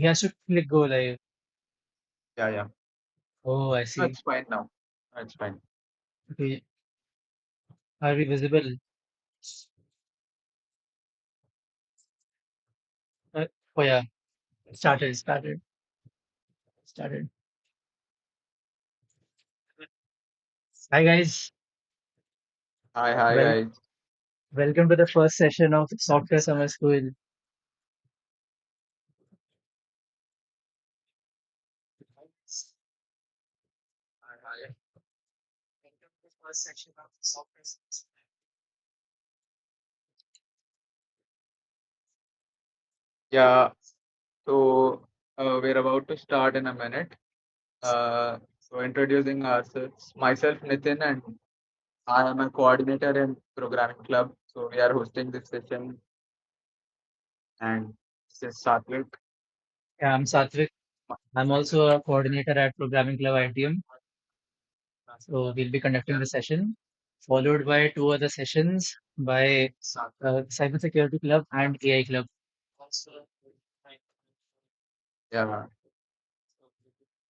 He has to click go live. Yeah, yeah. Oh, I No, see. it's fine now. It's fine. Okay. Are we visible? Uh, oh yeah. Started. Hi guys. Hi, hi, Well, guys. welcome to the first session of Software Summer School. Yeah, so we're about to start in a minute. So introducing ourselves, myself Nitin, and I am a coordinator in programming club. So we are hosting this session, and this is Satvik. Yeah, I'm Satvik. I'm also a coordinator at Programming Club IITM. So we'll be conducting the session, followed by two other sessions by Cybersecurity Club and AI Club. Yeah.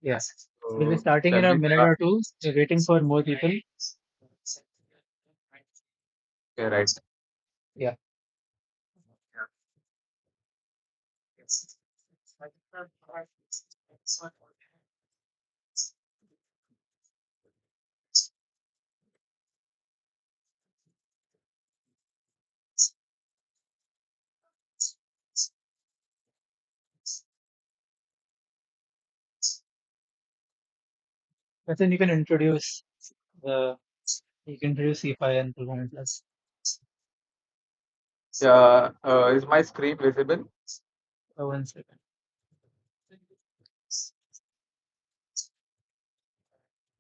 Yes. We'll be So starting in shall a we minute start? or two. We're waiting for more people. Okay, right. Yeah. But then the you can introduce CFI and Programming Plus. Yeah. Is my screen visible? Oh, 1 second.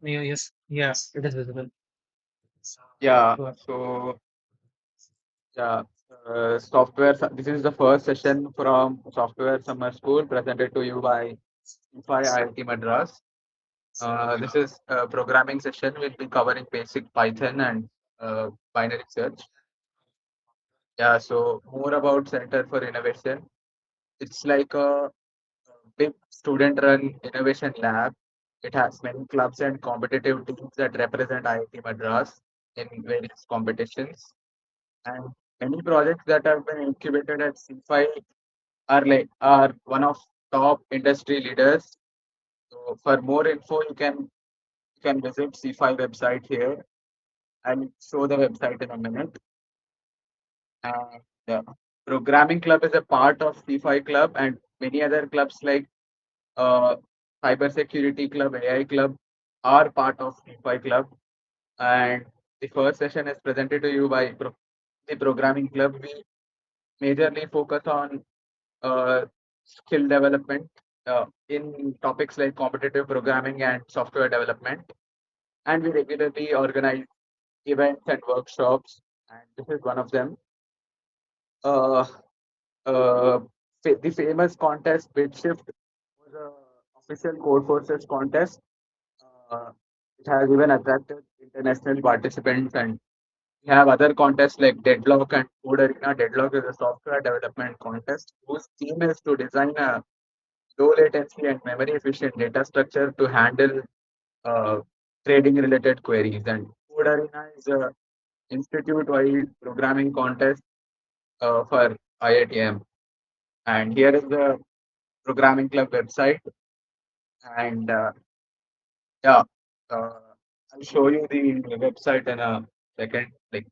Yes, yes, it is visible. Yeah. Go on. So yeah. This is the first session from Software Summer School presented to you by CFI IIT Madras. This is a programming session. We'll be covering basic Python and binary search. Yeah, so more about Center for Innovation. It's like a big student-run innovation lab. It has many clubs and competitive teams that represent IIT Madras in various competitions. And many projects that have been incubated at CFI are one of top industry leaders. So for more info, you can visit CFI website here. I'll show the website in a minute. And programming club is a part of C5 club and many other clubs like uh, cybersecurity club, AI club are part of C5 club. And the first session is presented to you by the programming club. We majorly focus on skill development in topics like competitive programming and software development. And we regularly organize events and workshops. And this is one of them. Uh, the famous contest BitShift was a official Code Forces contest. Uh, it has even attracted international participants, and we have other contests like Deadlock and Code Arena. Deadlock is a software development contest whose theme is to design a low latency and memory efficient data structure to handle uh, trading related queries. And Code Arena is a institute wide programming contest for IITM. And here is the programming club website. And yeah, uh, I'll show you the website in a second. Like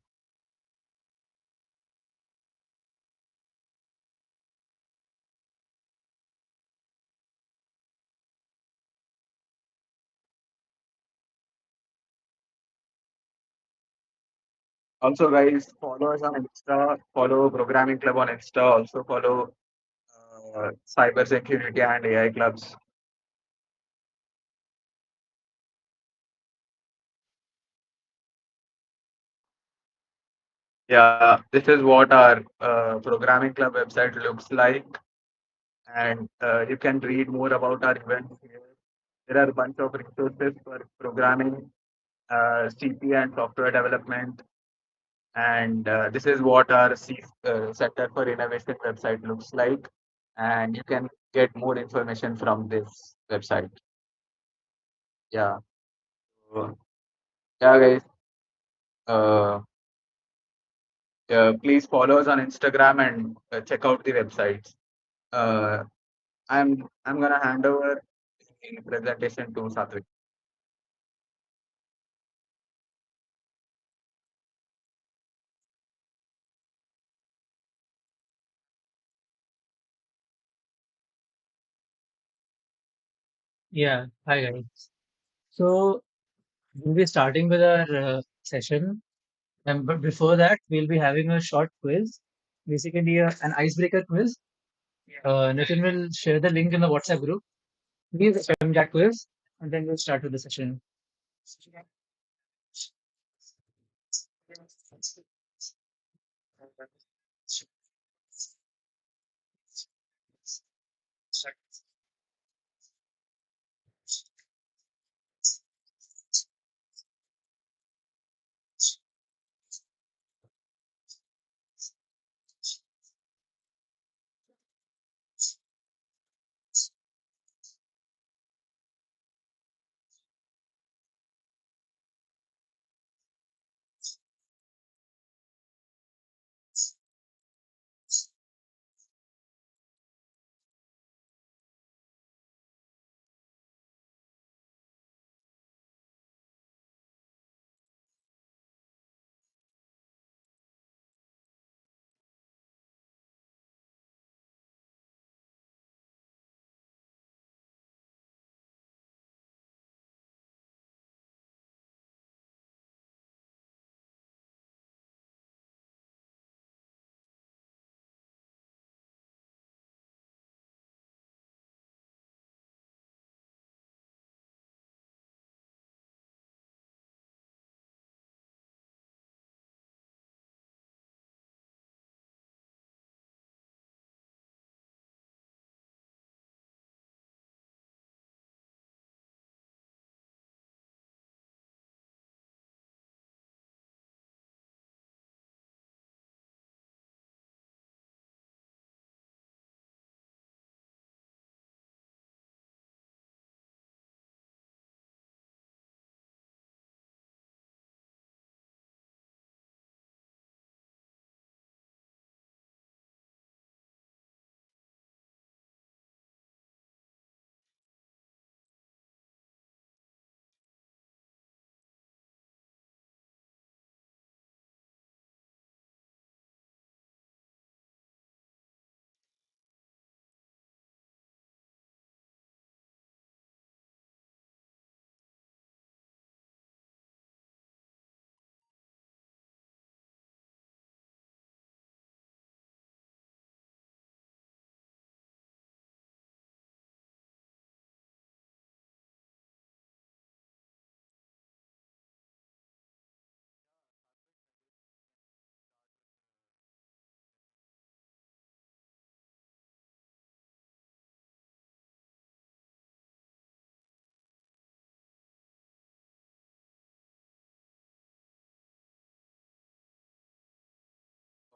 also, guys, follow us on Insta. Follow programming club on Insta. Also follow cyber security and AI clubs. Yeah, this is what our programming club website looks like, and you can read more about our events here. There are a bunch of resources for programming, CP, and software development. And this is what our Center for Innovation website looks like. and you can get more information from this website. Yeah. So, yeah, guys. Uh, please follow us on Instagram and check out the websites. Uh, I'm gonna hand over the presentation to Satvik. Yeah, hi guys. So we'll be starting with our session, and but before that, we'll be having a short quiz, basically an icebreaker quiz. Nitin will share the link in the WhatsApp group. Please attempt that quiz, and then we'll start with the session.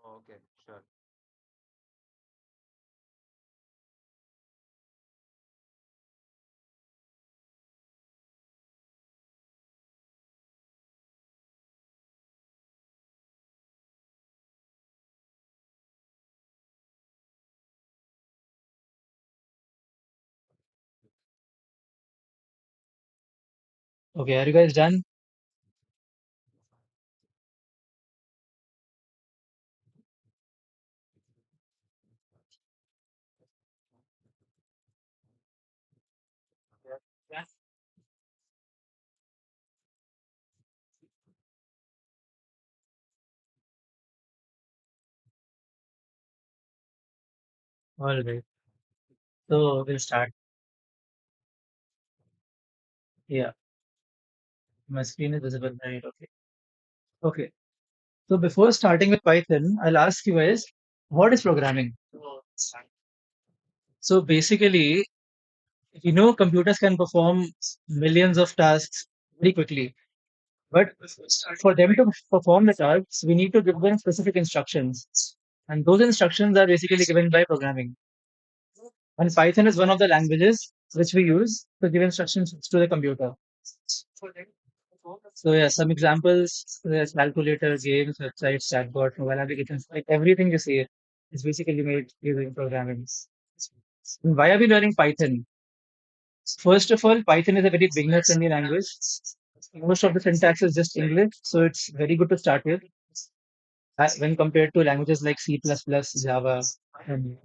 Okay, sure. Okay, are you guys done? Yeah. All right. So we'll start. Yeah, my screen is visible, right? Okay. Okay. So before starting with Python, I'll ask you guys, what is programming? So basically, computers can perform millions of tasks very quickly. But for them to perform the tasks, we need to give them specific instructions. And those instructions are basically given by programming. And Python is one of the languages which we use to give instructions to the computer. So yeah, some examples, there's calculator, games, websites, chatbot, mobile applications, like everything you see is basically made using programming. And why are we learning Python? First of all, Python is a very beginner-friendly language. Most of the syntax is just English, so it's very good to start with when compared to languages like C++, Java, and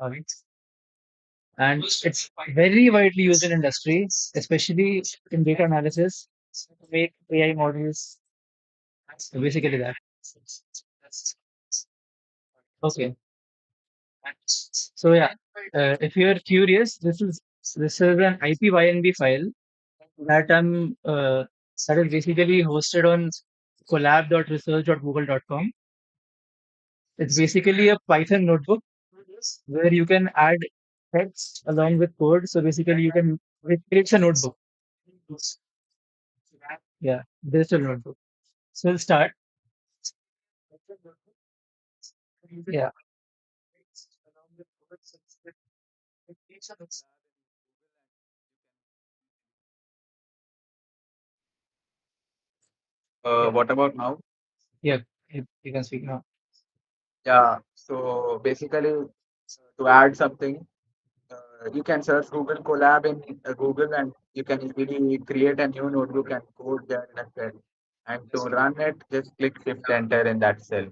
and it's very widely used in industry, especially in data analysis, to make AI models. So basically that. Okay. So yeah, if you're curious, this is an IPYNB file that that is basically hosted on collab.research.google.com. It's basically a Python notebook where you can add text along with code. So basically, it creates a notebook. Yeah, digital notebook. So we'll start. Yeah. What about now? Yeah, you can speak now. Yeah. So basically, to add something, you can search Google Colab in Google, and you can easily create a new notebook and code there in a cell. And to run it, just click Shift Enter in that cell.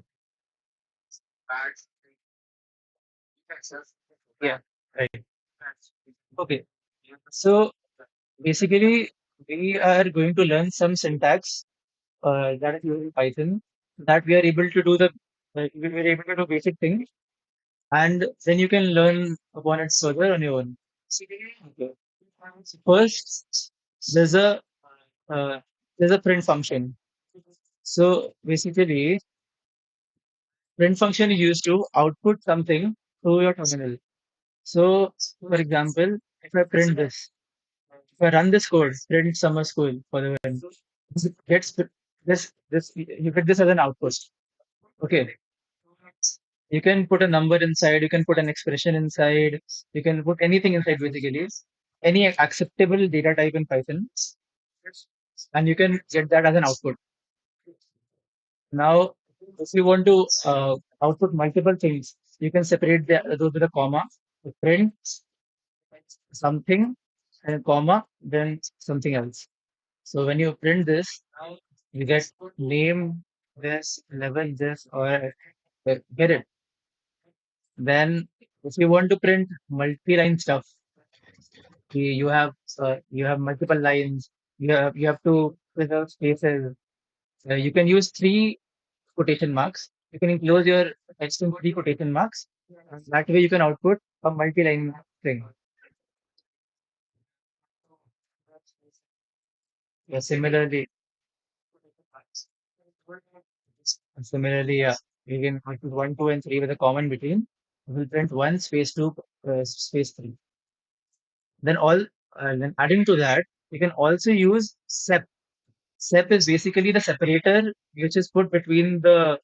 Yeah, right. Okay. So basically, we are going to learn some syntax that is using Python that we are able to do we are able to do basic things, and then you can learn upon it further on your own. Okay. First, there's a uh, there's a print function. So basically, print function is used to output something to your terminal. So, for example, if I print this, if I run this code, print summer school for the win, gets this you get this as an output. Okay, you can put a number inside, you can put an expression inside, you can put anything inside basically, any acceptable data type in Python, and you can get that as an output. Now, if you want to output multiple things, you can separate those with a comma, print something and a comma, then something else. So when you print this, you get name this, level this, or get it. Then if you want to print multi-line stuff, you have multiple lines. You have to preserve spaces. You can use three quotation marks. You can enclose your text in three quotation marks. And that way you can output a multi-line thing. Yeah, similarly, we can output one, two, and three with a common between. We'll print one space two space three. Then adding to that, you can also use sep. Sep is basically the separator which is put between the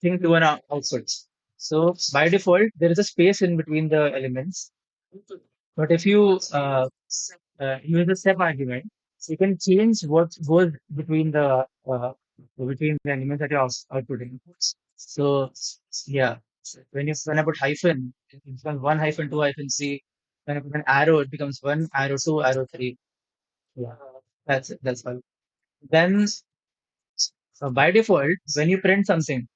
thing to an output. So by default, there is a space in between the elements. But if you use the step argument, you can change what goes between the elements that you're outputting. So yeah, when I put hyphen, it becomes one hyphen two hyphen three. When I put an arrow, it becomes one arrow two arrow three. Yeah, that's it. That's all. Then by default, when you print something,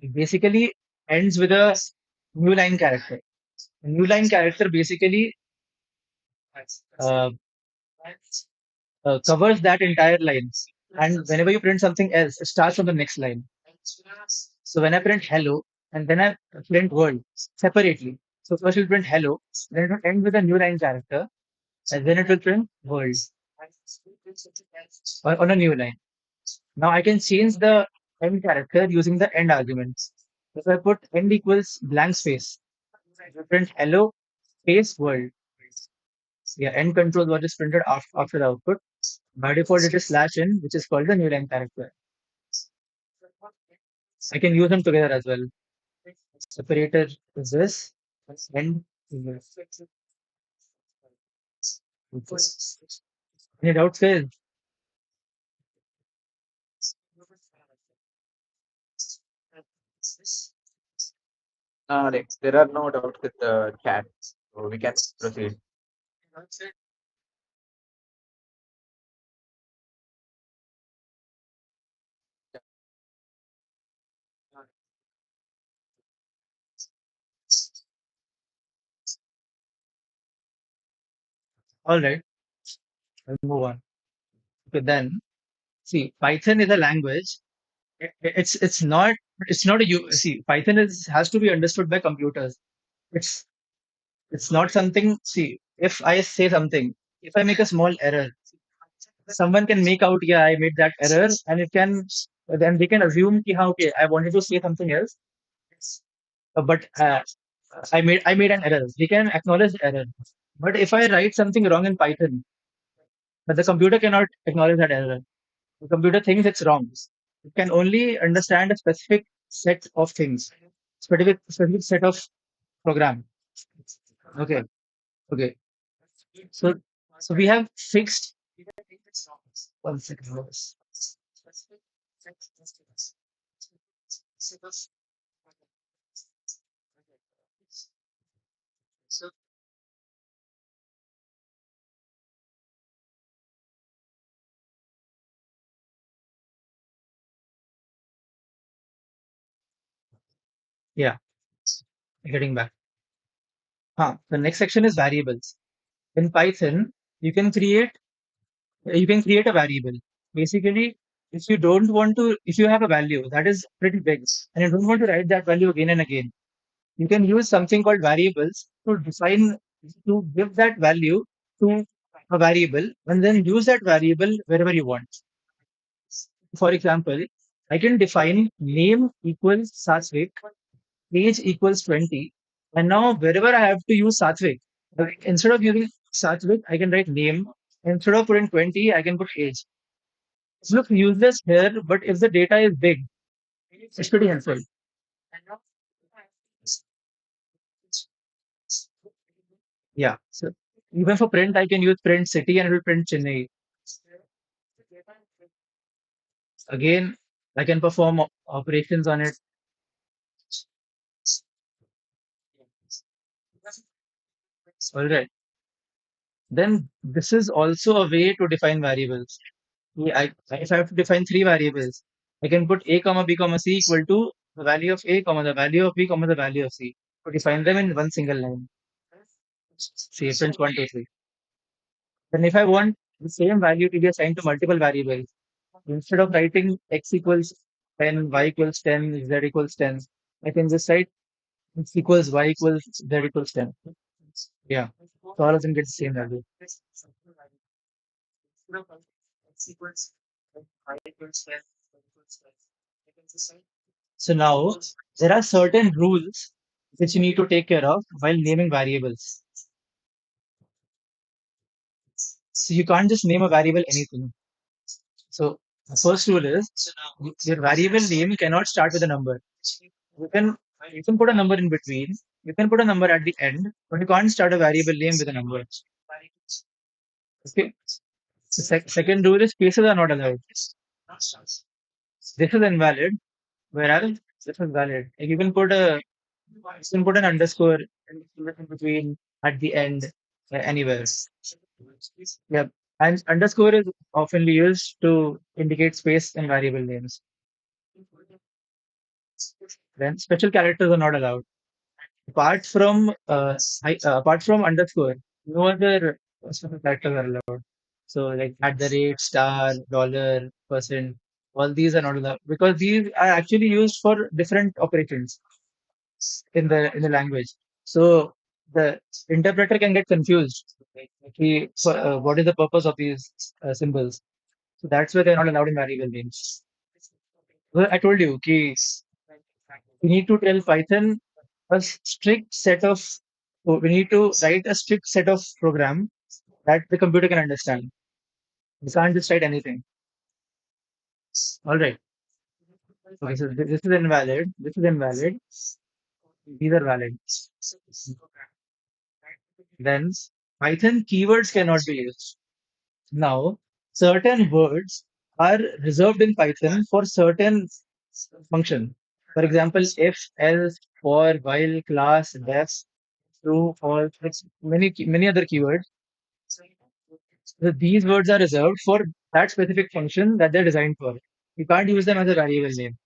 it basically ends with a new line character. A new line character basically uh, covers that entire line. And whenever you print something else, it starts from the next line. So when I print hello and then I print world separately. So first you'll print hello, then it will end with a new line character, and then it will print world on a new line. Now I can change the end character using the end arguments. If I put end equals blank space, it will print hello space world. Yeah, end controls what is printed after the output. By default, it is slash n, which is called the new line character. I can use them together as well. Separator is this, end. Yes. Okay. Any doubts, guys? Like, there are no doubts with the chat, so we can proceed. All right, I'll move on. Okay, then see, Python is a language. It's not a see. Python is has to be understood by computers. It's it's not something. See, if I say something, if I make a small error, someone can make out, yeah, I made that error, and it can then they can assume, ki, okay, I wanted to say something else, but I made an error. They can acknowledge the error. But if I write something wrong in Python, but the computer cannot acknowledge that error. The computer thinks it's wrong. It can only understand a specific set of things, specific set of program. Okay, okay. So so we have fixed. One second. Yeah, getting back. The next section is variables. In Python, you can create you can create a variable. Basically, if you have a value that is pretty big and you don't want to write that value again and again, you can use something called variables to give that value to a variable and then use that variable wherever you want. For example, I can define name equals Satvik, age equals 20, and now wherever I have to use Satvik, instead of using Satvik, I can write name. Instead of putting 20, I can put age. It looks useless here, but if the data is big, it's pretty helpful. Yeah. So even for print, I can use print city and it will print Chennai. Again, I can perform operations on it. All right. Then this is also a way to define variables. If I have to define three variables, I can put a comma b comma c equal to the value of a comma the value of b comma the value of c to define them in one single line. Say print 1, 2, 3. Then if I want the same value to be assigned to multiple variables, instead of writing x equals 10, y equals 10, z equals 10, I can just write x equals y equals z equals 10. Yeah. So all of them get the same value. So now there are certain rules which you need to take care of while naming variables. So you can't just name a variable anything. So the first rule is your variable name cannot start with a number. You can you can put a number in between. You can put a number at the end, but you can't start a variable name with a number. Okay. The second rule is spaces are not allowed. This is invalid, whereas this is valid. Like you can put an underscore in between at the end anywhere. Yeah, and underscore is often used to indicate space in variable names. Then special characters are not allowed. Apart from underscore, no other special characters are allowed. So like at the rate, star, dollar, percent, all these are not allowed because these are actually used for different operations in the language. So the interpreter can get confused. What is the purpose of these symbols? So that's why they're not allowed in variable names. Well, I told you, we need to tell Python a strict set of. We need to write a strict set of program that the computer can understand. We can't just write anything. All right. Okay, so this is invalid. This is invalid. These are valid. Then Python keywords cannot be used. Now, certain words are reserved in Python for certain function. For example, if, else, for, while, class, def, true, false, many other keywords. So these words are reserved for that specific function that they're designed for. You can't use them as a variable name.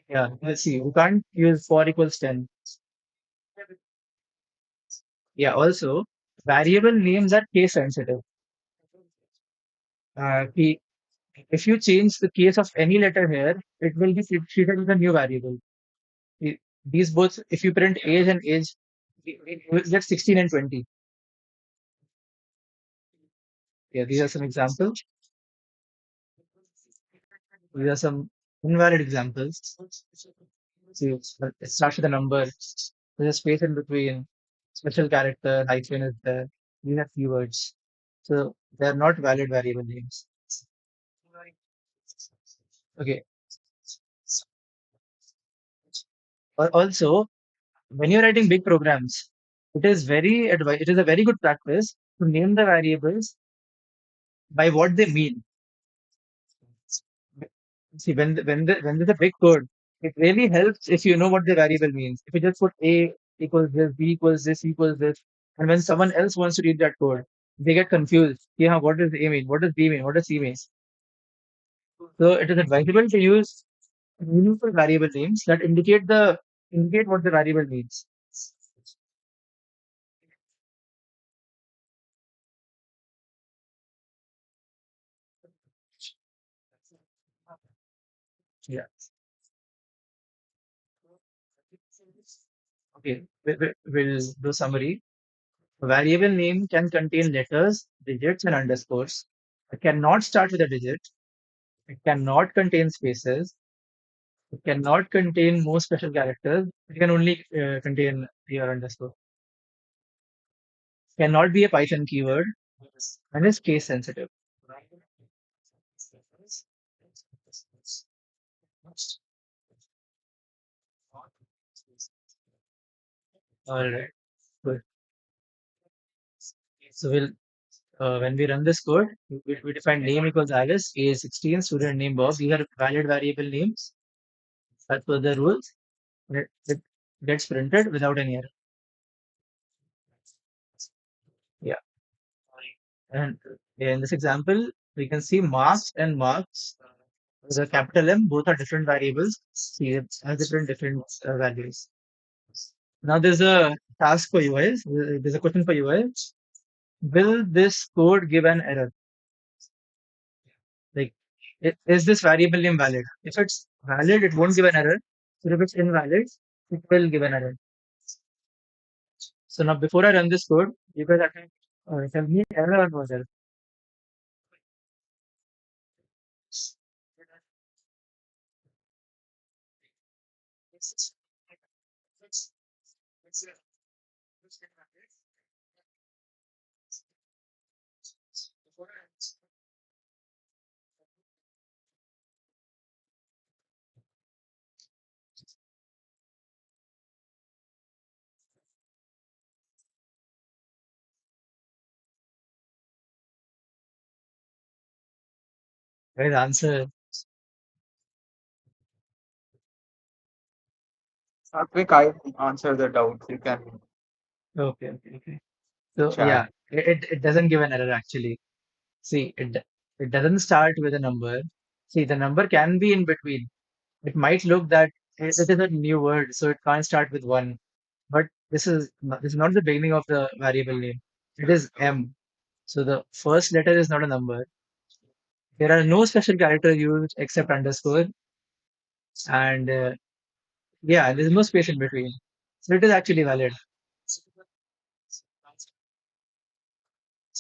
Yeah, let's see. You can't use for equals 10. Yeah, also, variable names are case sensitive. Key If you change the case of any letter here, it will be treated as a new variable. These both, if you print age and age, we will get 16 and 20. Yeah, these are some examples. These are some invalid examples. See, it starts with a number. There's a space in between. Special character, hyphen is there. These are keywords. So they're not valid variable names. Okay. Also, when you're writing big programs, it is a very good practice to name the variables by what they mean. See, when there's a big code, it really helps if you know what the variable means. If you just put A equals this, B equals this, C equals this, and when someone else wants to read that code, they get confused. Yeah, what does A mean? What does B mean? What does C mean? So it is advisable to use meaningful variable names that indicate what the variable means. Yeah. Okay. We'll do summary. A variable name can contain letters, digits, and underscores. It cannot start with a digit. It cannot contain spaces. It cannot contain more special characters. It can only contain your underscore. Cannot be a Python keyword and is case sensitive. All right. Good. So when we run this code, we define name equals Alice, age 16, student name Bob. These are valid variable names as per the rules. It gets printed without any error. Yeah. And in this example, we can see marks and marks. The capital M, both are different variables. See, it has different values. Now there's a task for you guys. There's a question for you guys. Will this code give an error? Like, is this variable name valid? If it's valid, it won't give an error. So if it's invalid, it will give an error. So now before I run this code, you guys have to tell me error or no error. Guys, answer. Satvik, I answer the doubts. You can Okay. So chat. yeah, it doesn't give an error actually. See, it doesn't start with a number. See, the number can be in between. It might look that it is a new word, so it can't start with one. But this is not the beginning of the variable name. It is M. So the first letter is not a number. There are no special characters used except underscore, and yeah, there's no space in between. So it is actually valid.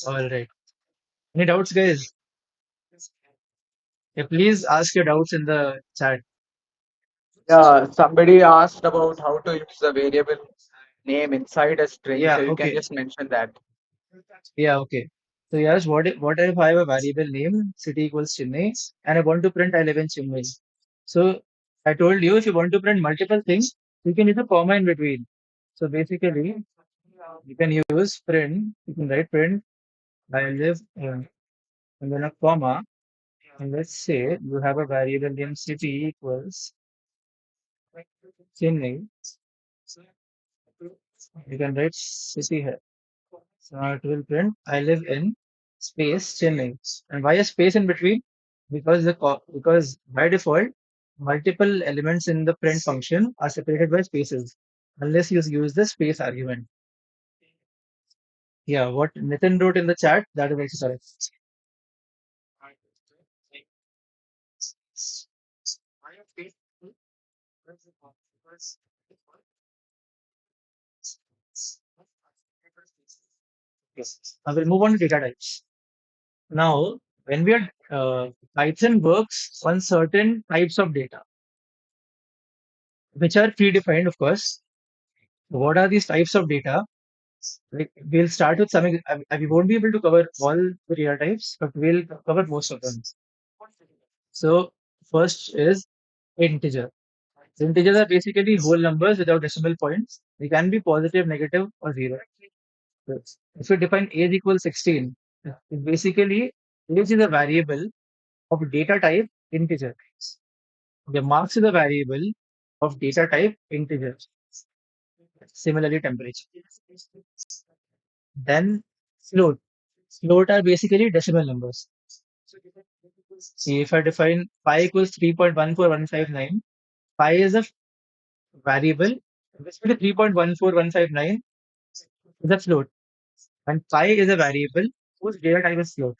All right. Any doubts, guys? Yeah, please ask your doubts in the chat. Yeah, somebody asked about how to use the variable name inside a string, so Yeah, you can okay. just mention that. Yeah, okay. So yes, what if I have a variable name, city equals Chennai, and I want to print I live in Chennai. So I told you if you want to print multiple things, you can use a comma in between. So basically, You can use print. You can write print. I live in, and then a comma. And let's say you have a variable named city equals Chennai. You can write city here. So now it will print I live in space Chennai. And why a space in between? Because by default multiple elements in the print function are separated by spaces unless you use the space argument. Yeah, what Nitin wrote in the chat, that is also correct. Yes. I will move on to data types. Now, when we are Python works on certain types of data, which are predefined, of course. What are these types of data? We'll start with some. We won't be able to cover all the data types, but we'll cover most of them. So, first is integer. Integers are basically whole numbers without decimal points. They can be positive, negative, or zero. So, if you define age equals 16, basically age is a variable of data type integer. The marks is a variable of data type integer. Similarly, temperature. Then float. Float are basically decimal numbers. See, if I define pi equals 3.14159, pi is a variable. Basically, 3.14159 is a float, and pi is a variable whose data type is float.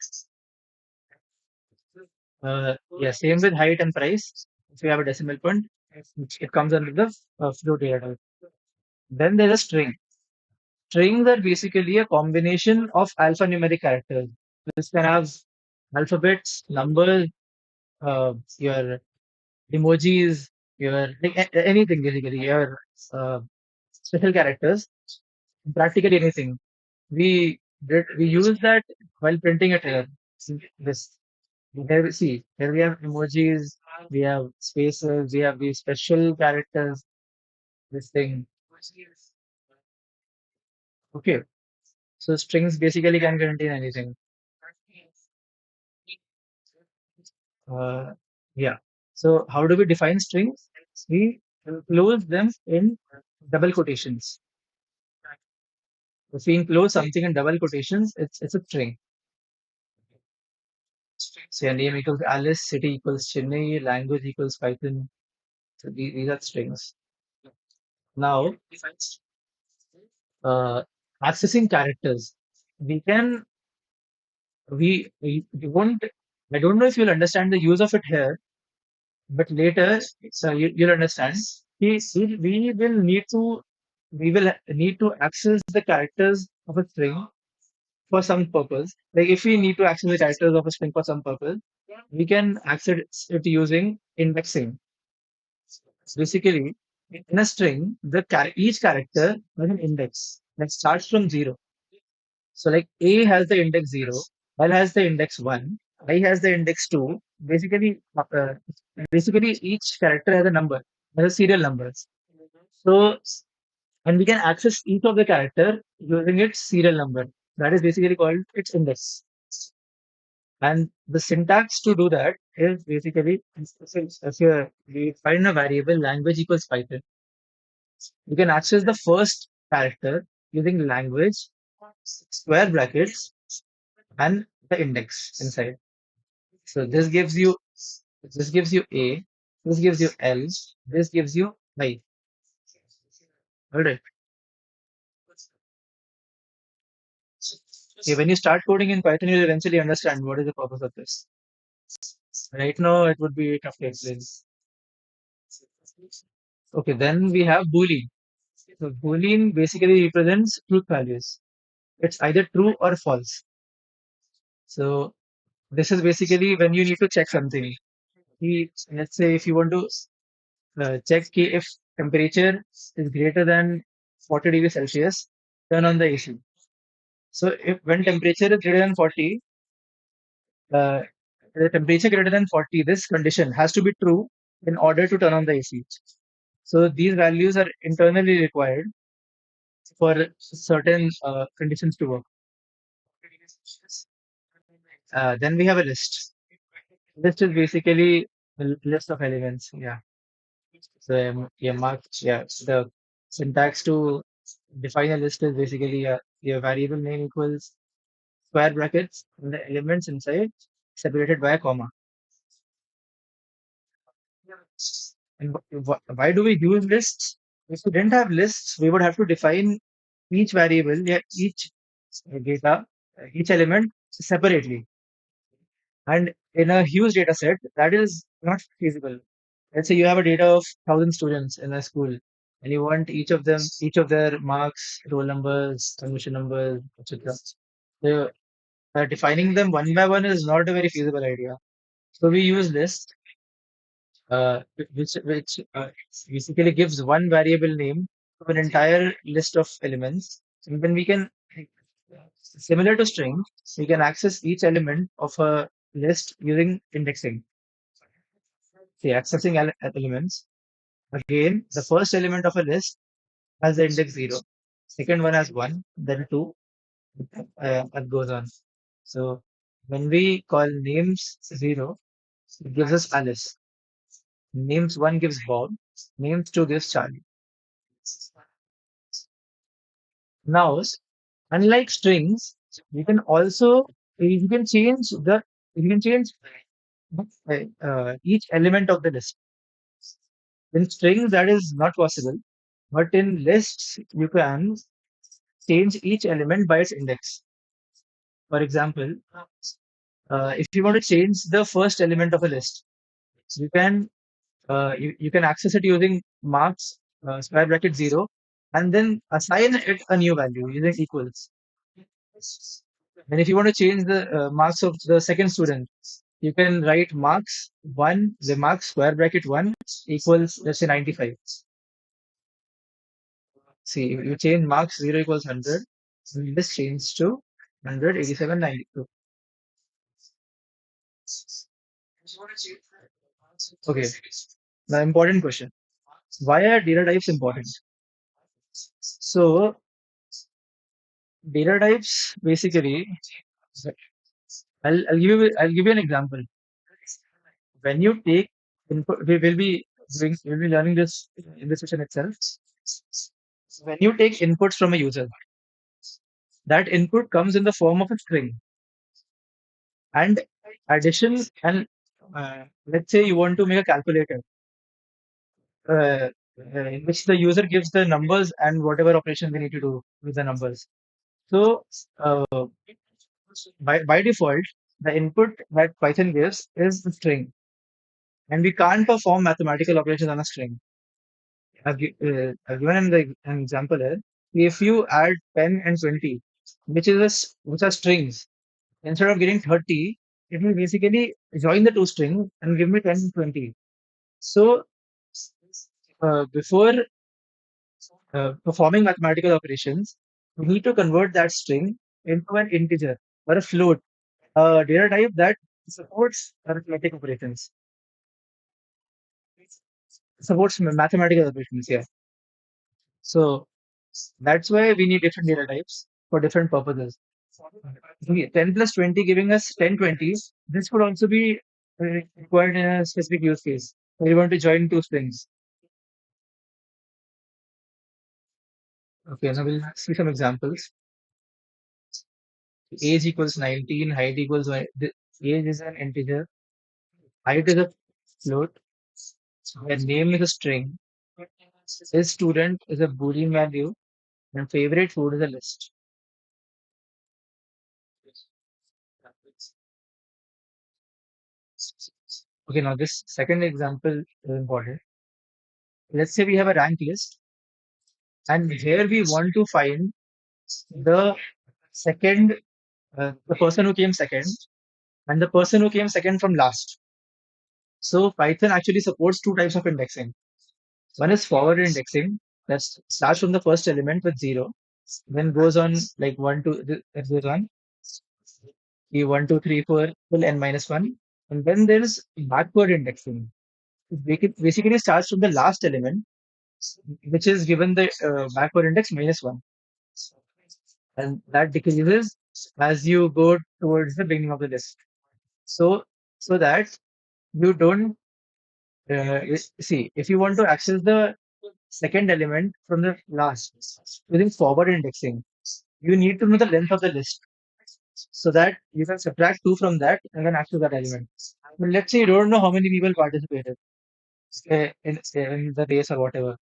Yeah, same with height and price. If you have a decimal point, it comes under the float data type. Then there's a string. Strings are basically a combination of alphanumeric characters. This can have alphabets, numbers, your emojis, your like anything basically, your uh, special characters, practically anything. We use that while printing it here. See, this here we have emojis, we have spaces, we have these special characters. This thing. Okay, so strings basically can contain anything. Uh, yeah. So how do we define strings? We enclose them in double quotations. If we enclose something in double quotations, it's a string. So your name equals Alice, city equals Chennai, language equals Python. So these are strings. Now, uh, accessing characters. We can we won't. I don't know if you'll understand the use of it here, but later, so you'll understand. We will need to access the characters of a string for some purpose. Like if we need to access the characters of a string for some purpose, we can access it using indexing. Basically, in a string, each character has an index that starts from zero. So like A has the index zero, L has the index one, I has the index two. Basically each character has a number, has a serial number. So and we can access each of the character using its serial number. That is basically called its index. And the syntax to do that is basically if we find a variable language equals Python, you can access the first character using language, square brackets, and the index inside. So this gives you A, this gives you L, this gives you I. Alright. Okay, when you start coding in Python, you'll eventually understand what is the purpose of this. Right now, it would be tough to explain. Okay, then we have Boolean. So Boolean basically represents truth values. It's either true or false. So this is basically when you need to check something. Let's say if you want to check if temperature is greater than 40 degrees Celsius, turn on the AC. So if when temperature is greater than 40, uh, the temperature greater than 40, this condition has to be true in order to turn on the AC. So these values are internally required for certain conditions to work. Then we have a list. List is basically a list of elements. Yeah. So yeah, yeah. The syntax to define a list is basically your variable name equals square brackets and the elements inside separated by a comma. And why do we use lists? If we didn't have lists, we would have to define each variable, yeah, each data, each element separately. And in a huge data set, that is not feasible. Let's say you have a data of 1,000 students in a school, and you want each of their marks, roll numbers, admission numbers, etc. So defining them one by one is not a very feasible idea. So we use lists, which basically gives one variable name to an entire list of elements, and then we can, similar to string, we can access each element of a list using indexing. See, accessing elements. Again, the first element of a list has the index 0. Second one has 1, then 2, and goes on. So when we call names 0, it gives us Alice. Names 1 gives Bob. Names 2 gives Charlie. Now, unlike strings, you can also you can change the you can change each element of the list. In strings, that is not possible, but in lists, you can change each element by its index. For example, if you want to change the first element of a list, you can you can access it using marks square bracket 0, and then assign it a new value using equals. And if you want to change the marks of the second student, you can write marks 1, the marks square bracket 1 equals, let's say, 95. See, if you change marks 0 equals 100, this change to 187.92. Okay, the important question. Why are data types important? So, data types basically, I'll give you an example. When you take input, we'll be learning this in this session itself. When you take inputs from a user, that input comes in the form of a string, and addition, and let's say you want to make a calculator uh, in which the user gives the numbers and whatever operation they need to do with the numbers. So uh, by default, the input that Python gives is the string, and we can't perform mathematical operations on a string. I've given an example here. If you add 10 and 20, which are strings, instead of getting 30, it will basically join the two strings and give me 10 and 20. So before performing mathematical operations, we need to convert that string into an integer or a float, a data type that supports arithmetic operations, supports mathematical operations. Yeah. So that's why we need different data types for different purposes. Okay, 10 plus 20 giving us 10/20s. This could also be required in a specific use case. We want to join two strings. Okay, now we'll see some examples. Age equals 19, height equals age is an integer, height is a float, their name is a string, his student is a boolean value, and favorite food is a list. Okay, now this second example is important. Let's say we have a rank list, and here we want to find the second, the person who came second, and the person who came second from last. So Python actually supports two types of indexing. One is forward indexing that starts from the first element with 0, then goes on like 1, 2, it goes on, 1, 2, 3, 4 till n minus 1. And then there is backward indexing. It basically starts from the last element, which is given the backward index minus 1. and that decreases as you go towards the beginning of the list. So, so that you don't see, if you want to access the second element from the last using forward indexing, you need to know the length of the list so that you can subtract 2 from that and then access that element. But let's say you don't know how many people participated in the race or whatever.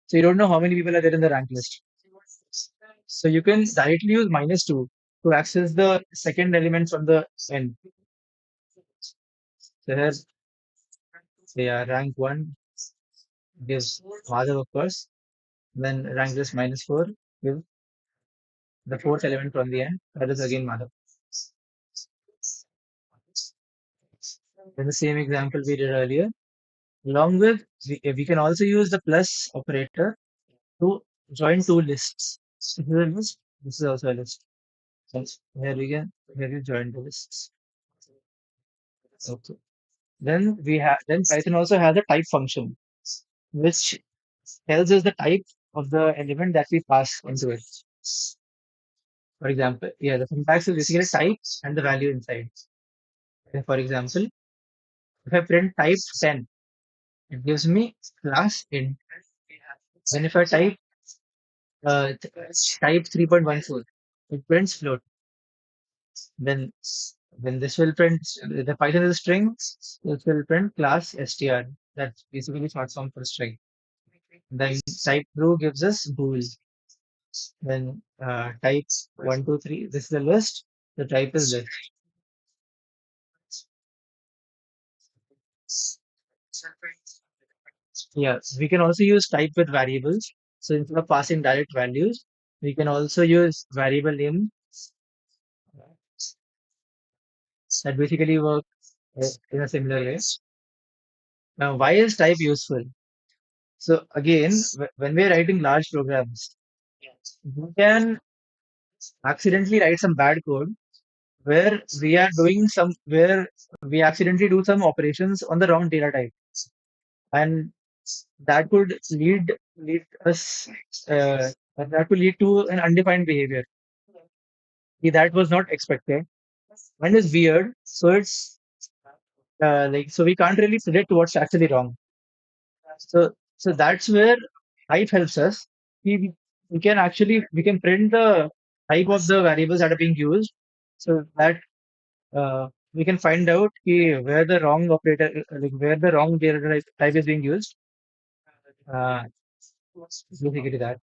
So you don't know how many people are there in the rank list. So you can directly use -2 to access the second element from the end. So here, yeah, rank 1 gives Madhav, of course. Then rank list -4 gives the fourth element from the end. That is again Madhav. In the same example we did earlier, along with we can also use the plus operator to join two lists. This is a list. This is also a list. So here we join the lists. Okay. Then Python also has a type function which tells us the type of the element that we pass into it. For example, yeah, the syntax is basically type and the value inside. For example, if I print type 10, it gives me class int. Then if I type 3.14, it prints float. Then when this will print the Python is a string, it will print class str. That's basically short form for string. Then type true gives us bool. Then type 1, 2, 3. This is the list. The type is list. Yeah, we can also use type with variables. So instead of passing direct values, we can also use variable name that basically work in a similar way. Now, why is type useful? So again, when we're writing large programs, we can accidentally write some bad code where we accidentally do some operations on the wrong data type, and that could lead us that could lead to an undefined behavior. That was not expected and is weird. So it's so we can't really predict what's actually wrong. So that's where type helps us. We, we can print the type of the variables that are being used so that we can find out where the wrong where the wrong data type is being used. Uh, Basically that.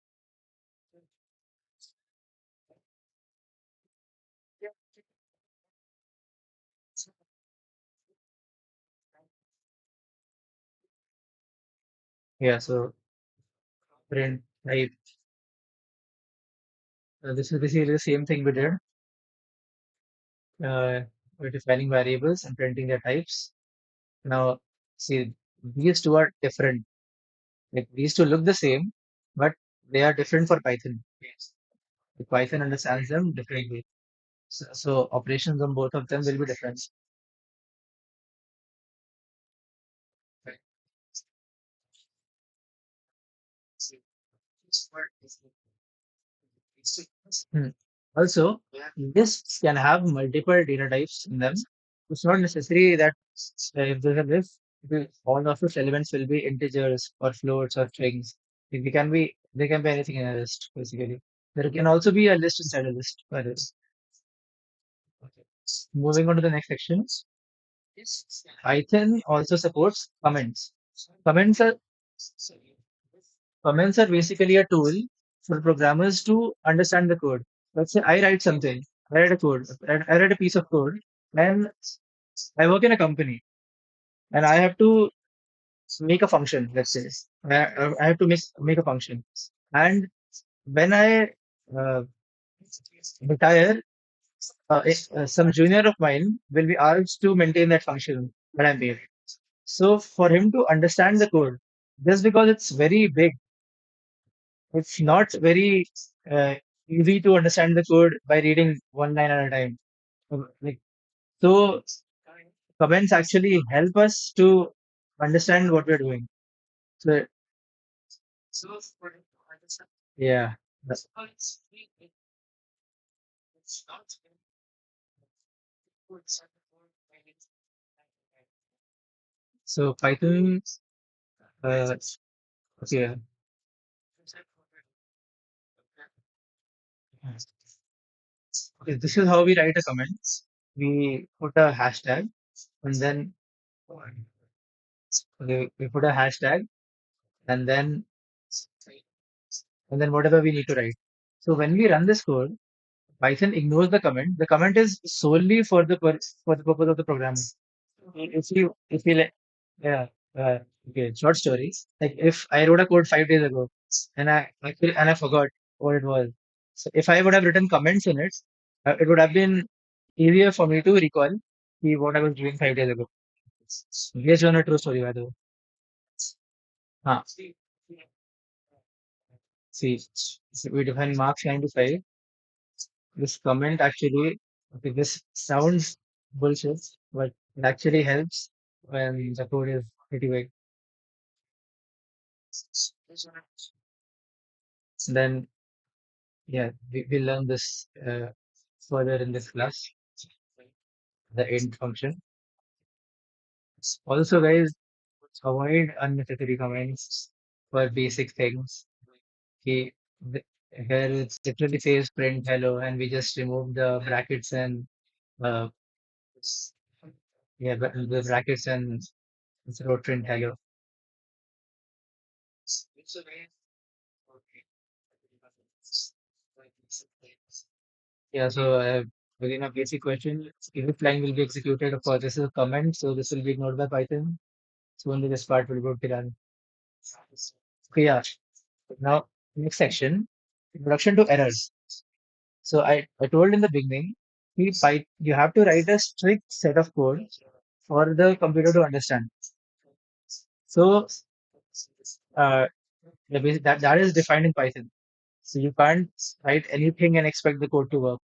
Yeah. So print type. This is basically the same thing we did. Uh, we're defining variables and printing their types. Now, see, these two are different. Like these two look the same, but they are different for Python. The Python understands them differently. So operations on both of them will be different. Hmm. Also, lists can have multiple data types in them. It's not necessary that if there's a list, all of its elements will be integers or floats or strings. They can be anything in a list, basically. There can also be a list inside a list. By the way. Moving on to the next section. Python also supports comments. Comments are comments are basically a tool for programmers to understand the code. Let's say I write something, I write a piece of code, and I work in a company, and I have to make a function. Let's say I have to make a function, and when I uh, retire, some junior of mine will be asked to maintain that function that I made. So for him to understand the code, just because it's very big, it's not very uh, easy to understand the code by reading one line at a time. Like so, comments actually help us to understand what we're doing. So yeah, So Python, uh, okay, okay, this is how we write a comment. We put a hashtag and then okay, we put a hashtag and then whatever we need to write. So when we run this code, Python ignores the comment. The comment is solely for for the purpose of the programming. If you like, yeah, uh, okay, short story. Like if I wrote a code 5 days ago and I forgot what it was. So if I would have written comments in it, it would have been easier for me to recall what I was doing 5 days ago. Based on a true story, by the way. Huh. See, so we define marks 9 to 5. This comment actually, okay, this sounds bullshit, but it actually helps when the code is pretty big. Then, yeah, we learn this further in this class, the int function. Also, guys, avoid unnecessary comments for basic things. Okay, here it literally says print hello, and we just remove the brackets and uh, yeah, the brackets and it's wrote print hello. Yeah, so again, a basic question. If line will be executed, of course, this is a comment, so this will be ignored by Python. So only this part will go to run. Okay, yeah. Now, next section, introduction to errors. So I told in the beginning, you have to write a strict set of code for the computer to understand. So uh, that is defined in Python. So you can't write anything and expect the code to work.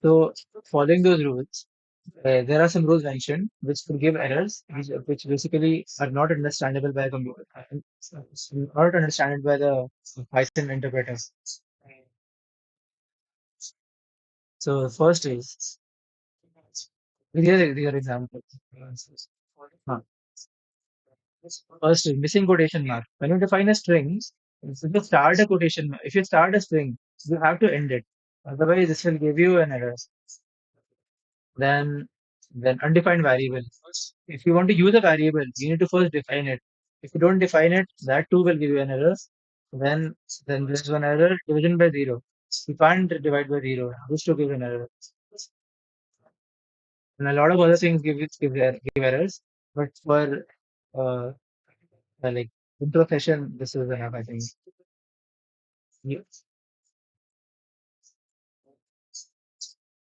So following those rules, there are some rules mentioned which will give errors, which basically are not understandable by a computer, not understandable by the Python interpreter. So first is here example. Huh. First is missing quotation mark. When you define a string, if you start a string, you have to end it. Otherwise, this will give you an error. Then, then undefined variable. If you want to use a variable, you need to first define it. If you don't define it, that too will give you an error. Then, then there's one error, division by zero. You can't divide by zero. This to give an error. And a lot of other things give errors. But for uh, like intro session, this is enough, I think. You,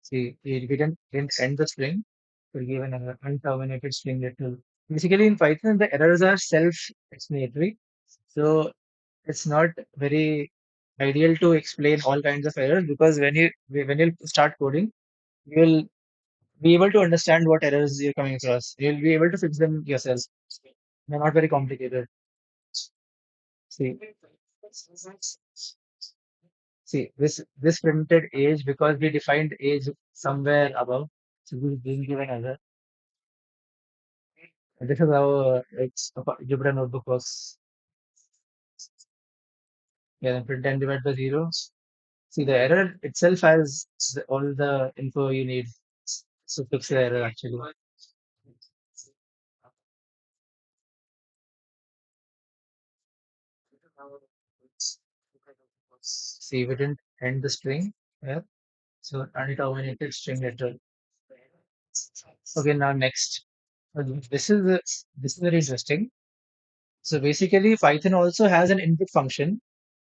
see, we didn't end the string. We give an unterminated string that will. Basically, in Python, the errors are self-explanatory. So it's not very ideal to explain all kinds of errors because when you start coding, you'll be able to understand what errors you're coming across. You'll be able to fix them yourself. They're not very complicated. See, this printed age because we defined age somewhere above. So we didn't give an error. And this is how Jupyter Notebook works. Yeah, then print and divide by zero. See, the error itself has all the info you need to fix the error actually. See, we didn't end the string. Yeah. So unterminated string letter. Okay, now next. This is this is very interesting. So basically, Python also has an input function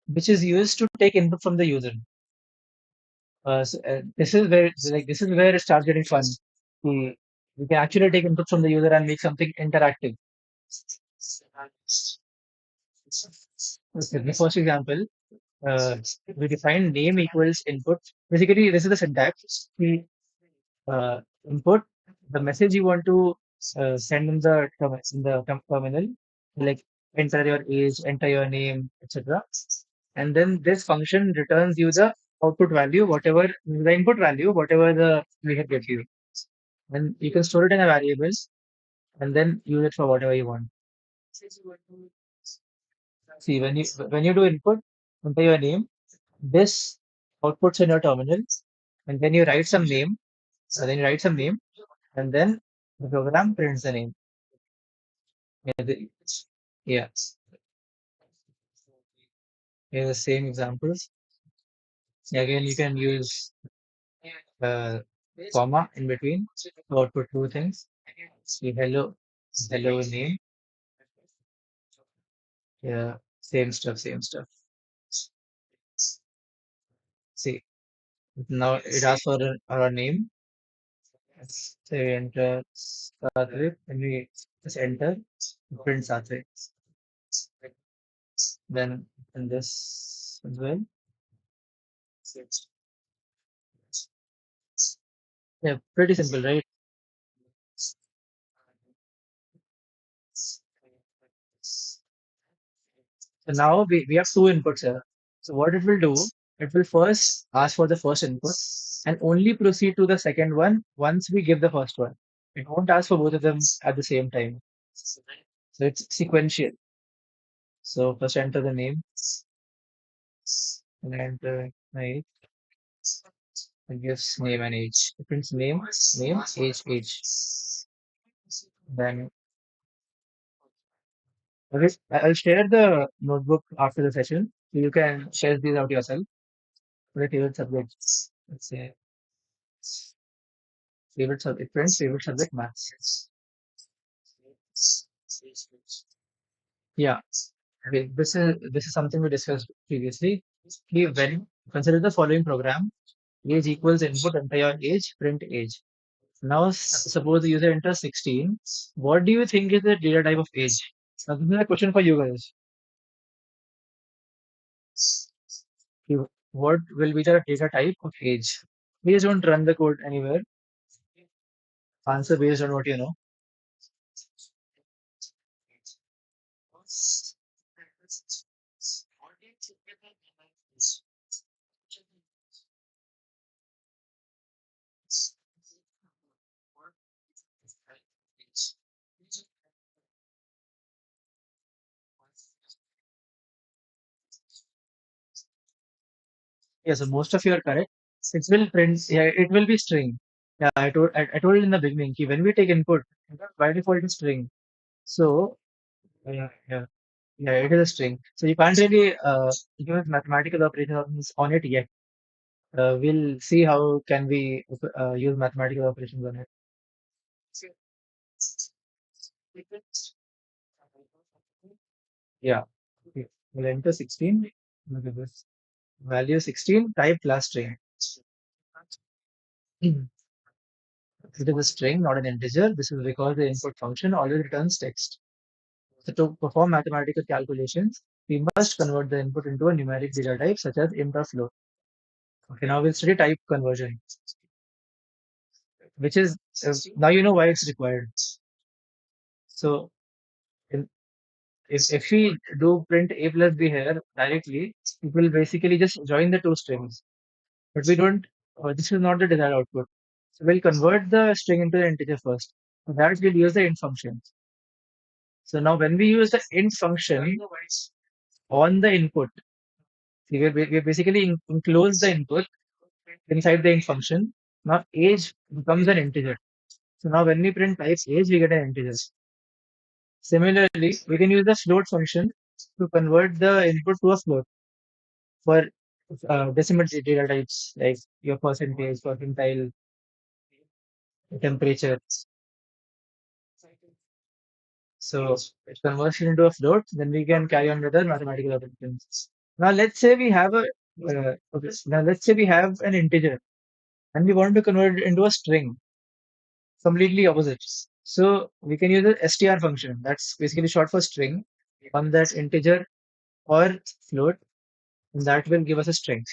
which is used to take input from the user. This is where it starts getting fun. We, we can actually take input from the user and make something interactive. Okay, the first example, uh, we define name equals input. Basically, this is the syntax. We input the message you want to send in the terminal, like enter your age, enter your name, etc. And then this function returns you the output value, whatever the input value, whatever the we have given you. And you can store it in a variable and then use it for whatever you want. See, when you do input, enter your name, this outputs in your terminal, and then you write some name, and then the program prints the name. Yeah, yeah. Here are the same examples. Again, you can use uh, comma in between to output two things. See, hello name. Yeah, same stuff, same stuff. See, now it asks for our name. Say enter Satvik, and we just enter print Satvik. Then in this as well. Yeah, pretty simple, right? So now we have two inputs here. So what it will do, it will first ask for the first input and only proceed to the second one once we give the first one. It won't ask for both of them at the same time. So it's sequential. So first enter the name and enter my and gives name and age. It prints name, age. Then I'll share the notebook after the session. So you can share these out yourself for the favorite subjects. Let's say favorite subject, friends, favorite subject, maths. Yeah. Okay. This is something we discussed previously. When consider the following program, age equals input, enter your age, print age. Now suppose the user enters 16. What do you think is the data type of age? Now this is a question for you guys. What will be the data type of age? Please don't run the code anywhere. Answer based on what you know. Yeah, so most of you are correct. It will print, yeah, it will be string. Yeah, I told you in the beginning, ki when we take input, by default it's string. So, yeah, yeah, yeah, it is a string. So you can't really use mathematical operations on it yet. We'll see how can we use mathematical operations on it. Yeah, okay. We'll enter 16. Look at this. Value 16, type class string. It is a string, not an integer. This is because the input function always returns text. So to perform mathematical calculations, we must convert the input into a numeric data type such as int or float. Okay, now we'll study type conversion, which is now you know why it's required. So in, if we do print a plus b here directly, it will basically just join the two strings. But we don't. This is not the desired output. So we'll convert the string into the integer first. For that we'll use the int function. So now when we use the int function on the input, we basically enclose the input inside the int function. Now age becomes an integer. So now when we print type age, we get an integer. Similarly, we can use the float function to convert the input to a float for decimal data types like your percentage, percentile, temperature. So it converts it into a float, then we can carry on with the mathematical operations. Now let's say we have a okay, now let's say we have an integer and we want to convert it into a string, completely opposite. So we can use the str function. That's basically short for string on that integer or float, and that will give us a string.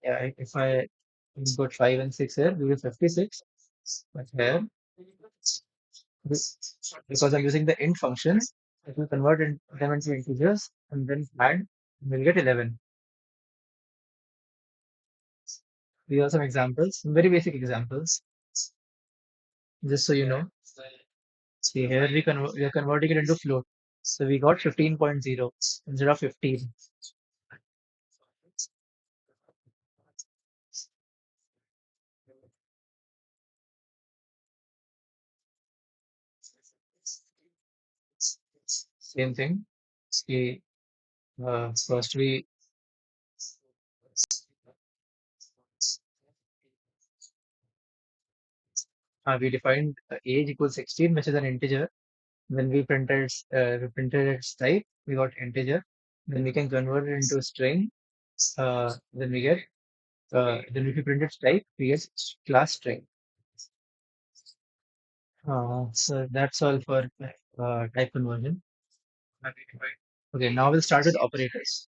Yeah, if I input 5 and 6 here, we get 56. But here Be- because I'm using the int function, it will convert them into integers and then add, and we'll get 11. These are some examples, very basic examples, just so you know. See, here we are converting it into float. So we got 15.0 instead of 15. Same thing. See, first we defined age equals 16, which is an integer. When we printed its type, we got integer. Then we can convert it into string. Then we get then if we print its type, we get class string. So that's all for type conversion. Okay, now we'll start with operators.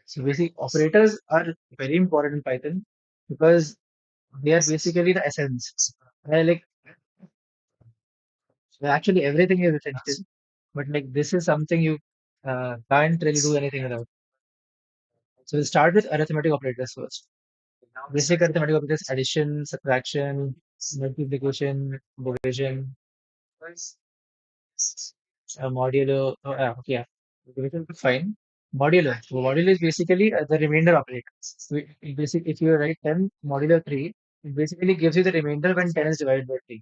So basically, operators are very important in Python because they are basically the essence. Like actually everything is essential, but like this is something you can't really do anything without. So we'll start with arithmetic operators first. Basic arithmetic operators: addition, subtraction, multiplication, division, modulo. Okay, yeah. Division is fine. Modulo. So modulo is basically the remainder operator. So if you write 10 modulo 3, it basically gives you the remainder when 10 is divided by 3.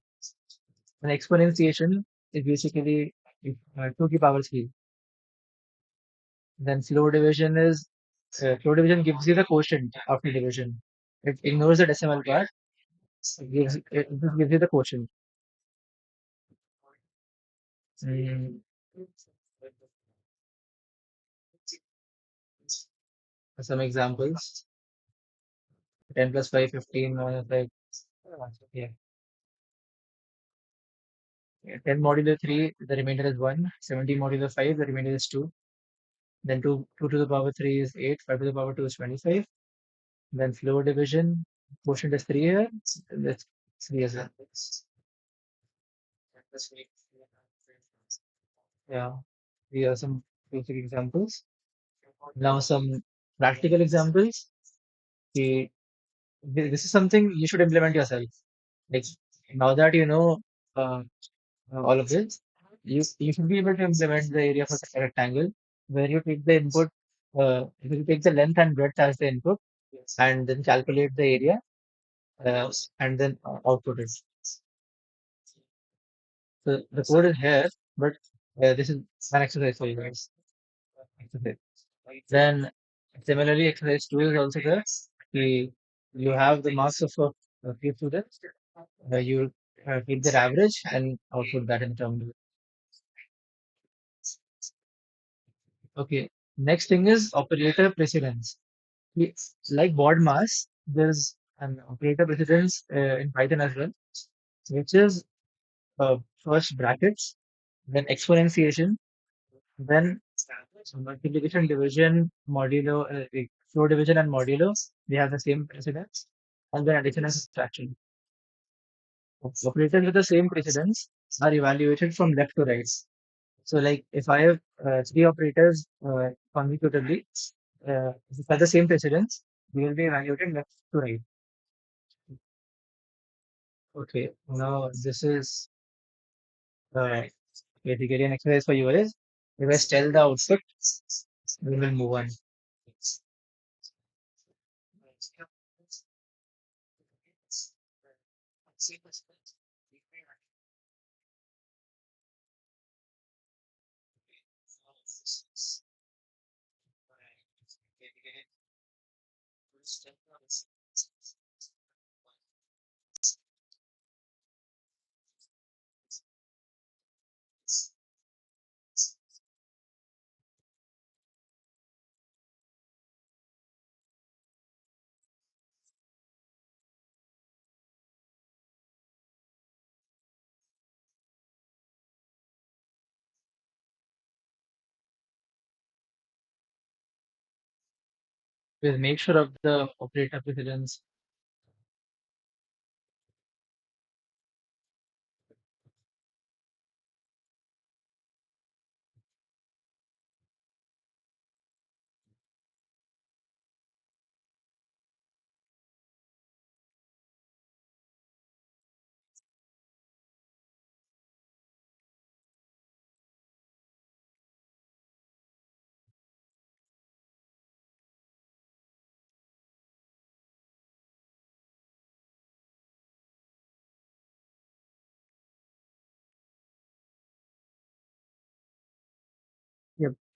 And exponentiation is basically 2 to the power 3. Then flow division gives you the quotient after division. It ignores the decimal part. It just gives you the quotient. Mm, some examples: 10 plus 5, 15, minus 5. Yeah. Yeah, 10 modulo 3, the remainder is 1. 17 modulo 5, the remainder is 2. Then 2 to the power 3 is 8. 5 to the power 2 is 25. Then floor division, quotient is 3 here. That's 3 as well. Yeah. These are some basic examples. Now some practical examples. Okay, this is something you should implement yourself. Like now that you know uh, all of this, you should be able to implement the area for a rectangle where you take the input, you take the length and breadth as the input, and then calculate the area, and then output it. So the code is here, but this is an exercise for you guys. Exercise. Then similarly, exercise 2 is also there. The, you have the marks of a few students. You take their average and output that in terminal. Okay. Next thing is operator precedence. Like board mass, there's an operator precedence in Python as well, which is first brackets, then exponentiation, then multiplication, division, modulo, floor division and modulo. They have the same precedence, and then addition and subtraction. Operators with the same precedence are evaluated from left to right. So, like if I have three operators consecutively with the same precedence, we will be evaluated left to right. Okay, now this is uh, basically an exercise for you guys. If I tell the output, we will move on. We'll make sure of the operator precedence.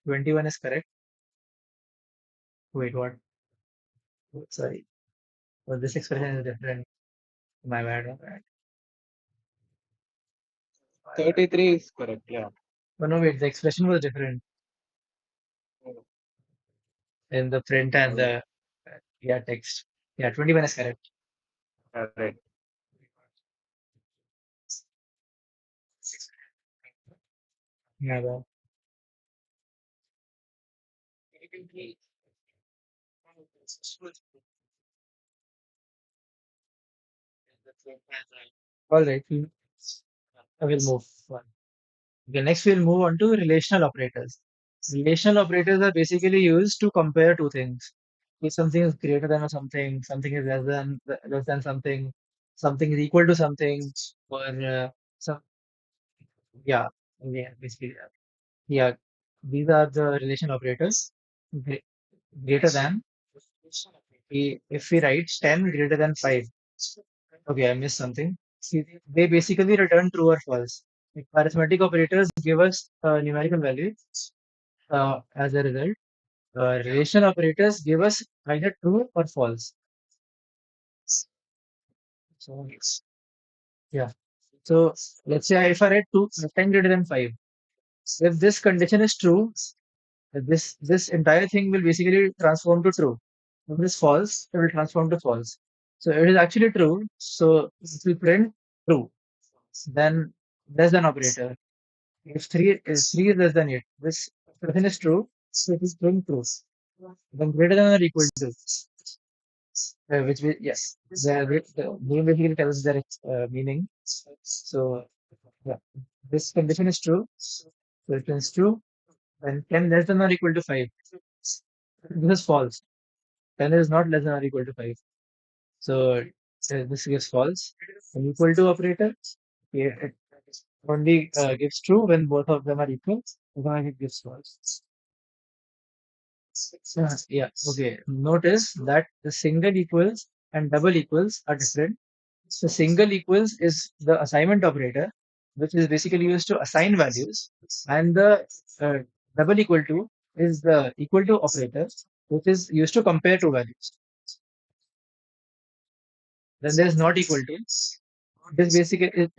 21 is correct. Wait, what? Sorry. Well, this expression is different. My bad. My bad. 33 is correct. Yeah. Oh, no, wait. The expression was different in the print and Oh, the yeah text. Yeah, 21 is correct. correct. Yeah, well. All right. I will move on. Okay, next we'll move on to relational operators. Relational operators are basically used to compare two things. If something is greater than or something, something is less than something is equal to something, or some yeah, yeah, basically yeah. These are the relation operators. Gre- Greater than if we write 10 greater than 5. Okay, I missed something. See, they basically return true or false. Like arithmetic operators give us numerical value as a result. Relation operators give us either true or false. So, yeah. So let's say if I write 10 greater than 5, if this condition is true, this entire thing will basically transform to true. If it is false, it will transform to false. So it is actually true. So if we print true, then less than operator. If 3 is less than 8, this expression is true. So it is print true. Then greater than or equal to, which we, yes, the name basically tells their meaning. So yeah, this condition is true. So it is true. And 10 less than or equal to 5. This is false. 10 is not less than or equal to 5. So this gives false. An equal to operator, yeah, it only gives true when both of them are equal. Otherwise, it gives false. Yeah, okay. Notice that the single equals and double equals are different. So single equals is the assignment operator, which is basically used to assign values, and the uh, double equal to is the equal to operator, which is used to compare two values. Then there is not equal to. It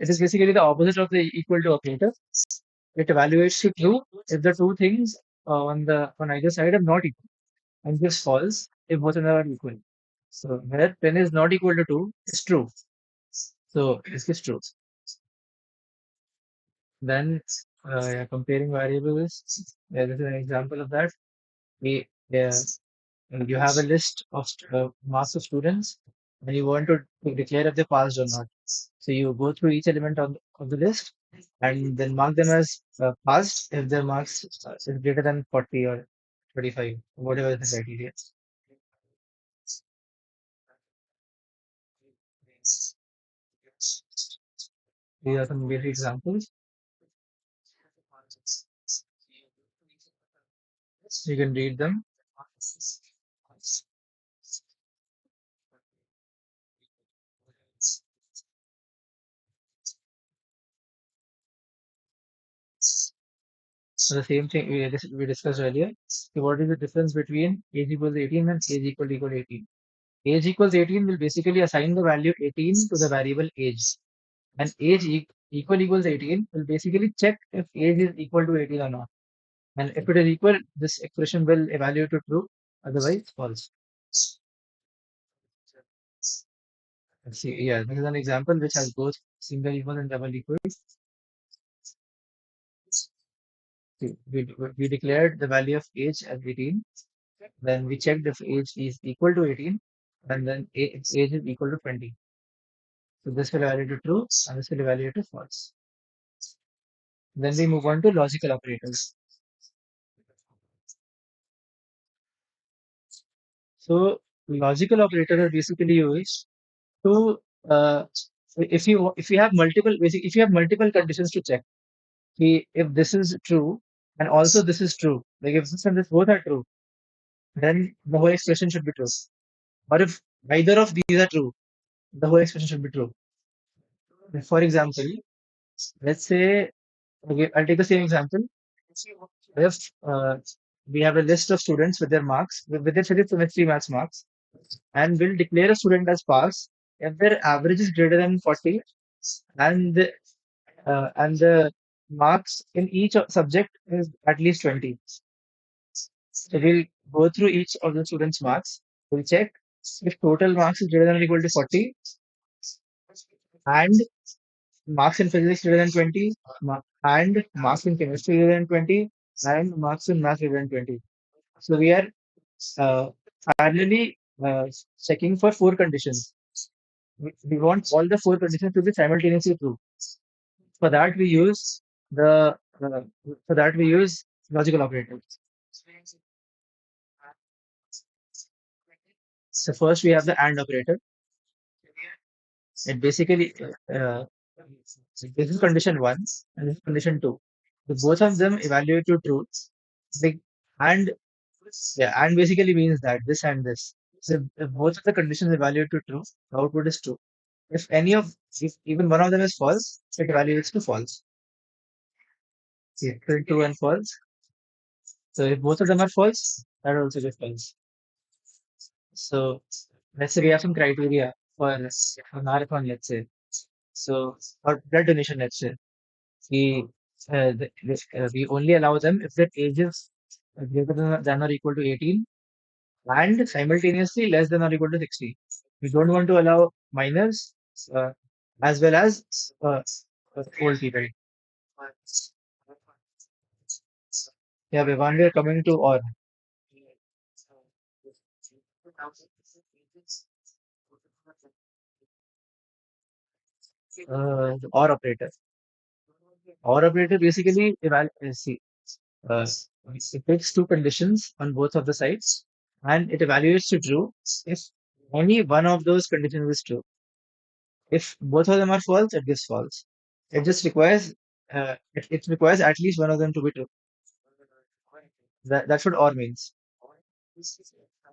is basically the opposite of the equal to operator. It evaluates to true if the two things on either side are not equal, and gives false if both of them are equal. So where 10 is not equal to 2 is true. So this is true. Then yeah, comparing variables. Yeah, this is an example of that. Yeah, you have a list of marks of students, and you want to declare if they passed or not. So you go through each element of the list, and then mark them as passed if their marks is greater than 40 or 35, whatever is the criteria. These are some basic examples. You can read them. So the same thing we discussed earlier. So what is the difference between age equals 18 and age equal 18? Age equals 18 will basically assign the value 18 to the variable age. And equals 18 will basically check if age is equal to 18 or not. And if it is equal, this expression will evaluate to true, otherwise false. Let's see, yeah, this is an example which has both single equal and double equal. See, we declared the value of age as 18. Then we checked if age is equal to 18, and then age is equal to 20. So this will evaluate to true, and this will evaluate to false. Then we move on to logical operators. So logical operators are basically used to if you have multiple conditions to check. If this is true and also this is true, like if this and this both are true, then the whole expression should be true. Or if either of these are true, the whole expression should be true. For example, let's say, okay, I'll take the same example. If we have a list of students with their marks, with their physics, chemistry, maths marks, and we'll declare a student as pass if their average is greater than 40 and the marks in each subject is at least 20. So we'll go through each of the students' marks. We'll check if total marks is greater than or equal to 40 and marks in physics greater than 20 and marks in chemistry greater than 20 and marks in math greater than 20. So we are uh, parallelly checking for four conditions. We want all the four conditions to be simultaneously true. For that we use the for that we use logical operators. So first we have the AND operator. It basically this is condition one and this is condition two. So both of them evaluate to true. Like, and yeah, and basically means that this and this. So if both of the conditions evaluate to true, the output is true. If even one of them is false, it evaluates to false. See, true and false. So if both of them are false, that also gets false. So let's say we have some criteria for a marathon, let's say. So for blood donation, let's say we we only allow them if their age is greater than or equal to 18 and simultaneously less than or equal to 60. We don't want to allow minors uh, as well as old people. Yeah, Vivan, we are coming to or. The or operator. Or operator basically see, uh, it takes two conditions on both of the sides and it evaluates to true if only one of those conditions is true. If both of them are false, it gives false. It just requires it requires at least one of them to be true. That's what or means.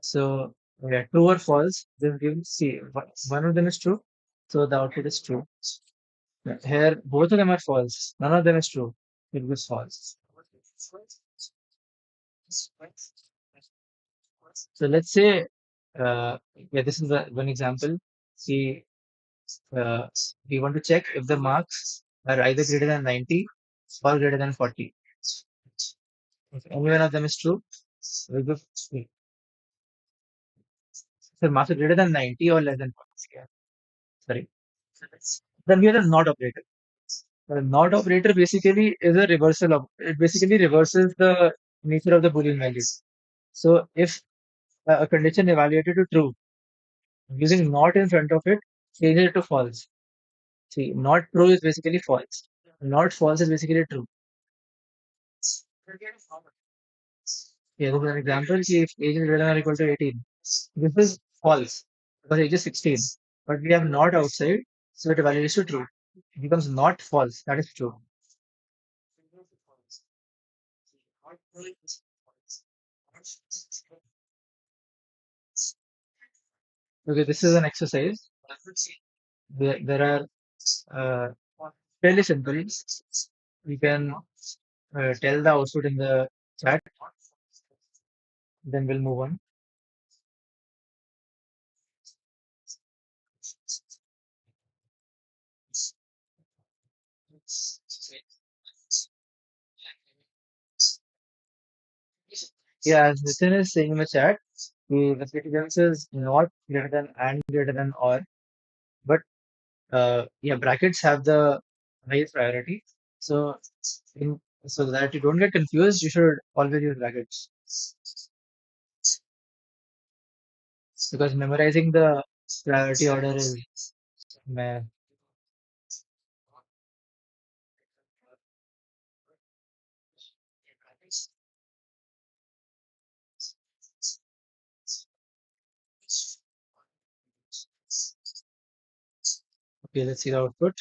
So yeah, true or false, then give see one of them is true, so the output is true. Here both of them are false. None of them is true. It gives false. So let's say yeah, this is the one example. See, uh, we want to check if the marks are either greater than 90 or greater than 40. If any one of them is true, we give the marks are greater than 90 or less than 40. Yeah, sorry. Then we have the not operator. The not operator basically is a reversal of it basically reverses the nature of the Boolean value. So if a condition evaluated to true using not in front of it, changes it to false. See, not true is basically false. Not false is basically true. Here is an example. See, if age is greater than or equal to 18, this is false because age is 16. But we have not outside, so it evaluates to true. It becomes not false. That is true. Okay, this is an exercise. There are uh, fairly simple. We can tell the output in the chat, then we'll move on. Yeah, as Nitin is saying in the chat, the precedence is not greater than and greater than or, but yeah, brackets have the highest priority. So, in, so that you don't get confused, you should always use brackets because memorizing the priority order is meh. Okay, let's see the output.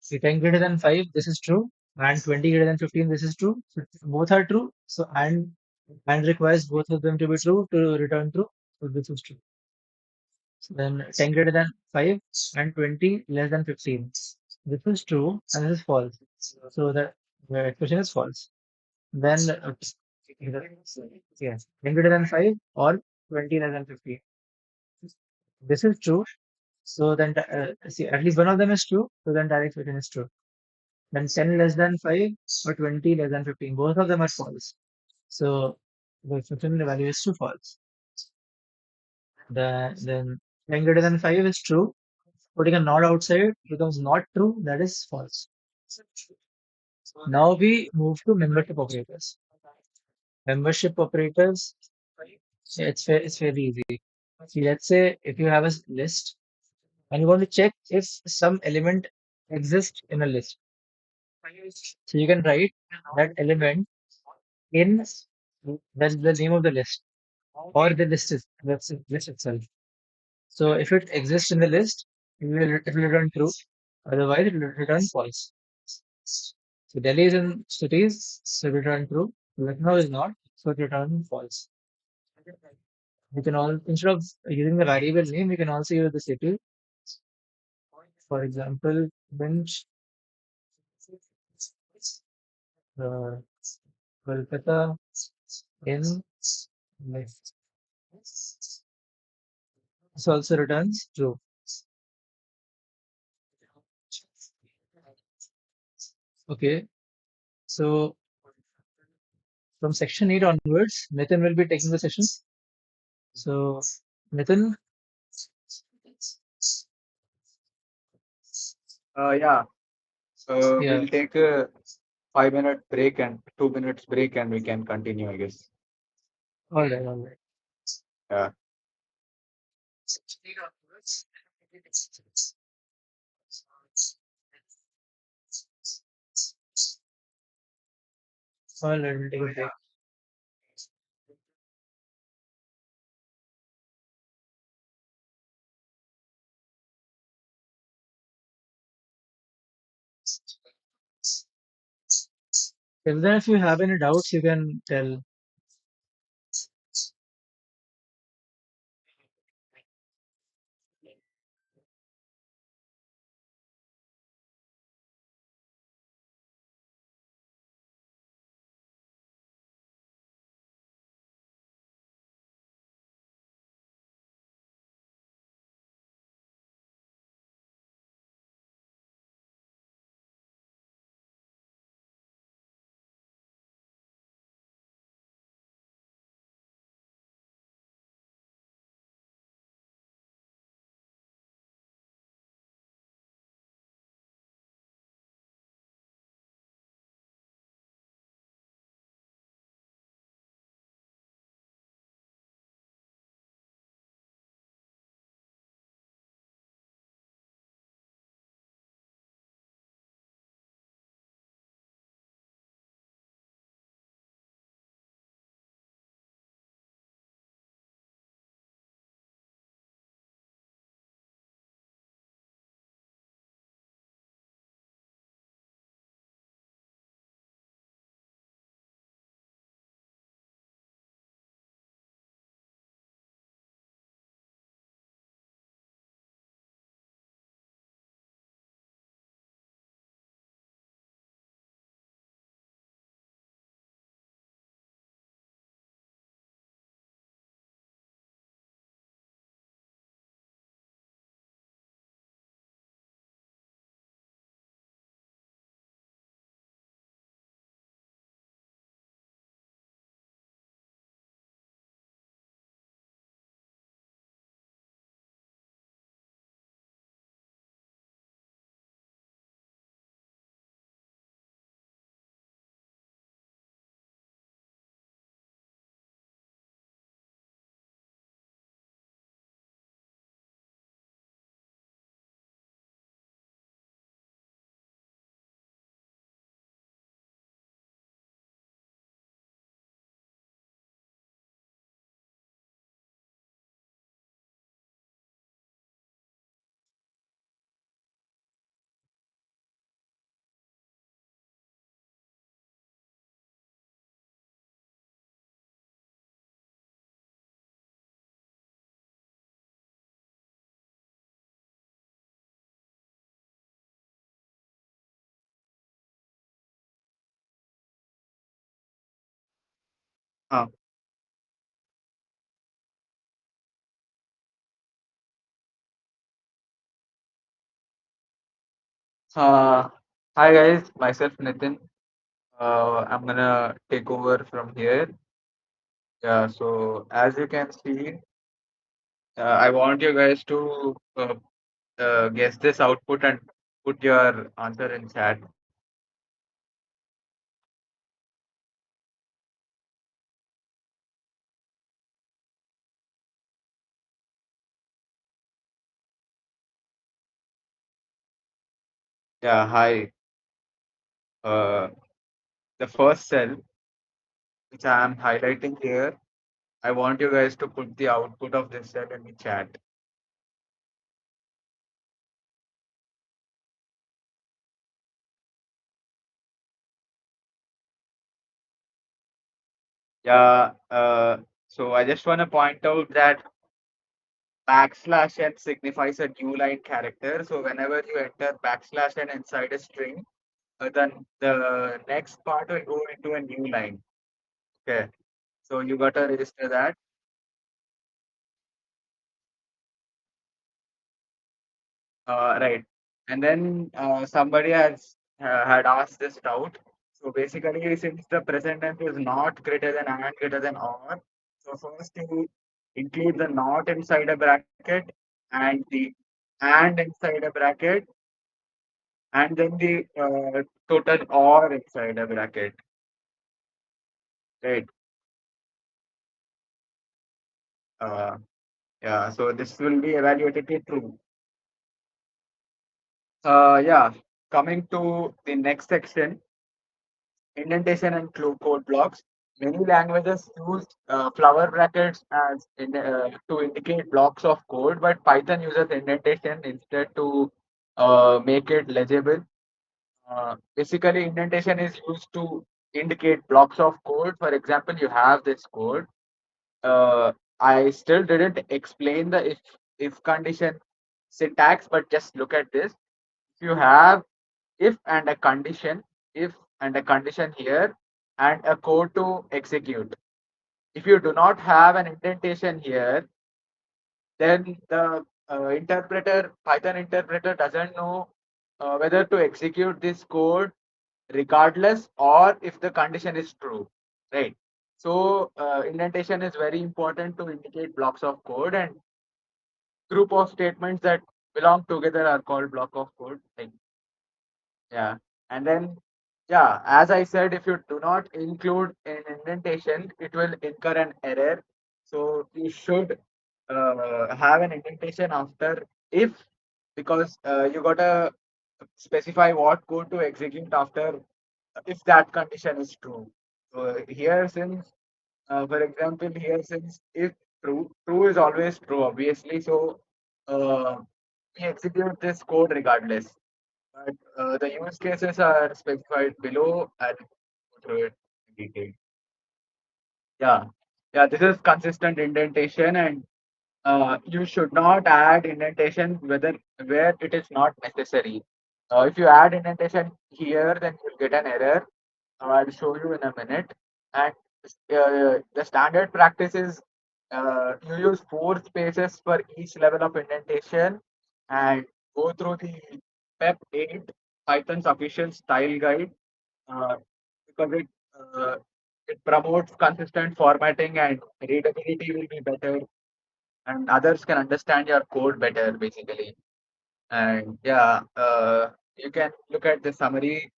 So 10 greater than 5, this is true, and 20 greater than 15, this is true. So both are true. So and requires both of them to be true to return true. So this is true. Then 10 greater than 5 and 20 less than 15. This is true and this is false. So that The expression is false. Then, yeah, 10 greater than 5 or 20 less than 50. This is true. So then, see, at least one of them is true. So then direct equation is true. Then 10 less than 5 or 20 less than 15. Both of them are false. So the expression value is true false. Then 10 greater than 5 is true. Putting a not outside becomes not true. That is false. Now we move to membership operators. Membership operators, it's very easy. See, let's say if you have a list and you want to check if some element exists in a list. So you can write that element in the name of the list or the list itself. So if it exists in the list, it will return true. Otherwise, it will return false. So Delhi is in cities, so it will return true. Lucknow is not, so it will return false. We can all instead of using the variable name, we can also use the city. For example, bench uh, Kolkata in list. This also returns true. Okay, so from section 8 onwards, Nitin will be taking the session. So, Nitin, Yeah. yeah, We'll take a 5 minute break and 2 minutes break, and we can continue, I guess. all right. Yeah. All right, we'll take a break. If you have any doubts, you can tell. Uh, uh, Hi guys, myself Nitin. I'm gonna take over from here. Yeah, so as you can see, I want you guys to guess this output and put your answer in chat. Yeah, hi. Uh, the first cell which I am highlighting here, I want you guys to put the output of this cell in the chat. Yeah, so I just want to point out that backslash n signifies a new line character. So whenever you enter backslash n inside a string, then the next part will go into a new line. Okay, so you got to register that. Right. And then somebody has had asked this doubt. So basically, since the present tense is not greater than and greater than or, so first you include the not inside a bracket and the and inside a bracket, and then the total or inside a bracket. Right. Uh, yeah. So this will be evaluated to true. Yeah. Coming to the next section, indentation and code blocks. Many languages use flower brackets to indicate blocks of code, but Python uses indentation instead to make it legible. Basically, indentation is used to indicate blocks of code. For example, you have this code. Uh, I still didn't explain the if condition syntax, but just look at this. If you have if and a condition, if and a condition here, and a code to execute. If you do not have an indentation here, then the Python interpreter doesn't know whether to execute this code regardless or if the condition is true, right? So indentation is very important to indicate blocks of code, and group of statements that belong together are called block of code. Like, yeah. And then, yeah, as I said, if you do not include an indentation, it will incur an error. So you should have an indentation after if, because you gotta specify what code to execute after if that condition is true. So here, since, for example, here since if true is always true, obviously. So uh, we execute this code regardless. But the use cases are specified below. I'll go through it in detail. Yeah, yeah. This is consistent indentation, and you should not add indentation whether where it is not necessary. If you add indentation here, then you'll get an error. I'll show you in a minute. And the standard practice is you use four spaces for each level of indentation and go through the PEP 8 Python's official style guide uh, because uh, it promotes consistent formatting and readability will be better and others can understand your code better basically. And yeah, you can look at the summary.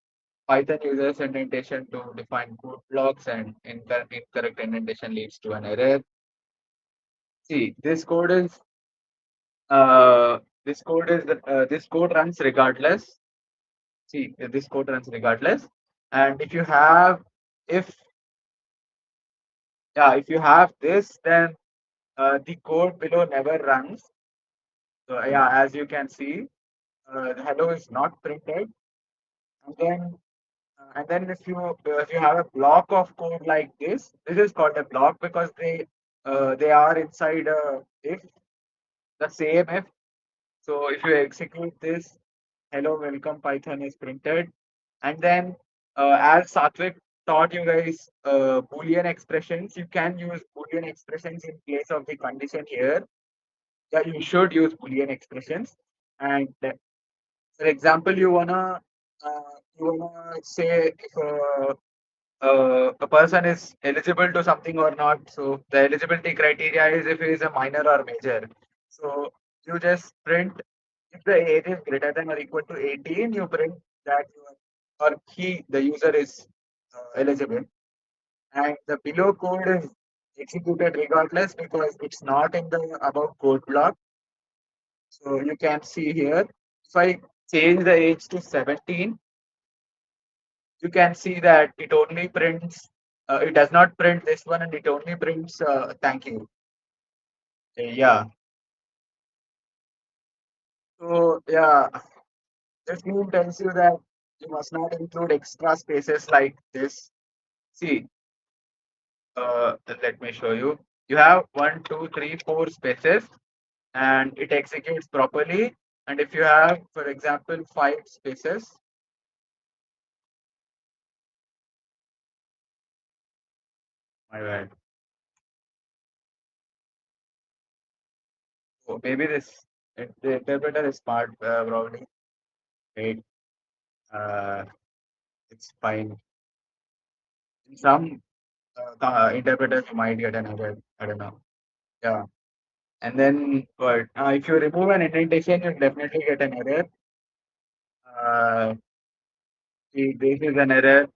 Python uses indentation to define code blocks, and incorrect indentation leads to an error. See, this code runs regardless. See, this code runs regardless. And if if you have this, then the code below never runs. So yeah, as you can see, the hello is not printed. And then if you have a block of code like this is called a block because they are inside a if the same if. So if you execute this, hello welcome Python is printed, and then as Satvik taught you guys Boolean expressions. You can use Boolean expressions in place of the condition here. Yeah, you should use Boolean expressions. And for example, you wanna say if a person is eligible to something or not. So the eligibility criteria is if he is a minor or major. So you just print if the age is greater than or equal to 18, you print that the user is eligible. And the below code is executed regardless because it's not in the above code block. So you can see here, if I change the age to 17, you can see that it does not print this one and it only prints thank you. Yeah. So yeah, this meme tells you that you must not include extra spaces like this. See, let me show you. You have one, two, three, four spaces and it executes properly. And if you have, for example, five spaces, my bad. Oh, maybe the interpreter is smart, probably. Wait, uh, it's fine. In some interpreters, you might get an error. I don't know. Yeah. And then, but if you remove an indentation, you'll definitely get an error. See, this is an error.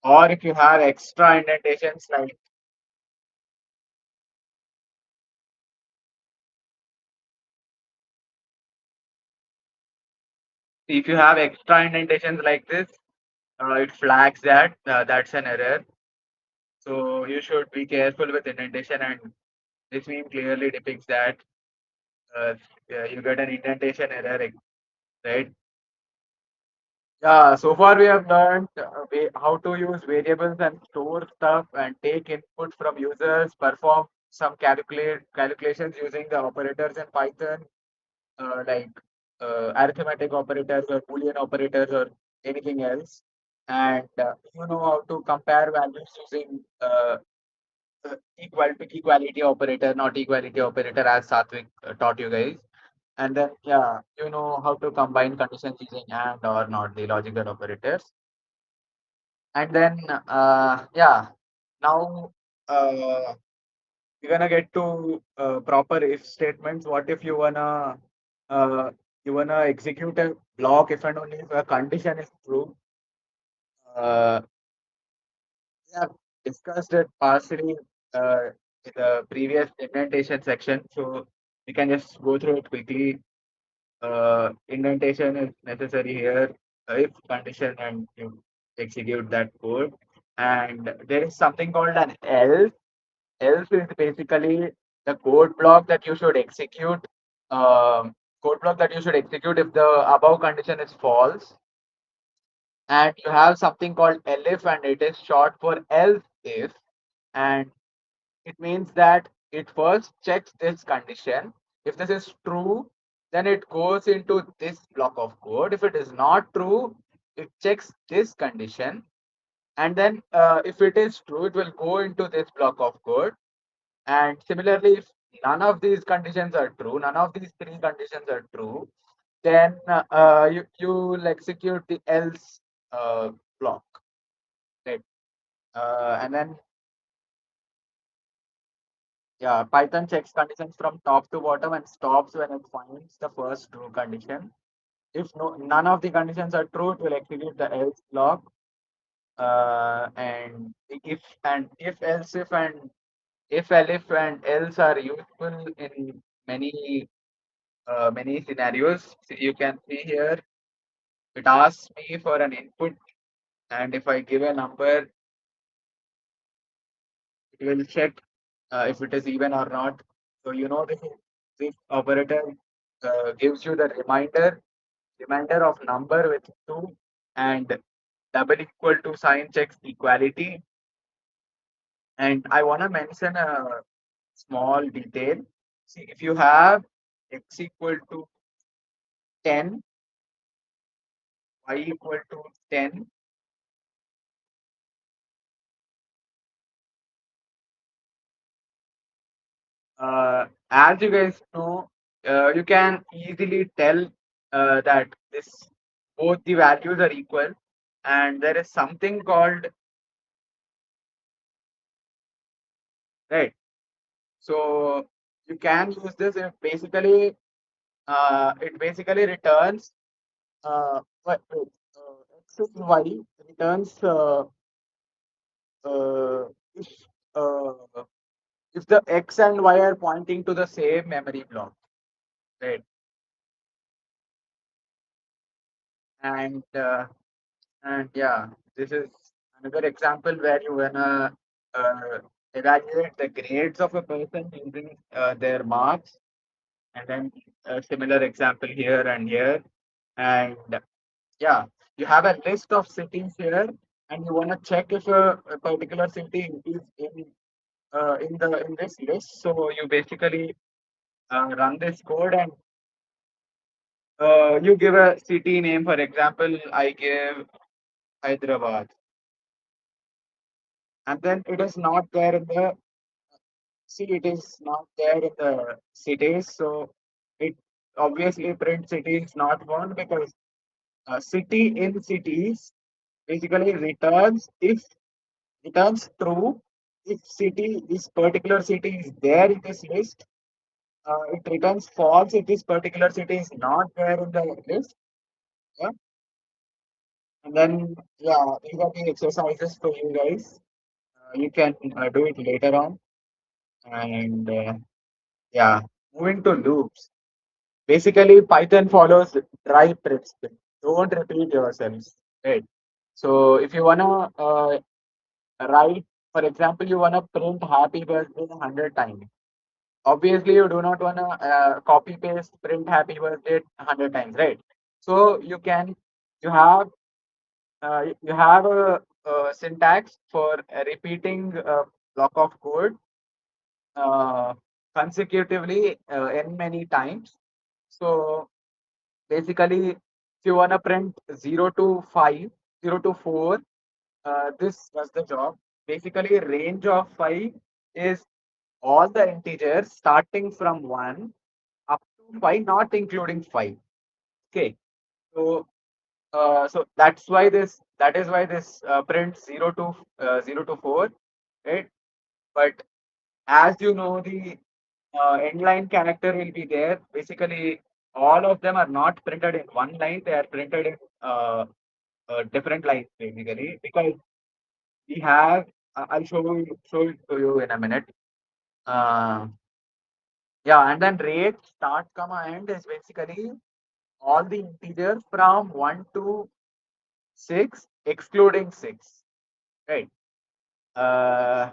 Or if you have extra indentations, like if you have extra indentations like this, it flags that that's an error. So you should be careful with indentation, and this meme clearly depicts that uh, you get an indentation error, right? Yeah, so far we have learned how to use variables and store stuff and take input from users, perform some calculations using the operators in Python, like arithmetic operators or Boolean operators or anything else. And you know how to compare values using equality operator, not equality operator, as Satvik taught you guys. And then, yeah, you know how to combine conditions using and or not the logical operators. And then, yeah, now we're gonna get to proper if statements. What if uh, you wanna execute a block if and only if a condition is true? Uh, we have discussed it partially in the previous indentation section, so we can just go through it quickly. Indentation is necessary here if condition and you execute that code. And there is something called an else. Else is basically the code block that you should execute. Um, Code block that you should execute if the above condition is false. And you have something called elif, and it is short for else if. And it means that it first checks this condition. If this is true, then it goes into this block of code. If it is not true, it checks this condition. And then if it is true, it will go into this block of code. And similarly, if none of these conditions are true, none of these three conditions are true, then you will execute the else block. Right? And then yeah, Python checks conditions from top to bottom and stops when it finds the first true condition. If none of the conditions are true, it will execute the else block. And if else if elif and else are useful in many scenarios. You can see here it asks me for an input, and if I give a number, it will check if it is even or not. So you know this operator gives you the reminder of number with two, and double equal to sign checks equality. And I want to mention a small detail. See, if you have x equal to 10, y equal to 10, as you guys know, you can easily tell that this both the values are equal, and there is something called, right. So you can use this. It basically returns x and y returns uh, if uh, if the x and y are pointing to the same memory block, right? And yeah, this is another example where you wanna uh, evaluate the grades of a person using their marks, and then a similar example here and here. And yeah, you have a list of cities here, and you want to check if a particular city is in this list. So you basically run this code, and you give a city name. For example, I give Hyderabad, and then it is not there in the see. It is not there in the cities, so it obviously print city is not found, because city in cities basically returns true if city this particular city is there in this list. It returns false if this particular city is not there in the list. Yeah. And then yeah, these are the exercises for you guys. You can do it later on. And yeah, moving to loops. Basically, Python follows try principle. Don't repeat yourselves. Right. So if you wanna write, for example, you wanna print happy birthday 100 times. Obviously, you do not wanna copy paste print happy birthday 100 times, right? So you have a syntax for repeating a block of code uh, consecutively n many times. So basically, if you want to print 0 to 5, 0 to 4, this does the job. Basically, range of 5 is all the integers starting from 1 up to 5, not including 5. Okay. So that is why this prints 0 to 4, right? But as you know, the end-line character will be there. Basically, all of them are not printed in one line; they are printed in different lines, basically, because we have. I'll show it to you in a minute. Uh, yeah, and then rate start comma end is basically all the integers from 1 to 6, excluding 6, right? Uh,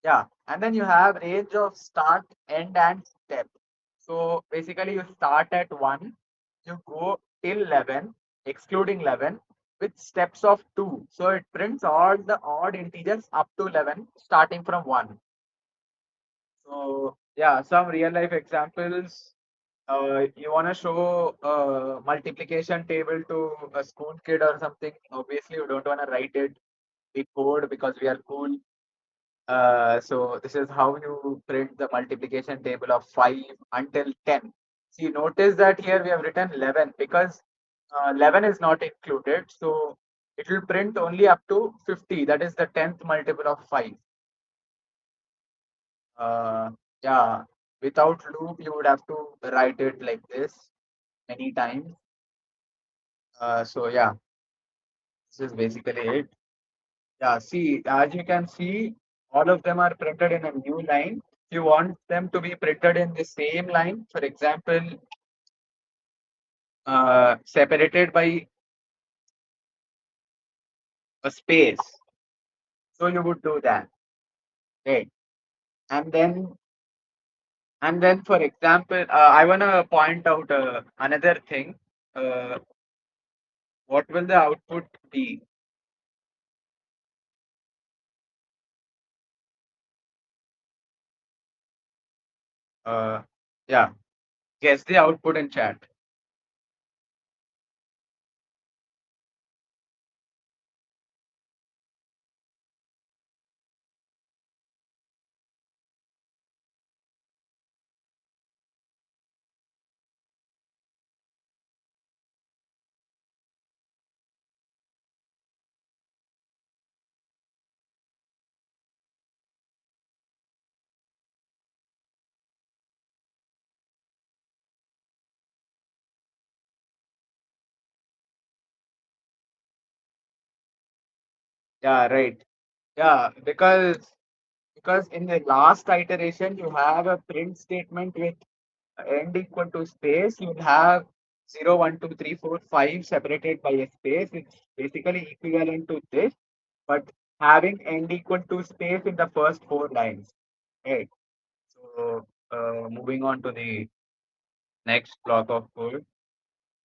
Yeah, and then you have range of start, end, and step. So basically, you start at 1, you go till 11, excluding 11, with steps of 2. So it prints all the odd integers up to 11, starting from 1. So yeah, some real life examples. You want to show a multiplication table to a school kid or something. Obviously, you don't want to write it in code because we are cool. So this is how you print the multiplication table of 5 until 10. See, notice that here we have written 11 because 11 is not included. So it will print only up to 50. That is the 10th multiple of 5. Uh, yeah, without loop, you would have to write it like this many times. So yeah, this is basically it. Yeah, see, as you can see, all of them are printed in a new line. If you want them to be printed in the same line, for example, separated by a space, so you would do that, right? And then, for example, I wanna point out another thing. Uh, what will the output be? Uh, yeah, guess the output in chat. Yeah, right. Yeah, because in the last iteration you have a print statement with end equal to space. You will have 0, 1, 2, 3, 4, 5 separated by a space. It's basically equivalent to this, but having end equal to space in the first four lines. Right. So moving on to the next block of code.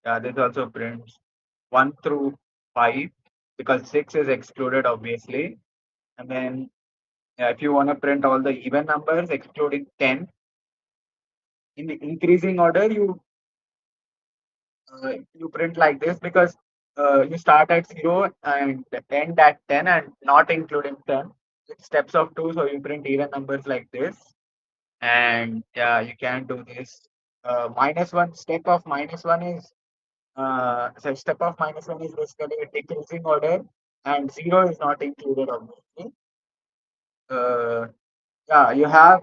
Yeah, this also prints 1 through 5 because 6 is excluded obviously. And then if you want to print all the even numbers excluding 10 in the increasing order, you print like this because you start at 0 and end at 10 and not including 10. It's steps of 2, so you print even numbers like this. And yeah, you can do this. Minus 1, step of minus 1 is so step of minus 1 is basically a decreasing order, and 0 is not included obviously. Uh, yeah, you have,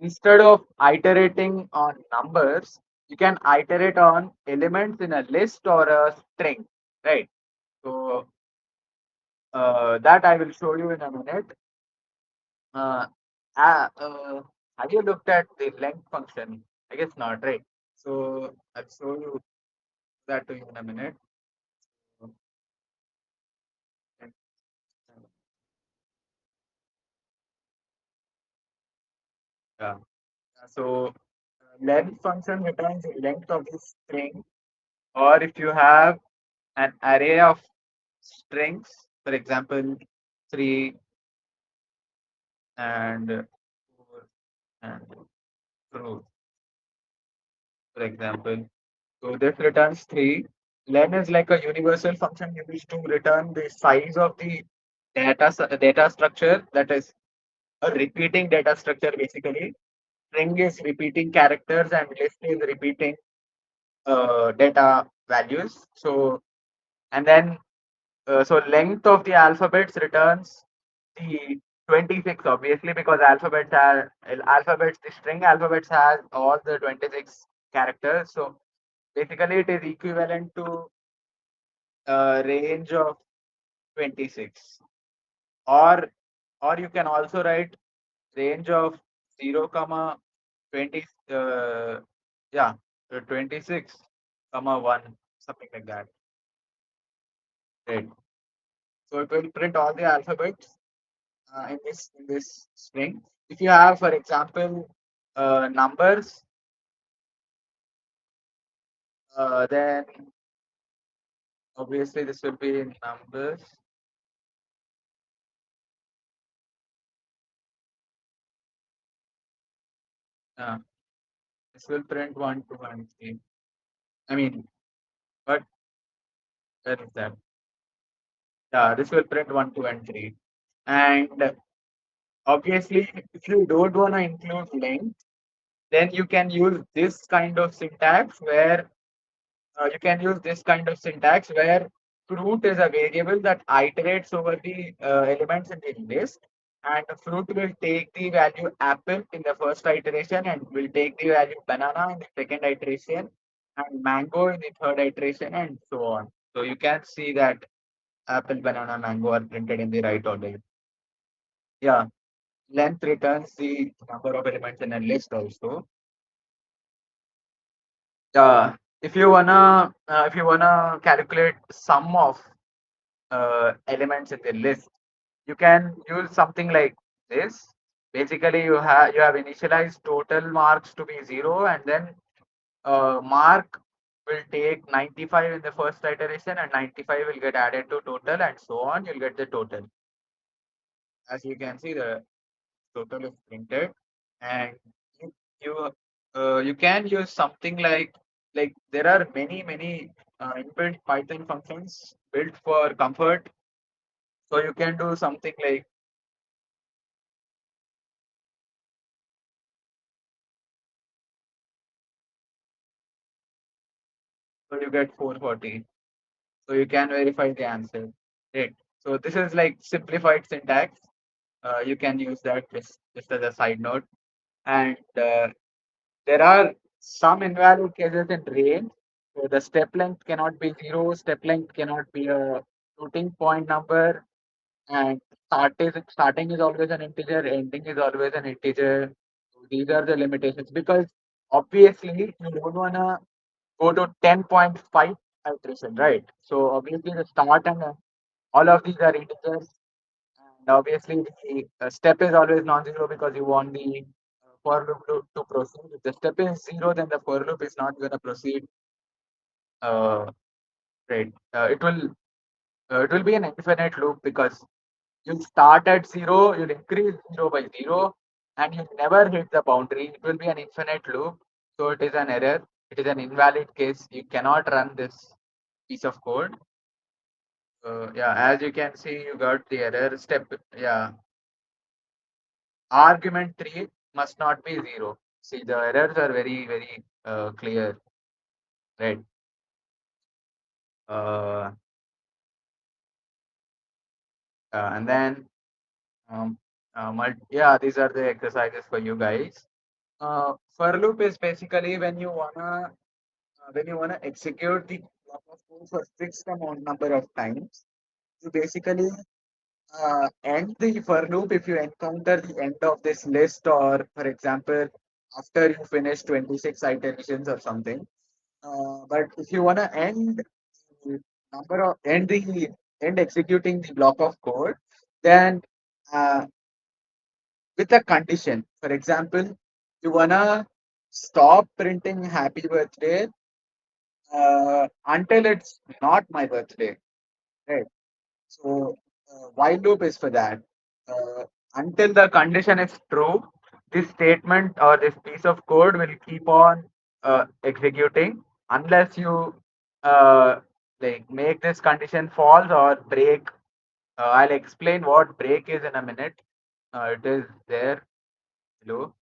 instead of iterating on numbers, you can iterate on elements in a list or a string, right? So that I will show you in a minute. Uh, uh, have you looked at the length function? I guess not, right? So I'll show you that to you in a minute. Yeah. So length function returns the length of the string, or if you have an array of strings, for example, 3 and 4 and true, for example. So this returns 3. Len is like a universal function used to return the size of the data structure, that is a repeating data structure basically. String is repeating characters and list is repeating data values. So and then so length of the alphabets returns the 26 obviously because alphabets, the string alphabets has all the 26 characters. So basically it is equivalent to a range of 26, or you can also write range of 0 comma 20 yeah 26 comma 1, something like that, right? So it will print all the alphabets in this string. If you have, for example, numbers, then obviously this will be in numbers. Uh, this will print 1, 2, and 3. I mean, but where is that? Yeah, this will print 1, 2, and 3. And obviously, if you don't want to include length, then you can use this kind of syntax where fruit is a variable that iterates over the elements in the list, and the fruit will take the value apple in the first iteration and will take the value banana in the second iteration and mango in the third iteration and so on. So you can see that apple, banana, mango are printed in the right order. Yeah, length returns the number of elements in a list also. If you wanna calculate sum of elements in the list, you can use something like this. Basically, you have initialized total marks to be 0, and then mark will take 95 in the first iteration, and 95 will get added to total, and so on. You'll get the total. As you can see, the total is printed, and you you, you can use something like there are many inbuilt Python functions built for comfort. So you can do something like, so you get 440. So you can verify the answer. Great. So this is like simplified syntax. You can use that just as a side note. And there are some invalid cases in range. So the step length cannot be 0. Step length cannot be a floating point number. and starting is always an integer, ending is always an integer. So these are the limitations because obviously you don't wanna go to 10.5 iteration, right? So obviously the start and all of these are integers, and obviously the step is always non-zero because you want the for loop to proceed. If the step is zero, then the for loop is not gonna proceed. Uh, right. It will be an infinite loop because you'll start at zero, you'll increase zero by zero, and you'll never hit the boundary. It will be an infinite loop. So it is an error. It is an invalid case. You cannot run this piece of code. Yeah, as you can see, you got the error step. Yeah, argument 3 must not be 0. See, the errors are very, very clear, right? Uh, and then, yeah, these are the exercises for you guys. For loop is basically when you wanna execute the block of code for fixed amount number of times. You basically end the for loop if you encounter the end of this list, or for example, after you finish 26 iterations or something. But if you wanna the end the end executing the block of code, then uh, with a condition. For example, you wanna stop printing happy birthday until it's not my birthday, right? So while loop is for that. Uh, until the condition is true, this statement or this piece of code will keep on executing unless you uh, like make this condition false or break. I'll explain what break is in a minute. It is there below.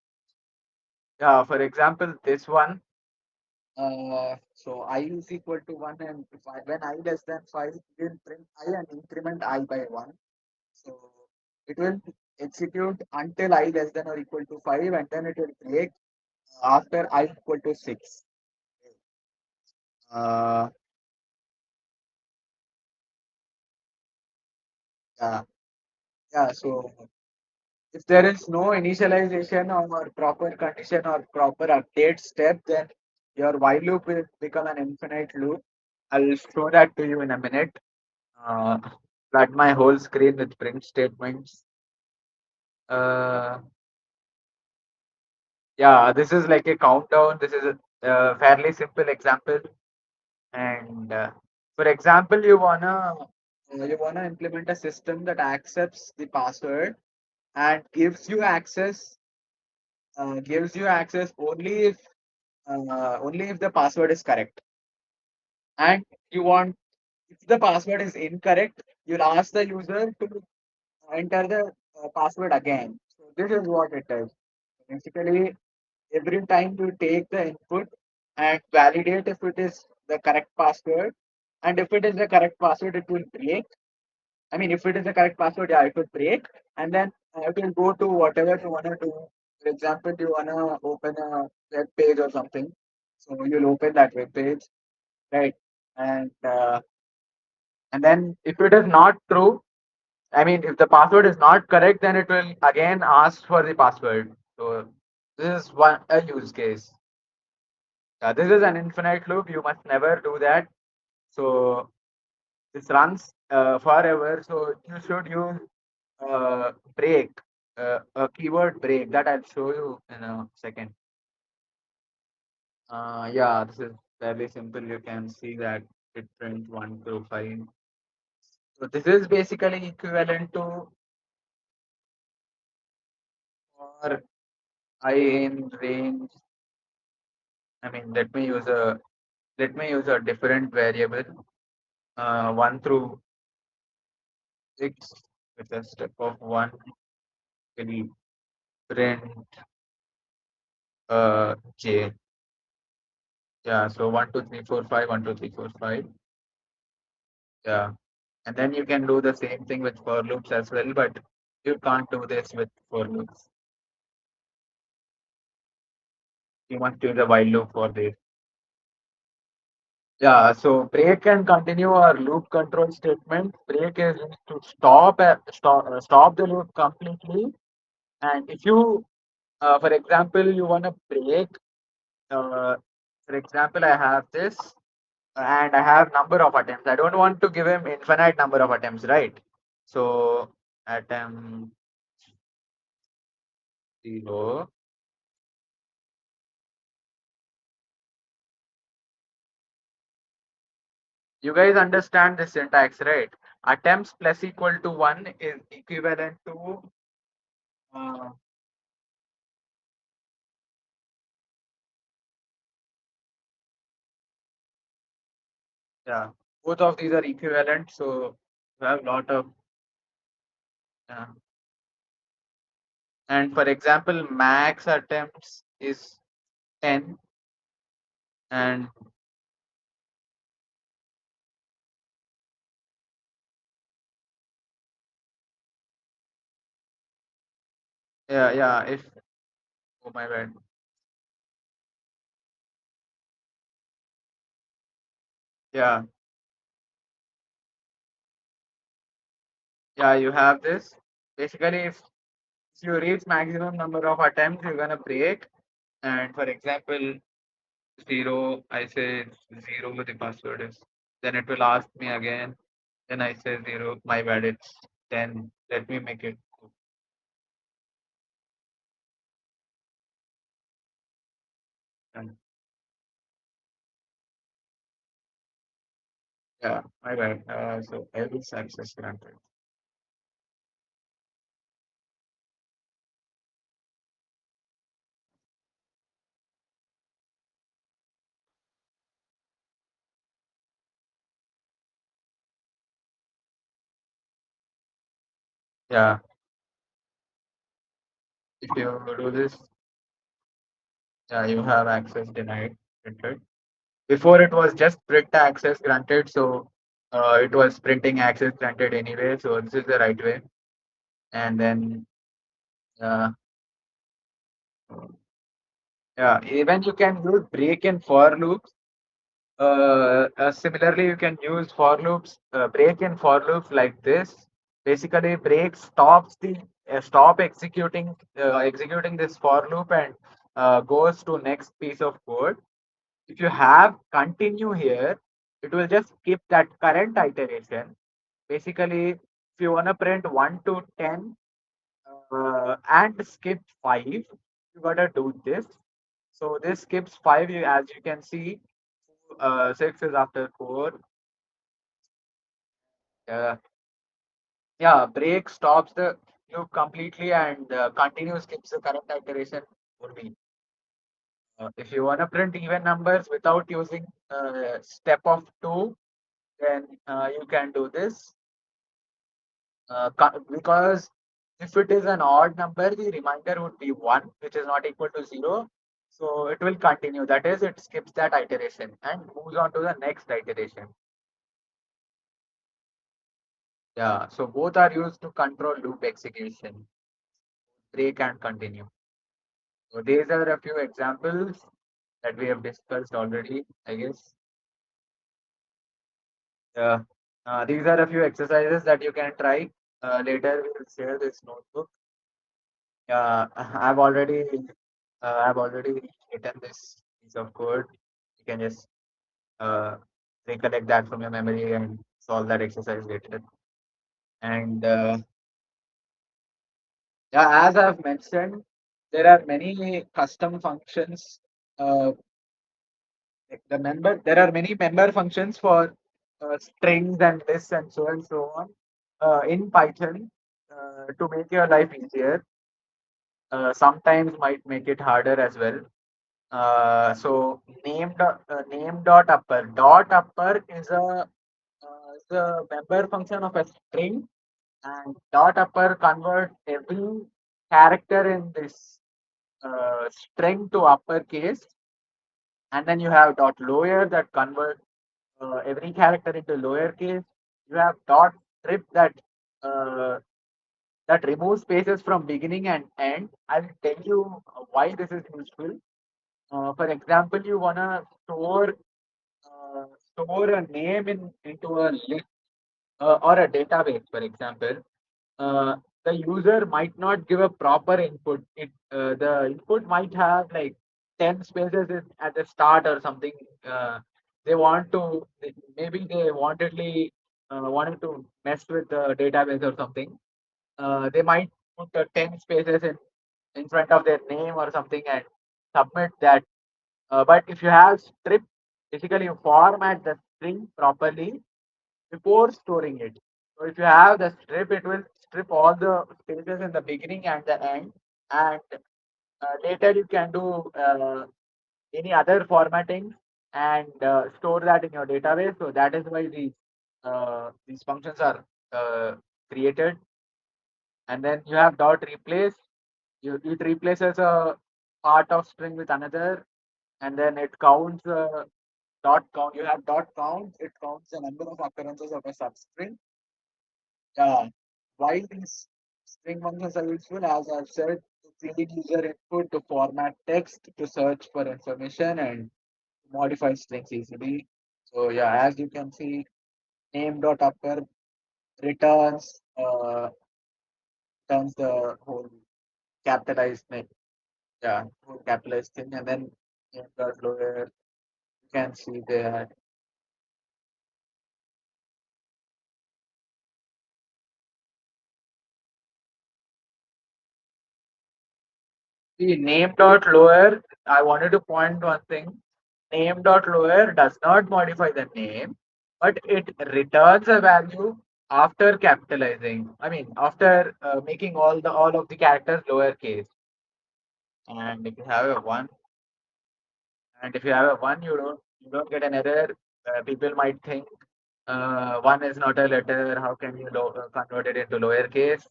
Yeah, for example, this one. So I is equal to 1, and if when I less than 5, we will print I and increment I by 1. So it will execute until I less than or equal to 5, and then it will break after I equal to 6. Uh, yeah, yeah. So if there is no initialization or proper condition or proper update step, then your while loop will become an infinite loop. I'll show that to you in a minute. Uh, flood my whole screen with print statements. Uh, yeah, this is like a countdown. This is a fairly simple example. And for example, you wanna implement a system that accepts the password and gives you access only if the password is correct. And you want if the password is incorrect, you'll ask the user to enter the password again. So this is what it is. Basically, every time you take the input and validate if it is the correct password, and if it is the correct password, it will break. I mean, if it is the correct password, yeah, it will break, and then it will go to whatever you wanna do. For example, you wanna open a web page or something, so you'll open that web page, right? And and then if it is not true, I mean, if the password is not correct, then it will again ask for the password. So this is one a use case. This is an infinite loop. You must never do that. So this runs forever. So you should use break, a keyword break that I'll show you in a second. Yeah, this is fairly simple. You can see that it prints 1 to 5. So this is basically equivalent to for I in range. I mean, let me use a different variable. 1 through 6 with a step of 1 will print j. Yeah, so 1, 2, 3, 4, 5, 1, 2, 3, 4, 5. Yeah. And then you can do the same thing with for loops as well, but you can't do this with for loops. You must use a while loop for this. Yeah, so break and continue are loop control statement. Break is used to stop the loop completely. And if you, for example, you want to break, uh, for example, I have this and I have number of attempts. I don't want to give him infinite number of attempts, right? So attempt 0. You guys understand the syntax, right? Attempts plus equal to 1 is equivalent to uh, yeah, both of these are equivalent, so you have lot of uh, and for example, max attempts is 10 and yeah, if oh my bad. Yeah, yeah, you have this. Basically, if you reach maximum number of attempts, you're gonna break. And for example, 0, I say 0 the password is. Then it will ask me again. Then I say 0. My bad, it's 10. Let me make it. And yeah, my bad. So else access granted. Yeah, if you do this, yeah, you have access denied. Printed. Before it was just print access granted, so it was printing access granted anyway. So this is the right way. And then uh, yeah, even you can use break in for loops. Similarly, you can use for loops, break in for loops like this. Basically, break stops the stop executing this for loop and goes to next piece of code. If you have continue here, it will just skip that current iteration. Basically, if you want to print 1 to 10 and skip 5, you gotta do this. So this skips 5, as you can see. 6 is after 4. Uh, yeah, break stops the loop completely and continue skips the current iteration only. If you want to print even numbers without using step of 2, then you can do this. Because if it is an odd number, the reminder would be 1, which is not equal to 0. So it will continue. That is, it skips that iteration and moves on to the next iteration. Yeah, so both are used to control loop execution, break and continue. So these are a few examples that we have discussed already, I guess. Yeah. These are a few exercises that you can try. Later we will share this notebook. I've already written this piece of code. You can just uh, recollect that from your memory and solve that exercise later. And yeah, as I've mentioned, there are many custom functions. Uh, there are many member functions for strings and lists and so on in Python to make your life easier. Sometimes might make it harder as well. So name dot upper is a member function of a string, and dot upper convert every character in this string to uppercase, and then you have dot lower that convert every character into lowercase. You have dot strip uh, that removes spaces from beginning and end. I will tell you why this is useful. For example, you wanna store store a name into a list or a database, for example, uh, the user might not give a proper input. The input might have like 10 spaces at the start or something. They want to maybe they wanted to mess with the database or something. They might put 10 spaces in front of their name or something and submit that. But if you have strip, basically you format the string properly before storing it. So if you have the strip, it will strip all the spaces in the beginning and the end, and later you can do any other formatting and store that in your database. So that is why these functions are created. And then you have dot replace. It replaces a part of string with another, and then it counts dot count. You have dot count. It counts the number of occurrences of a substring. Yeah. Why these string functions are useful, as I've said, to feed user input, to format text, to search for information, and modify strings easily. So yeah, as you can see, name dot upper returns the whole capitalized name. Yeah, whole capitalized thing, and then name dot lower. You can see that the name dot lower. I wanted to point one thing. Name dot lower does not modify the name, but it returns a value after capitalizing. I mean, after making all of the characters lowercase. And if you have a one, and if you have a one, you don't get an error. People might think one is not a letter. How can you convert it into lowercase?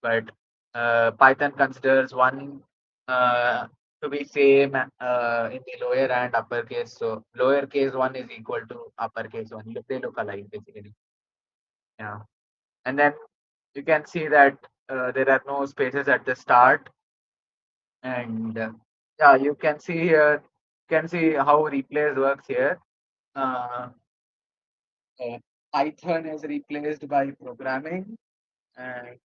But Python considers one uh, to be same in the lower and uppercase. So lowercase one is equal to uppercase one. They look alike basically. Yeah. And then you can see that there are no spaces at the start. And yeah, you can see here. You can see how replace works here. Uh, uh, Python is replaced by programming. And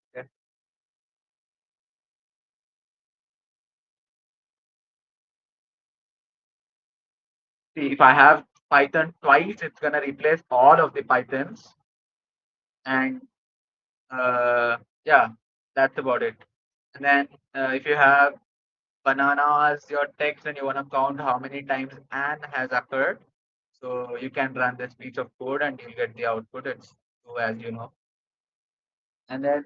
see, if I have Python twice, it's gonna replace all of the Pythons. And yeah, that's about it. And then if you have banana as your text and you wanna count how many times an has occurred, so you can run this piece of code and you'll get the output. It's true as you know. And then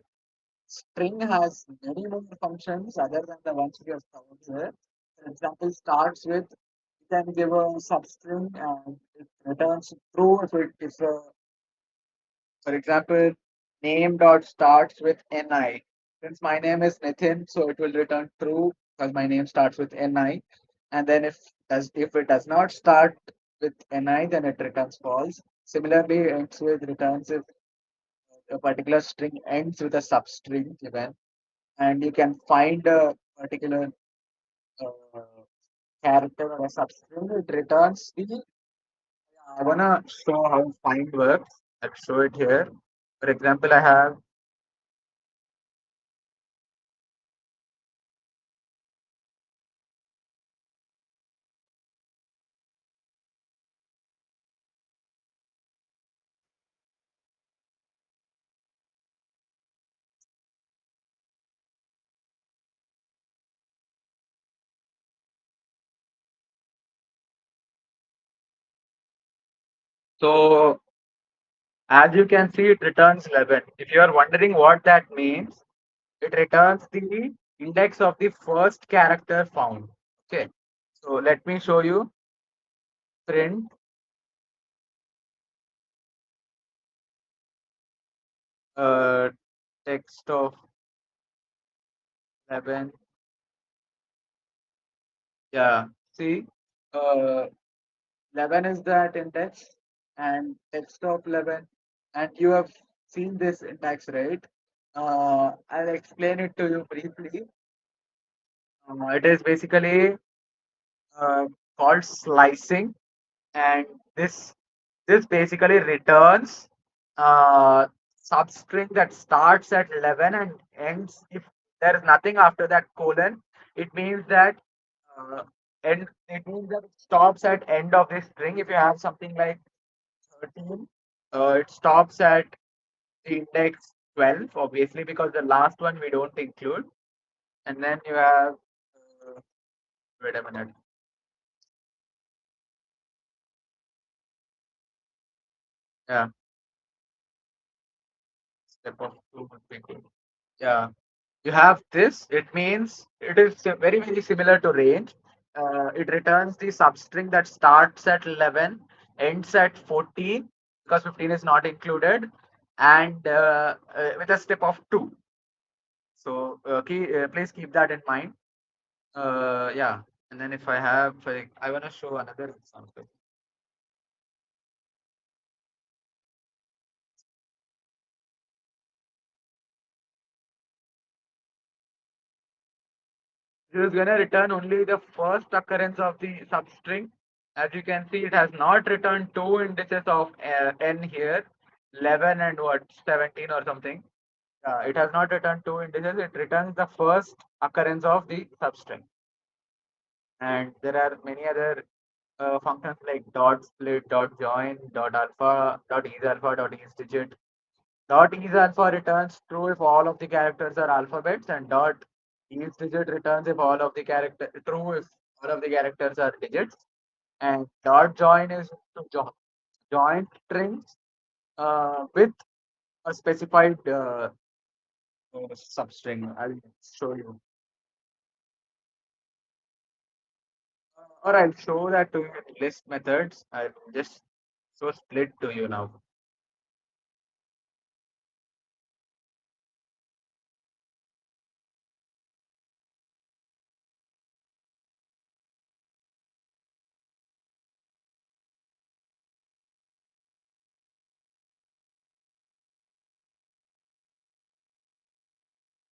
string has many more functions other than the ones we have covered here. For example, starts with you can give a substring and it returns true if for example, name dot starts with ni. Since my name is Nitin, so it will return true because my name starts with ni. And then if it does not start with ni, then it returns false. Similarly, ends with returns if a particular string ends with a substring given, and you can find a particular uh, character or a substring. It returns the. I wanna show how find works. I'll show it here. For example, I have. So as you can see, it returns 11. If you are wondering what that means, it returns the index of the first character found. Okay. So let me show you. Print uh, text of 11. Yeah. See, uh, 11 is that index and text of 11. And you have seen this index, right? I'll explain it to you briefly. It is basically uh, called slicing, and this This basically returns substring that starts at 11 and ends. If there is nothing after that colon, it means that it means that it stops at end of this string. If you have something like 13, it stops at the index 12, obviously, because the last one we don't include. And then you have, wait a minute. Yeah, step of two would be good. Yeah, you have this. It means it is very, very similar to range. It returns the substring that starts at 11, ends at 14, because 15 is not included, and with a step of 2. So please keep that in mind. Yeah, and then if I have, like, I want to show another example. This is going to return only the first occurrence of the substring. As you can see, it has not returned two indices of n here, 11 and what, 17 or something. It has not returned two indices. It returns the first occurrence of the substring. And there are many other functions like dot split, dot join, dot alpha, dot is alpha, dot is digit. Dot is alpha returns true if all of the characters are alphabets, and dot is digit returns if all of the character true if all of the characters are digits. And dot join is to join strings with a specified substring. I'll show you, or I'll show that to you in list methods. I'll just show split to you now.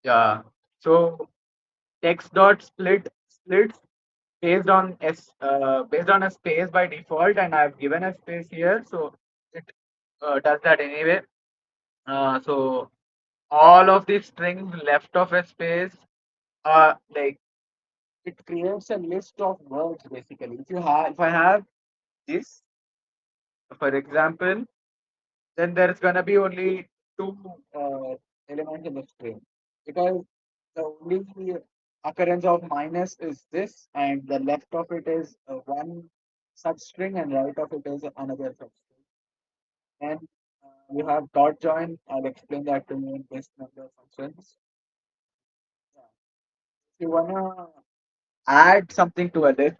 Yeah. So text dot split splits based on a space by default, and I've given a space here, so it does that anyway. So all of the strings left of a space are like, it creates a list of words basically. If I have this, for example, then there's gonna be only two elements in the string, because the only occurrence of minus is this, and the left of it is one substring, and right of it is another substring. And you have dot join. I'll explain that to you in this number of functions. Yeah. If you wanna add something to a list,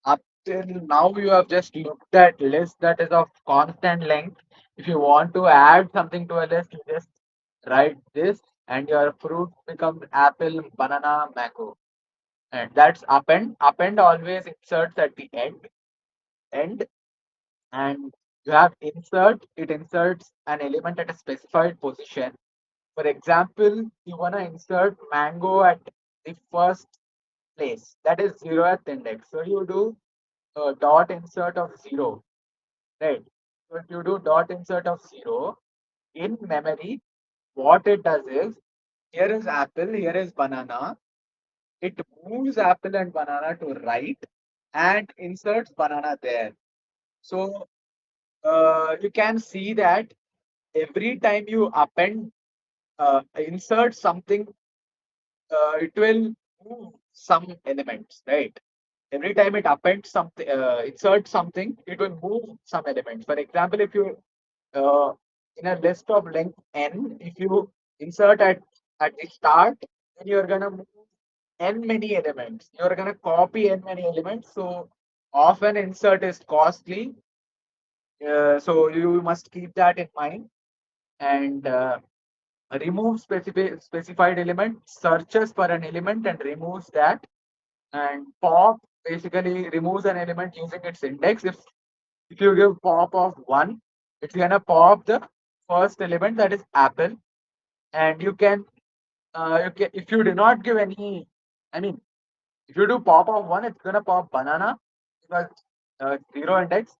up till now you have just looked at list that is of constant length. If you want to add something to a list, you just write this, and your fruit becomes apple, banana, mango. And that's append. Append always inserts at the end, and you have insert. It inserts an element at a specified position. For example, you wanna insert mango at the first place, that is 0th index. So you do dot insert of 0, right? So if you do dot insert of 0 in memory, what it does is, here is apple, here is banana. It moves apple and banana to right and inserts banana there. So you can see that every time you append, insert something, it will move some elements, right? Every time it appends something, insert something, it will move some elements. For example, if you in a list of length n, if you insert at the start, then you're gonna move n many elements. You're gonna copy n many elements. So often insert is costly. So you must keep that in mind. And remove specified element, searches for an element and removes that. And pop basically removes an element using its index. If you give pop of 1, it's gonna pop the first element, that is apple. And you can, if you do not give any, I mean, if you do pop of 1, it's gonna pop banana, because 0 index.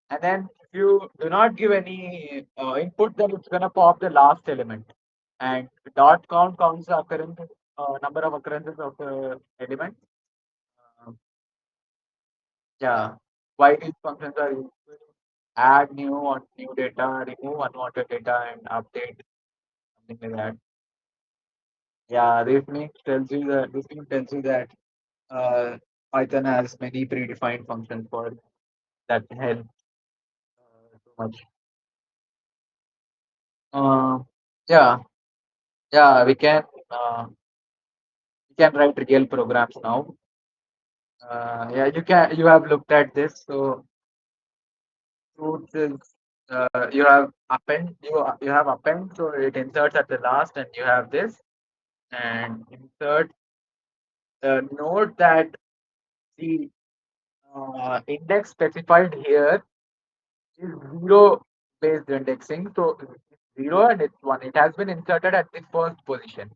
And then if you do not give any input, then it's gonna pop the last element. And dot count counts the occurrence, number of occurrences of the element. Uh, yeah. Why these functions are useful? Add new data, remove unwanted data, and update something like that. Yeah, this means tells you that uh, Python has many predefined functions for that help too much. Uh, yeah, yeah, we can write real programs now. Yeah, you have looked at this. So fruits is you have append, so it inserts at the last, and you have this and insert. Note that the index specified here is zero based indexing. So it's zero and it's one. It has been inserted at the first position.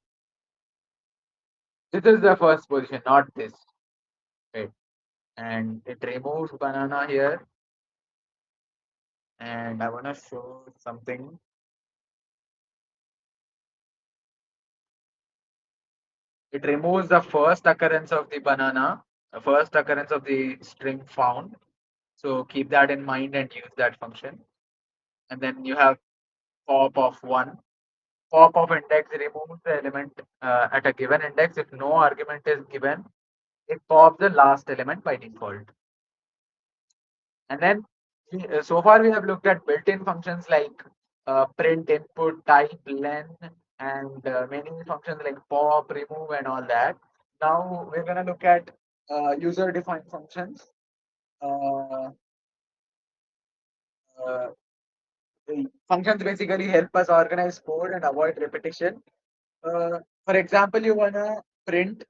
This is the first position, not this. Right. And it removes banana here. And I want to show something. It removes the first occurrence of the banana, the first occurrence of the string found. So keep that in mind and use that function. And then you have pop of one. Pop of index removes the element at a given index. If no argument is given, it pops the last element by default. And then so far we have looked at built-in functions like print, input, type, len, and many functions like pop, remove, and all that. Now we're gonna look at user-defined functions. Uh, uh, the functions basically help us organize code and avoid repetition. For example, you wanna print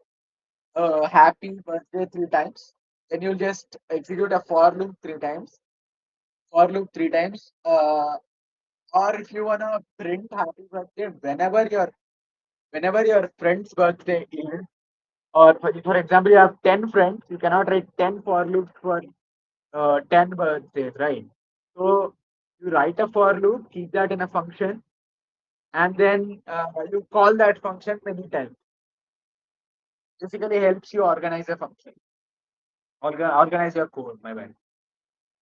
happy birthday 3 times, then you'll just execute a for loop three times. Or if you wanna print happy birthday whenever your friend's birthday is, or for example, you have 10 friends, you cannot write 10 for loops for 10 birthdays, right? So you write a for loop, keep that in a function, and then you call that function many times. Basically helps you organize a function, organize your code. My bad.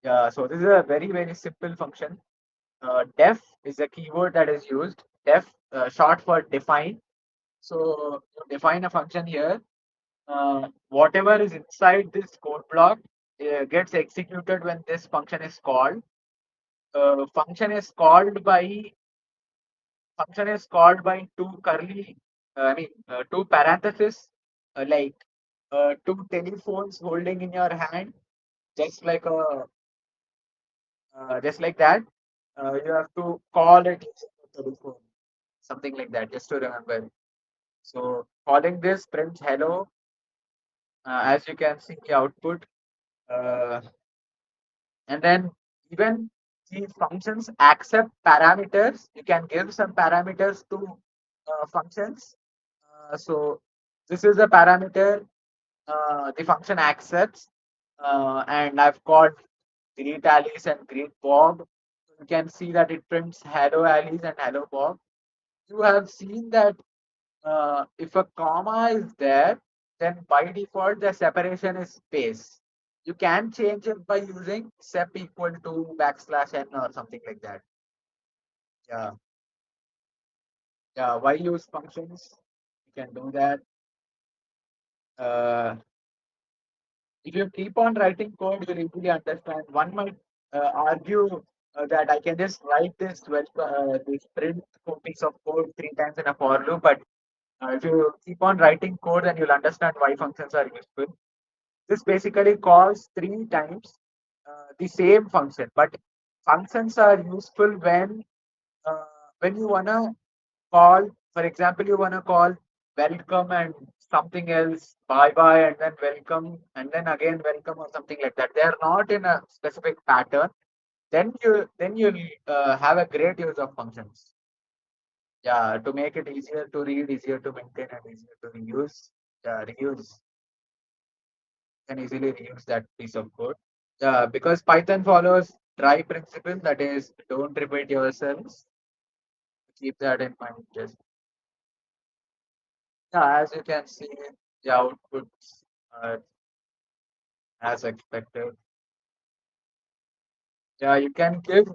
Yeah, so this is a very simple function. Def is a keyword that is used. Def, short for define. So you define a function here. Whatever is inside this code block gets executed when this function is called. Function is called by two curly, two parentheses, like two telephones holding in your hand, just like a just like that. You have to call it using the telephone, something like that, just to remember. So calling this prints hello. As you can see the output, uh, and then even these functions accept parameters. You can give some parameters to functions. So this is a parameter the function accepts, and I've called greet Alice and greet Bob. You can see that it prints hello Alice and hello Bob. You have seen that if a comma is there, then by default the separation is space. You can change it by using sep equal to backslash n or something like that. Yeah, yeah. Why use functions? You can do that. Uh, if you keep on writing code, you'll easily understand. One might argue that I can just write this print piece of code 3 times in a for loop, but if you keep on writing code, then you'll understand why functions are useful. This basically calls 3 times the same function, but functions are useful uh, when you wanna call, for example, you wanna call welcome and something else, bye bye, and then welcome, and then again welcome or something like that. They are not in a specific pattern. Then you'll have a great use of functions. Yeah, to make it easier to read, easier to maintain, and easier to reuse. Reuse can easily reuse that piece of code. Because Python follows try principle, that is, don't repeat yourselves. Keep that in mind. Just yeah, as you can see, the outputs are as expected. Yeah, you can give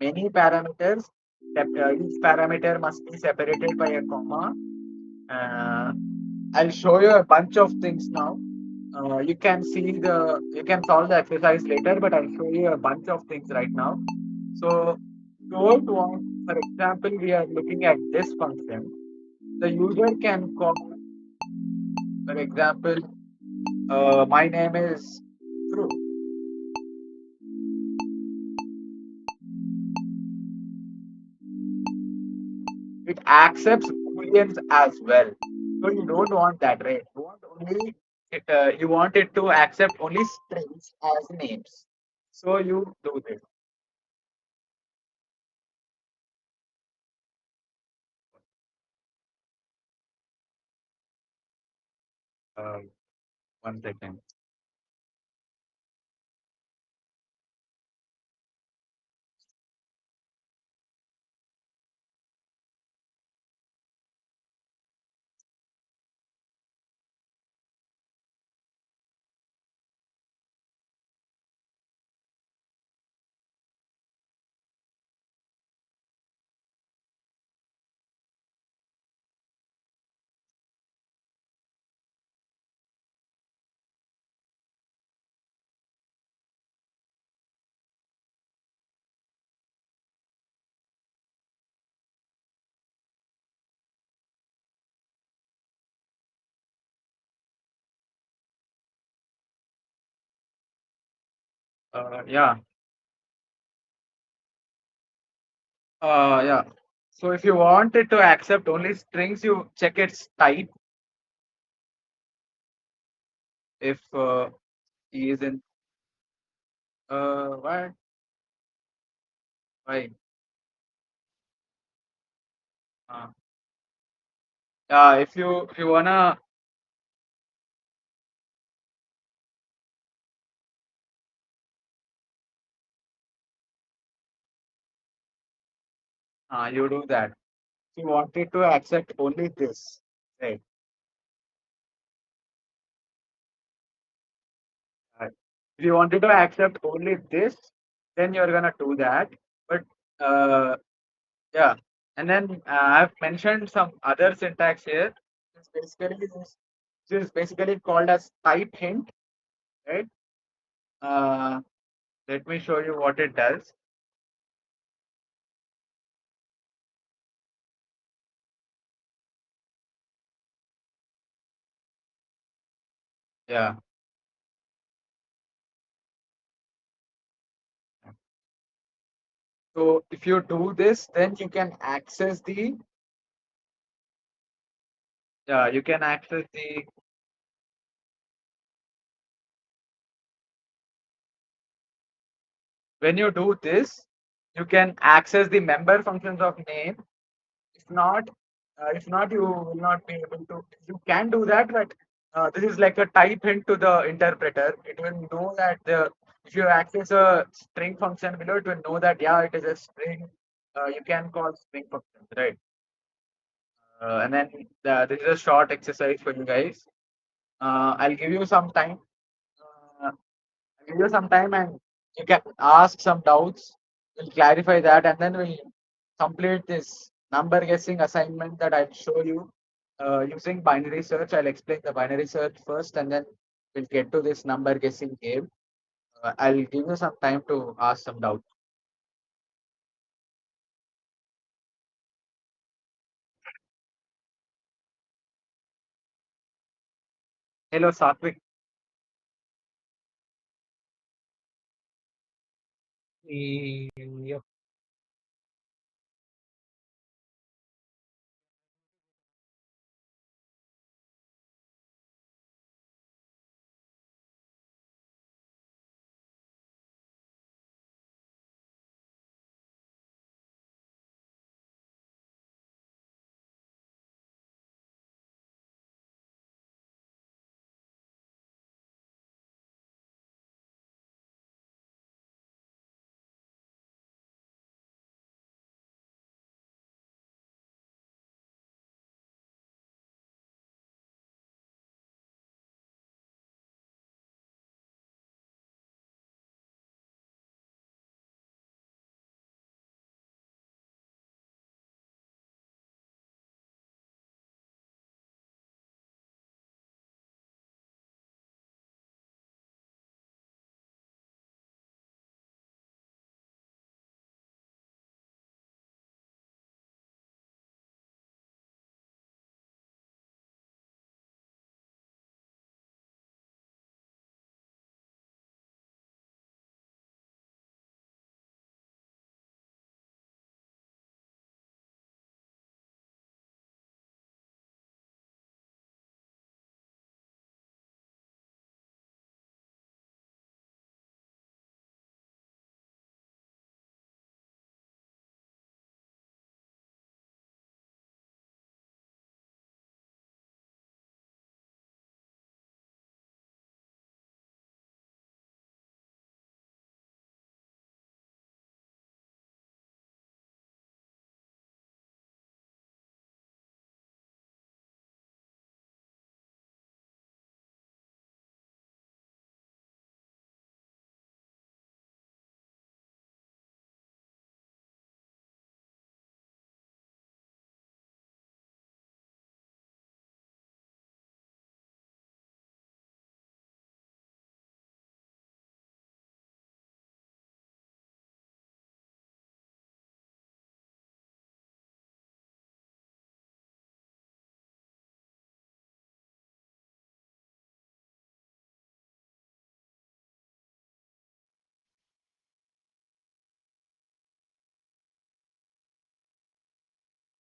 many parameters. Each parameter must be separated by a comma. Uh, I'll show you a bunch of things now. You can solve the exercise later, but I'll show you a bunch of things right now. So, don't want, for example, we are looking at this function. The user can call, for example, my name is Dhruv. It accepts booleans as well. So you don't want that, right? You want it to accept only strings as names. So you do this. Um, 1 second. Yeah. Yeah. So if you want it to accept only strings, you check its type. If he is in what? Why? Uh, yeah. If you wanna, you do that. If you want it to accept only this, right? Right. If you wanted to accept only this, then you're gonna do that. But uh, yeah, and then I've mentioned some other syntax here. This is basically called as type hint, right? Uh, Let me show you what it does. Yeah. So if you do this, then you can access the yeah, you can access the when you do this, you can access the member functions of name. If not, you will not be able to. You can do that, but this is like a type hint to the interpreter. It will know that if you access a string function below, it will know that yeah, it is a string. You can call string functions, right? And then this is a short exercise for you guys. I'll give you some time. Uh, I'll give you some time, and you can ask some doubts. We'll clarify that, and then we'll complete this number guessing assignment that I'll show you using binary search. I'll explain the binary search first, and then we'll get to this number guessing game. I'll give you some time to ask some doubts. Hello, Satvik. Yep.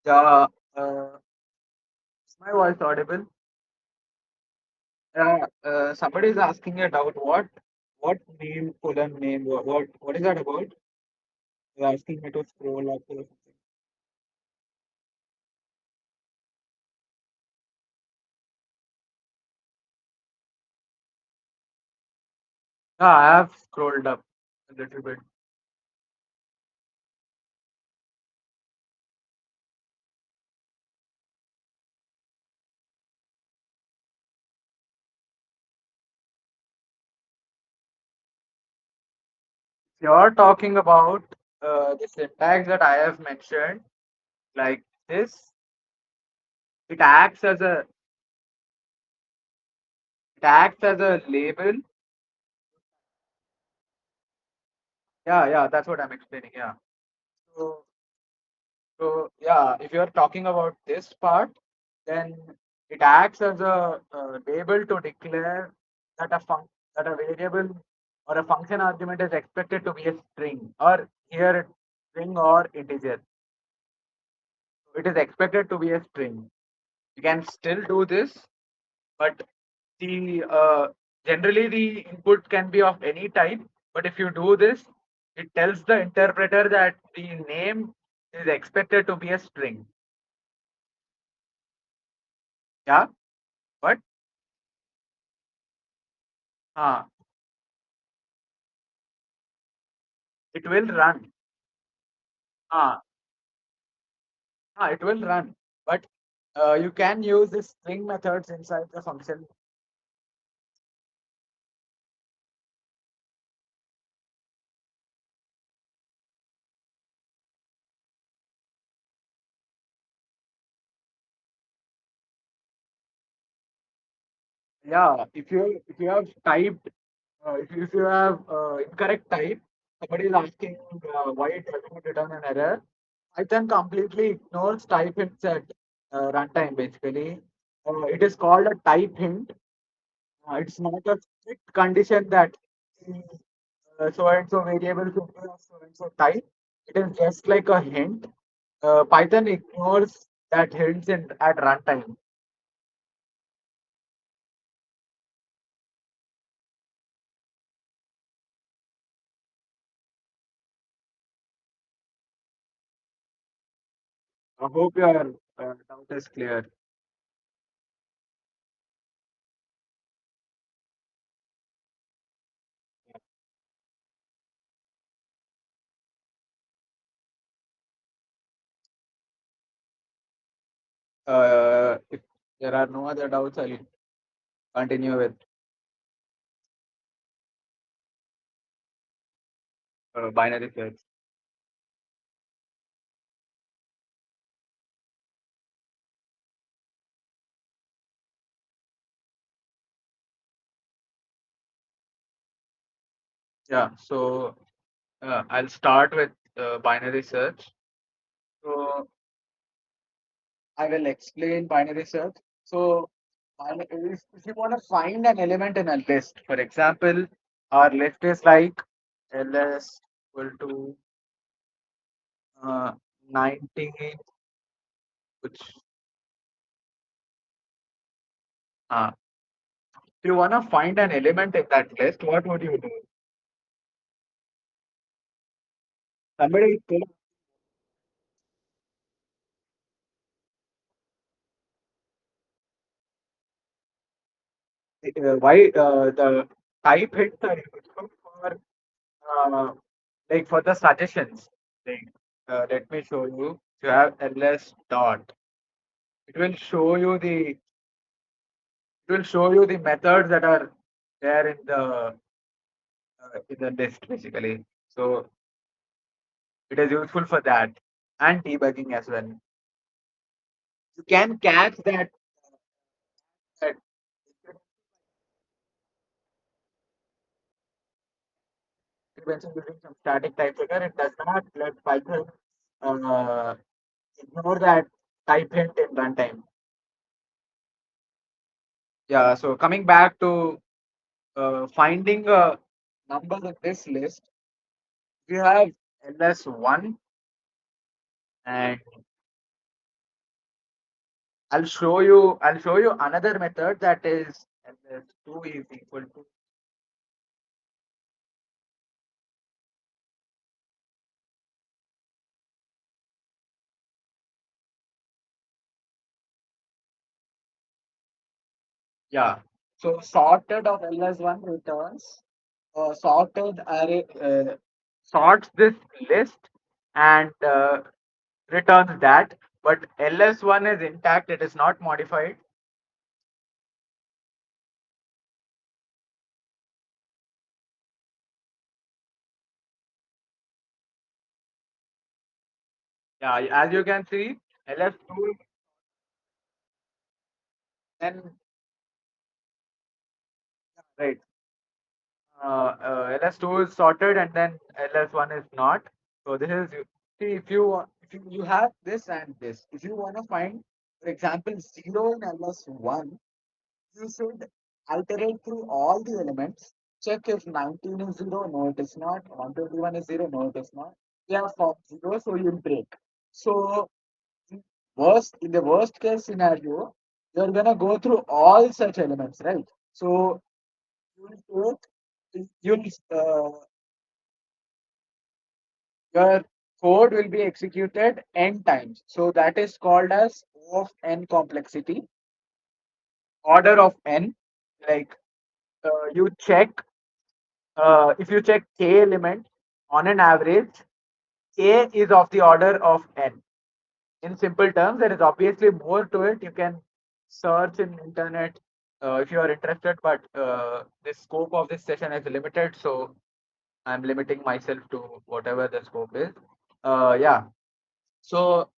Yeah, is my voice audible? Somebody is asking a doubt. What name, colon name? What is that about? They're asking me to scroll up or something. Yeah, I have scrolled up a little bit. You're talking about the syntax that I have mentioned, like this. It acts as a it acts as a label. Yeah, yeah, that's what I'm explaining. Yeah. So, yeah, if you're talking about this part, then it acts as a label to declare that that a variable or a function argument is expected to be a string, or here it's string or integer. So it is expected to be a string. You can still do this, but the generally the input can be of any type. But if you do this, it tells the interpreter that the name is expected to be a string. Yeah, but uh, it will run. Uh, it will run. But you can use the string methods inside the function. Yeah, if you have typed if you have incorrect type, somebody is asking why it doesn't return an error. Python completely ignores type hints at runtime. Basically, it is called a type hint. It's not a strict condition that the so and so variable should be of so and so type. It is just like a hint. Python ignores that hints in at runtime. I hope your doubt is clear. If there are no other doubts, I'll continue with binary search. Yeah, so I'll start with binary search. So I will explain binary search. So if you want to find an element in a list, for example, our list is like ls equal to uh, 19, which uh, if you want to find an element in that list, what would you do? Somebody told why the type hits are useful for uh, like for the suggestions. Like, let me show you. If you have ls dot, it will show you the methods that are there in the list basically. So it is useful for that and debugging as well. You can catch that intervention using some static typewriter. It does not let Python uh, ignore that type hint in runtime. Yeah. So coming back to finding a number in this list, we have ls1 and I'll show you another method that is ls2 is equal to. Yeah. So sorted of ls1 returns sorted array sorts this list and returns that, but ls1 is intact, it is not modified. Yeah, as you can see, ls2 and right, ls2 is sorted and then ls1 is not. So this is see if you have this and this, if you want to find, for example, 0 in ls1, you should iterate through all the elements. Check if 19 is 0, no, it is not. 121 is 0, no, it is not. We have 0, so you'll break. So, in the worst case scenario, you're gonna go through all such elements, right? So, you'll you'll your code will be executed n times. So that is called as O of n complexity, order of n. Like you check if you check k element on an average, k is of the order of n. In simple terms, there is obviously more to it. You can search in internet if you are interested, but the scope of this session is limited, so I'm limiting myself to whatever the scope is. Yeah, so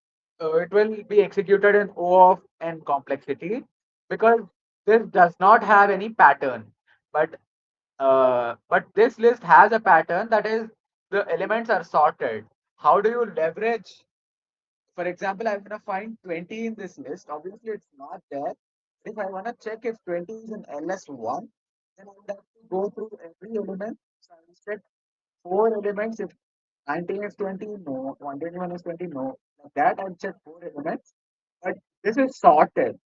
it will be executed in O of n complexity because this does not have any pattern, but but this list has a pattern, that is the elements are sorted. How do you leverage? For example, I'm going to find 20 in this list. Obviously, it's not there. If I want to check if 20 is in LS1, then I would have to go through every element. So I will check four elements. If 19 is 20, no. 121 is 20, no. Like that, I'll check four elements. But this is sorted.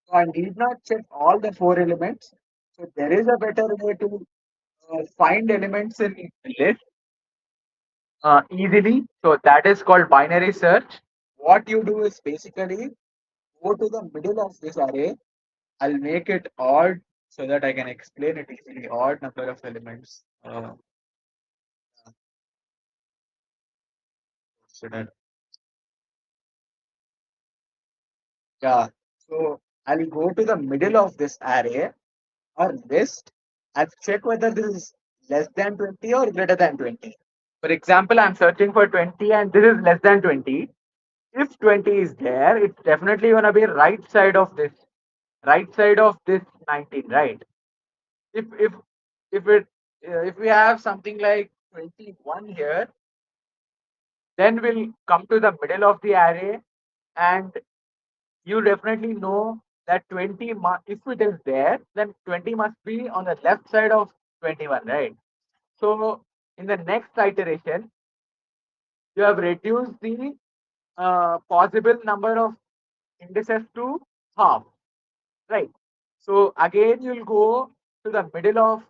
So I need not check all the four elements. So there is a better way to find elements in list easily. So that is called binary search. What you do is basically go to the middle of this array. I'll make it odd so that I can explain it easily. Odd number of elements. Should I? Yeah. So I'll go to the middle of this array or list and check whether this is less than 20 or greater than 20. For example, I'm searching for 20 and this is less than 20. If 20 is there, it's definitely going to be right side of this 19, right? If if it if we have something like 21 here, then we'll come to the middle of the array, and you definitely know that if it is there, then 20 must be on the left side of 21, right? So in the next iteration, you have reduced the possible number of indices to half, right? So again, you'll go to the middle of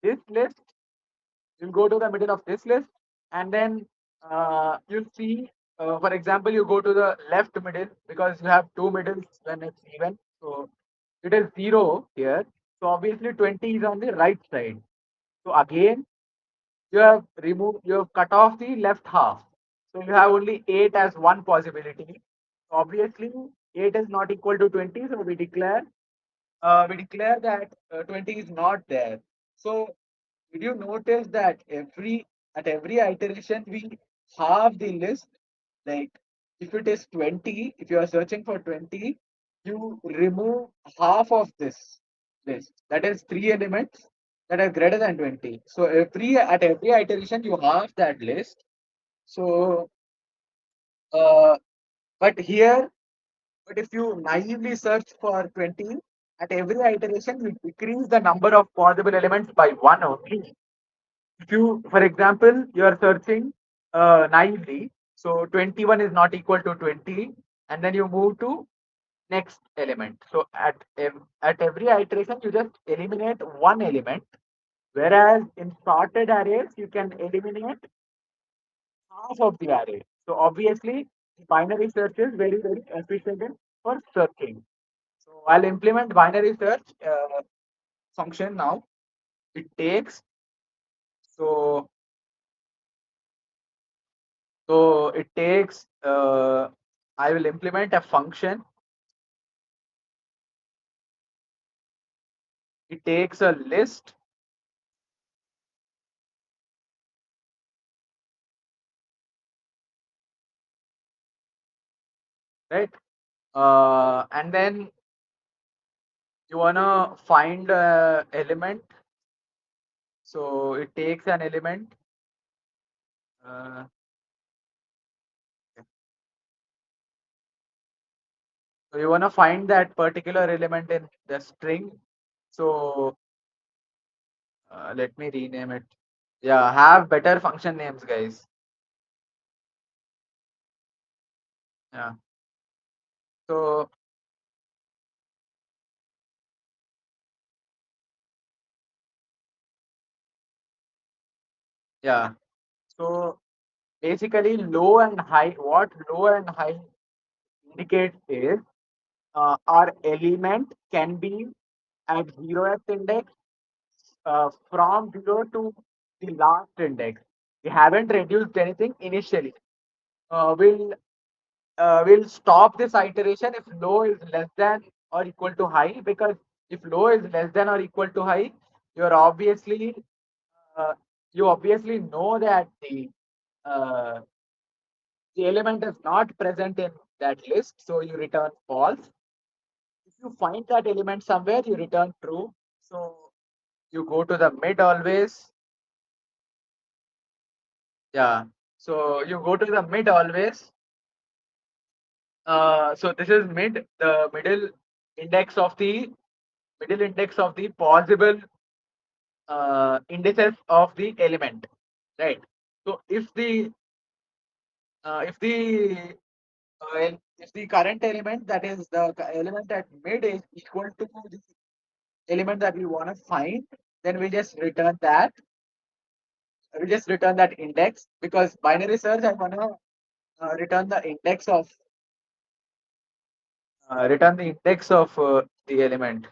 this list. You'll go to the middle of this list, and then you'll see, for example, you go to the left middle because you have two middles when it's even. So it is 0 here. So obviously 20 is on the right side. So again, you have cut off the left half. So you have only 8 as one possibility. So obviously 8 is not equal to 20. So we declare that 20 is not there. So did you notice that every iteration we halve the list? Like if it is 20, if you are searching for 20, you remove half of this list. That is three elements that are greater than 20. So every iteration you halve that list. So uh, but here, but if you naively search for 20, at every iteration you decrease the number of possible elements by one only. If you, for example, you are searching naively, so 21 is not equal to 20, and then you move to next element. So at every iteration, you just eliminate one element, whereas in sorted arrays, you can eliminate half of the array. So obviously, binary search is very, very efficient for searching. So I'll implement binary search function now. It takes so it takes. I will implement a function. It takes a list, right? And then you wanna find a element. So it takes an element. Uh, so you wanna find that particular element in the string. So let me rename it. Yeah, have better function names, guys. Yeah. So yeah. So basically, low and high. What low and high indicates is our element can be at 0th index from 0 to the last index. We haven't reduced anything initially. We'll stop this iteration if low is less than or equal to high, because if low is less than or equal to high, you're obviously uh, you obviously know that uh, the element is not present in that list, so you return false. If you find that element somewhere, you return true. So you go to the mid always. Yeah. So you go to the mid always. So this is mid, the middle index of the possible indices of the element, right? So if the if the current element, that is the element at mid, is equal to the element that we want to find, then we just return that index, because binary search, I want to return the index of the element.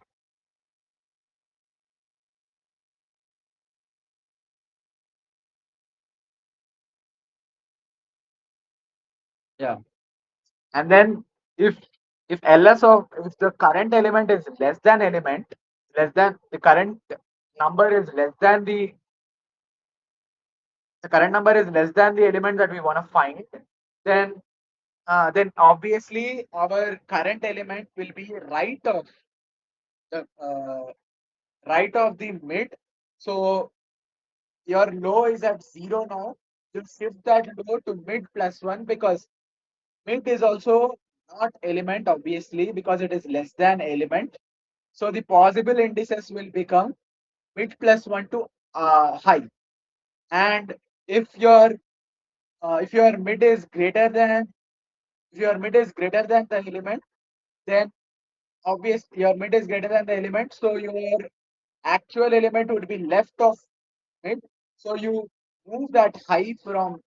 Yeah. And then if if the current element is less than the current number is less than the current number is less than the element that we want to find, then then obviously our current element will be the right of the mid. So your low is at 0 now. You shift that low to mid plus 1, because mid is also not element, obviously, because it is less than element. So the possible indices will become mid plus 1 to high. And if your if your mid is greater than if your mid is greater than the element, then obviously your mid is greater than the element, so your actual element would be left of mid. So you move that high from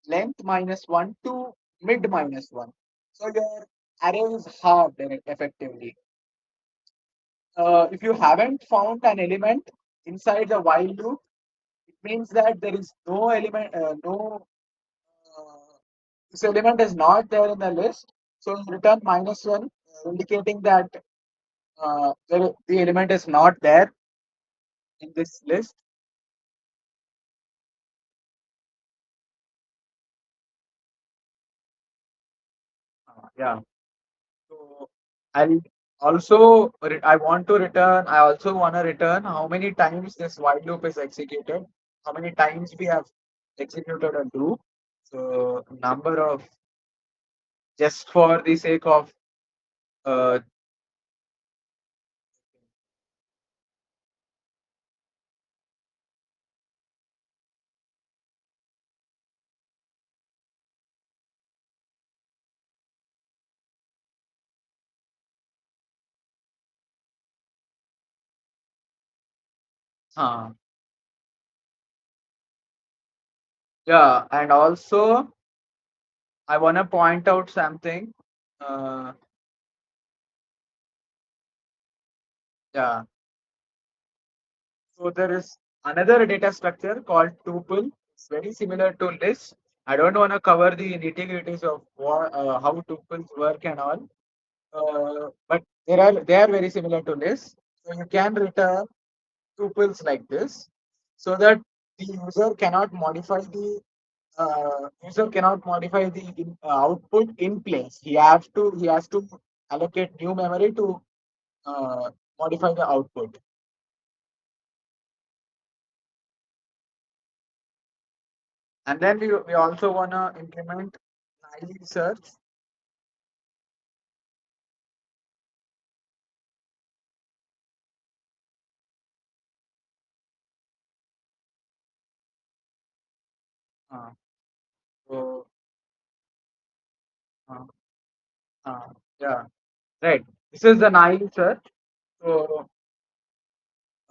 length minus 1 to mid minus 1. So your array is halved effectively. If you haven't found an element inside the while loop, it means that there is no element, this element is not there in the list. So you return minus 1, indicating that the element is not there in this list. Yeah. So I'll I want to return. I also want to return how many times this while loop is executed, how many times we have executed a loop. So number of, just for the sake of uh, Uh, yeah, and also I want to point out something. Uh, yeah, so there is another data structure called tuple. It's very similar to list. I don't want to cover the nitty-gritties of how tuples work and all, but they are very similar to list. So you can return tuples like this, so that the user cannot modify the output in place. He has to allocate new memory to uh, modify the output. And then we also want to implement naive search. Uh, so uh, uh, yeah, right. This is the naive search. So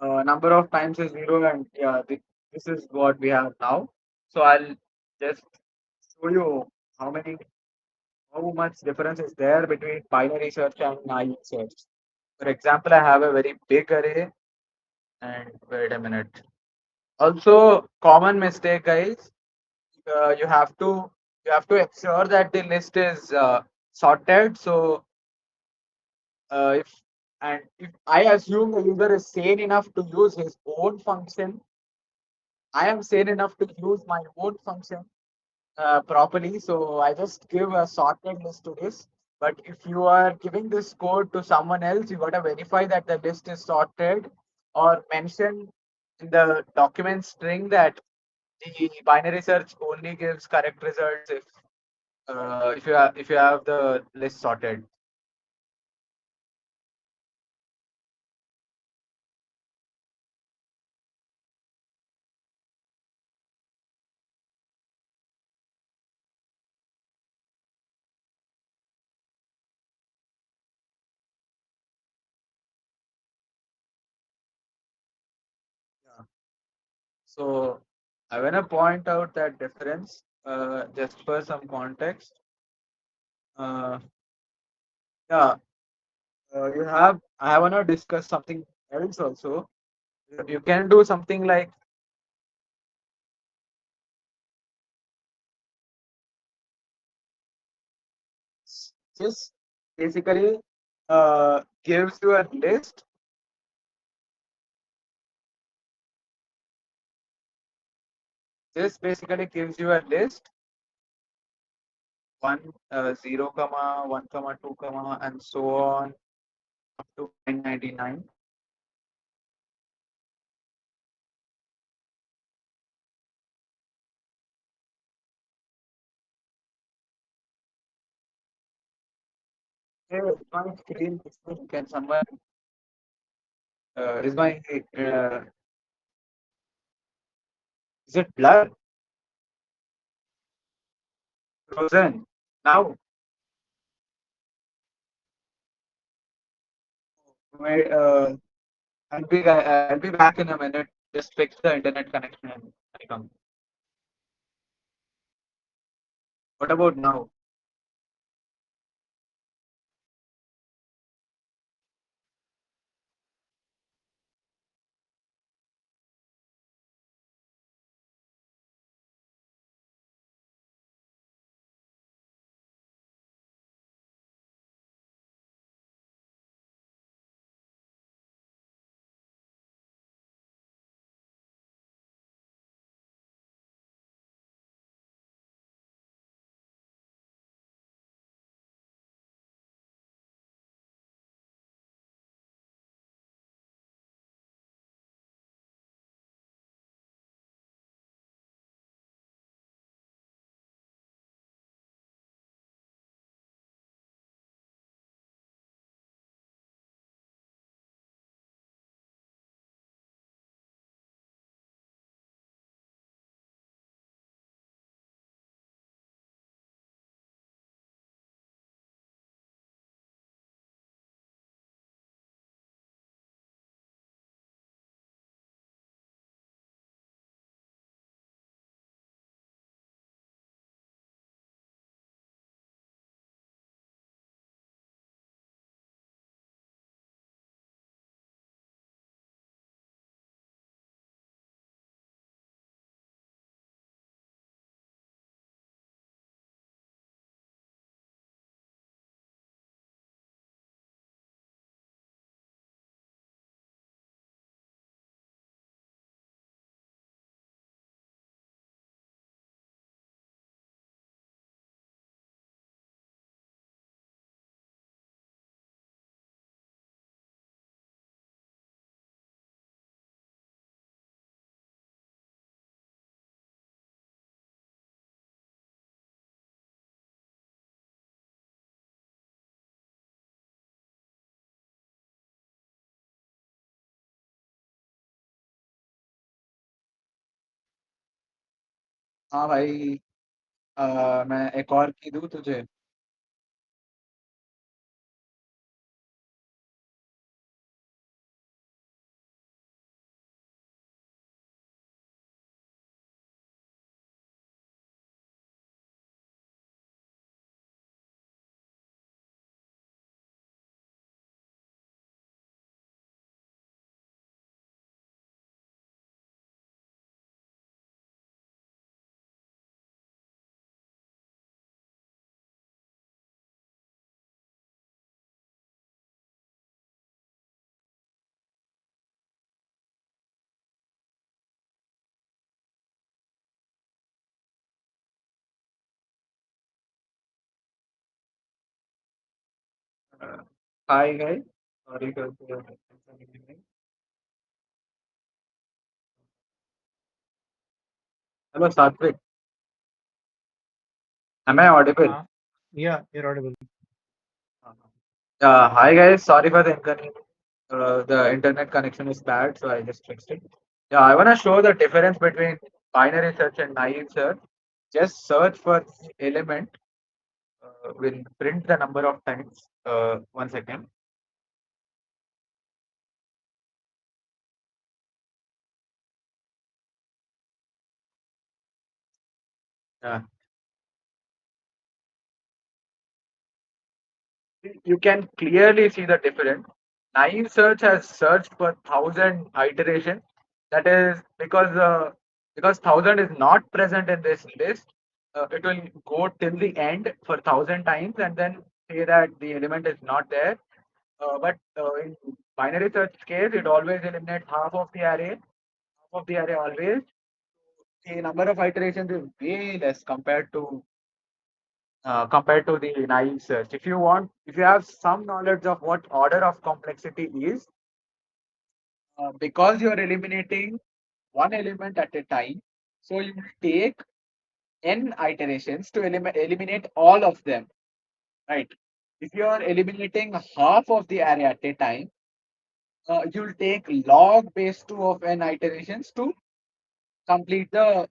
number of times is zero, and yeah, this is what we have now. So I'll just show you how many how much difference is there between binary search and naive search. For example, I have a very big array, and wait a minute. Also, common mistake, guys. You have to ensure that the list is sorted. So if if I assume the user is sane enough to use his own function, I am sane enough to use my own function properly. So I just give a sorted list to this. But if you are giving this code to someone else, you got to verify that the list is sorted, or mention in the document string that the binary search only gives correct results if you have the list sorted. Yeah. So I want to point out that difference just for some context. Uh, yeah, I want to discuss something else also. You can do something like this. Basically, gives you a list. This basically gives you a list, one, 0, comma 1, comma 2, comma and so on up to 999. Hey, my screen, can someone is my is it blur, frozen now? Wait, I'll be back in a minute. Just fix the internet connection and I come. What about now? हाँ भाई, मैं एक और की दूँ तुझे? Hi guys, sorry for the inconvenience. Hello, Satvik. Am I audible? Yeah, you're audible. Hi guys, sorry for the inconvenience. The internet connection is bad, so I just fixed it. Yeah, I want to show the difference between binary search and naive search. Just search for the element, will print the number of times. 1 second. Yeah, you can clearly see the difference. Naive search has searched for 1,000 iterations. That is because 1,000 is not present in this list. It will go till the end for 1,000 times and then say that the element is not there. But in binary search case, it always eliminates half of the array. Half of the array always. The number of iterations is way less compared to the naive search. If you have some knowledge of what order of complexity is, because you're eliminating one element at a time, so you will take n iterations to eliminate all of them, right? If you are eliminating half of the array at a time, you'll take log base 2 of n iterations complete the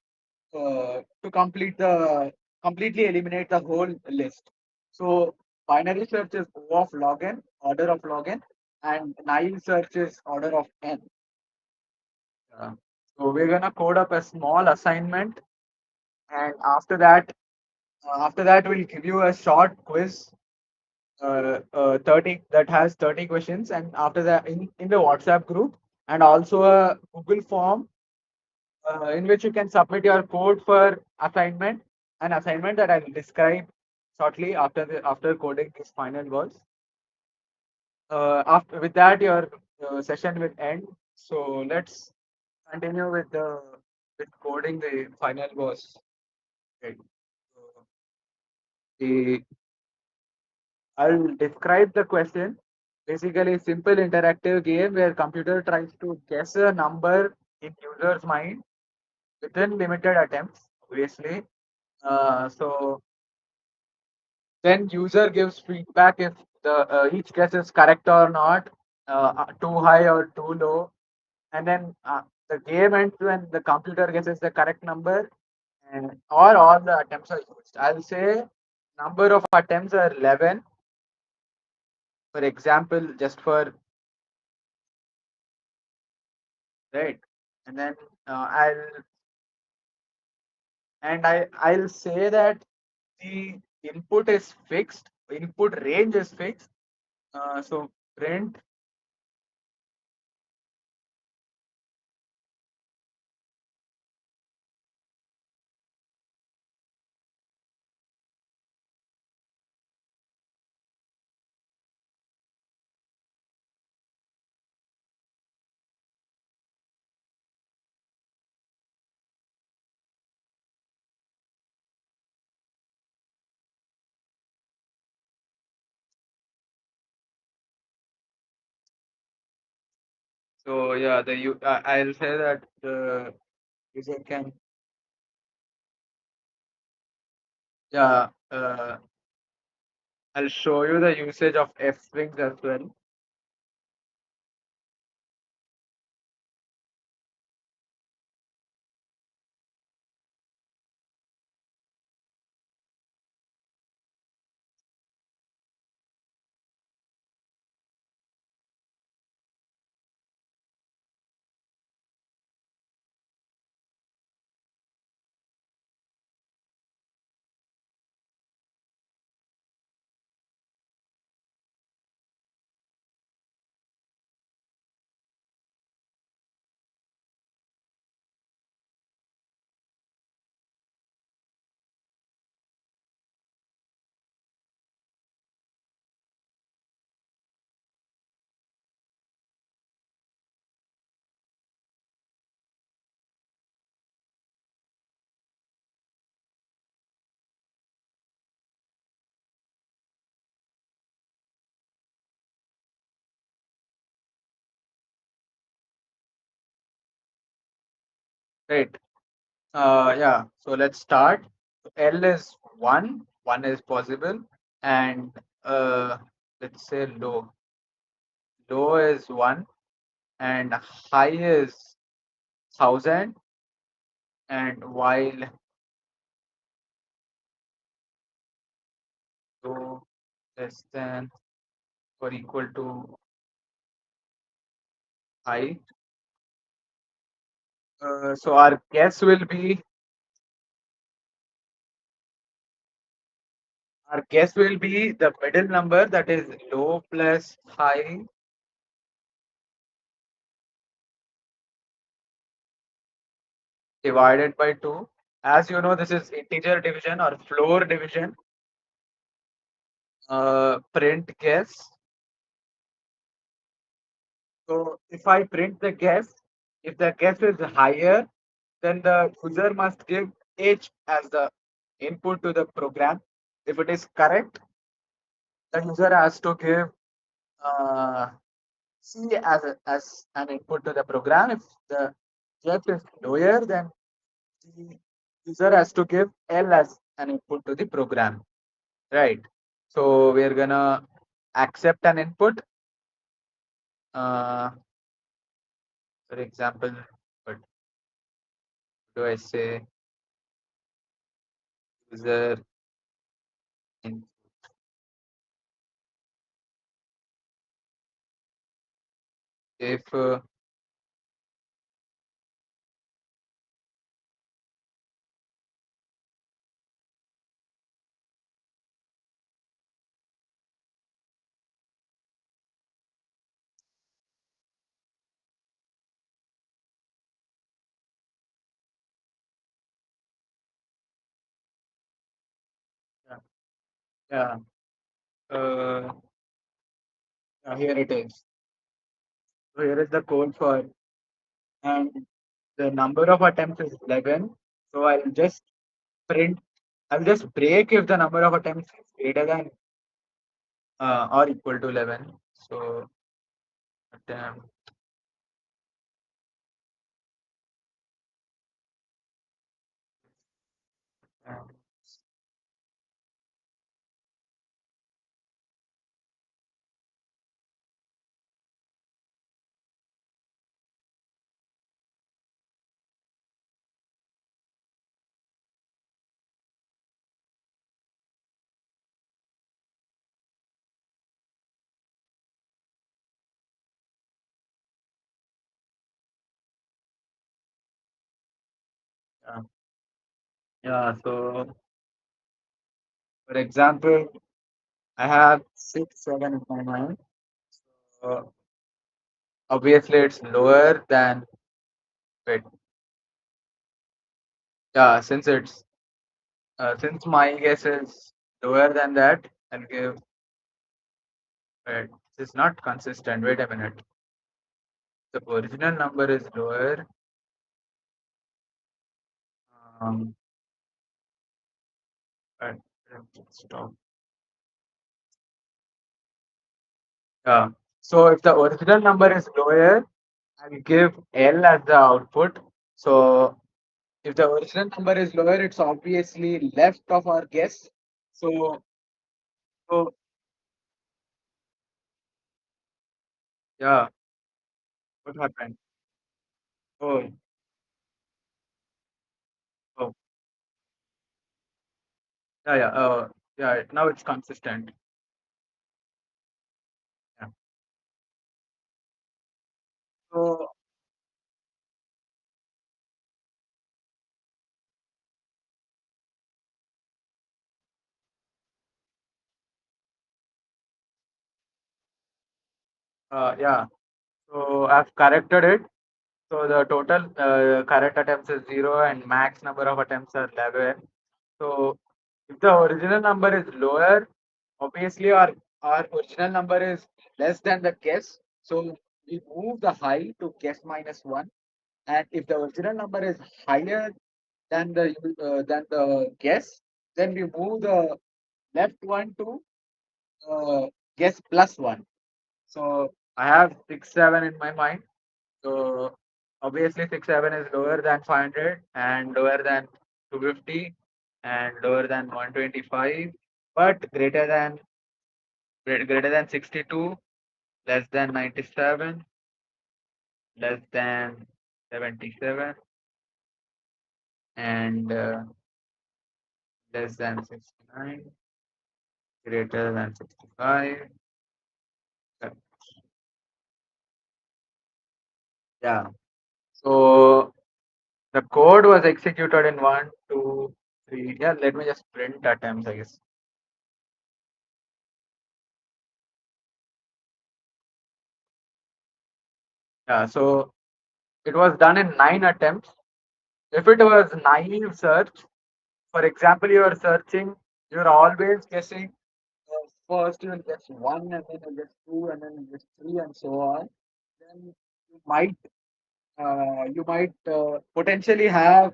to complete the completely eliminate the whole list. So binary search is O of log n, order of log n, and naive search is order of n. Uh, so we're gonna code up a small assignment, and after that we'll give you a short quiz, 30 that has 30 questions, and after that in the WhatsApp group, and also a Google form in which you can submit your code for an assignment that I'll describe shortly after coding this final was. After with that, your session will end. So let's continue with coding the final was. Okay. So the I'll describe the question. Basically, simple interactive game where computer tries to guess a number in user's mind within limited attempts, obviously. So then user gives feedback if the each guess is correct or not, too high or too low, and then the game ends when the computer guesses the correct number, and or all the attempts are used. I'll say number of attempts are 11, for example, just for right, and then I'll I'll say that the input range is fixed. So print. So yeah, I'll say that the user can, yeah, I'll show you the usage of f strings as well. Great. Yeah. So let's start. L is one. One is possible, and uh, let's say low. Low is one, and high is 1,000, and while low less than or equal to high. So our guess will be the middle number, that is low plus high, divided by 2. As you know, this is integer division or floor division. Print guess. So if I print the guess, if the guess is higher, then the user must give H as the input to the program. If it is correct, the user has to give uh, C as an input to the program. If the guess is lower, then the user has to give L as an input to the program. Right. So we're gonna accept an input. Uh, for example, what do I say? User in if yeah, yeah, uh, here it is. So here is the code for, and the number of attempts is 11. So print. I'll just break if the number of attempts is greater than or equal to 11. So attempt. um, yeah. Yeah. So for example, I have 6, 7 in my mind. So obviously, it's lower than, wait, yeah, since my guess is lower than that, I'll give, wait, this is not consistent. Wait a minute. The original number is lower. Um, but, stop. Yeah. So if the original number is lower, I'll give L as the output. So if the original number is lower, it's obviously left of our guess. So, so yeah, what happened? Oh, oh, yeah, yeah, yeah. Now it's consistent. Yeah. So, yeah. So I've corrected it. So the total correct attempts is 0 and max number of attempts are 11. So if the original number is lower, obviously our original number is less than the guess. So we move the high to guess minus 1. And if the original number is higher than the guess, then we move the left one to guess plus 1. So I have 6, 7 in my mind. So Obviously, 6.7 is lower than 500 and lower than 250 and lower than 125, but greater than 62, less than 97, less than 77, and less than 69, greater than 65. Yeah. So the code was executed in one, two, three. Yeah, let me just print attempts, I guess. Yeah, so it was done in 9 attempts. If it was naive search, for example, you are searching, you're always guessing. First, you'll guess one, and then you'll guess two, and then you'll guess three, and so on. Then you might potentially have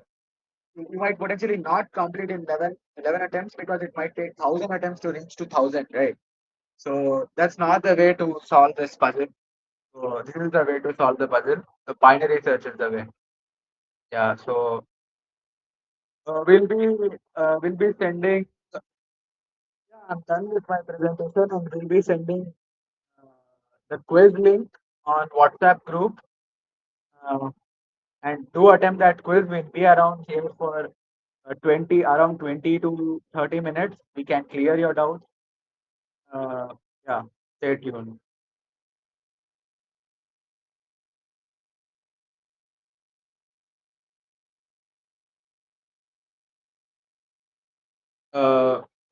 you might potentially not complete in 11 attempts because it might take 1,000 attempts to reach to 1,000, right? So that's not the way to solve this puzzle. So this is the way to solve the puzzle. The binary search is the way. Yeah. So we'll be sending. Yeah, I'm done with my presentation, and we'll be sending uh, the quiz link on WhatsApp group. Uh, and do attempt that quiz. We'll be around here for 20 to 30 minutes. We can clear your doubts. Uh, yeah, stay tuned.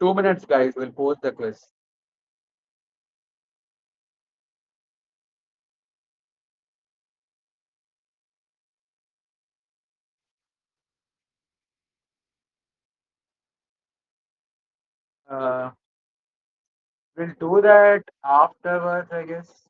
2 minutes, guys. We'll post the quiz. Uh, we'll do that afterwards, I guess.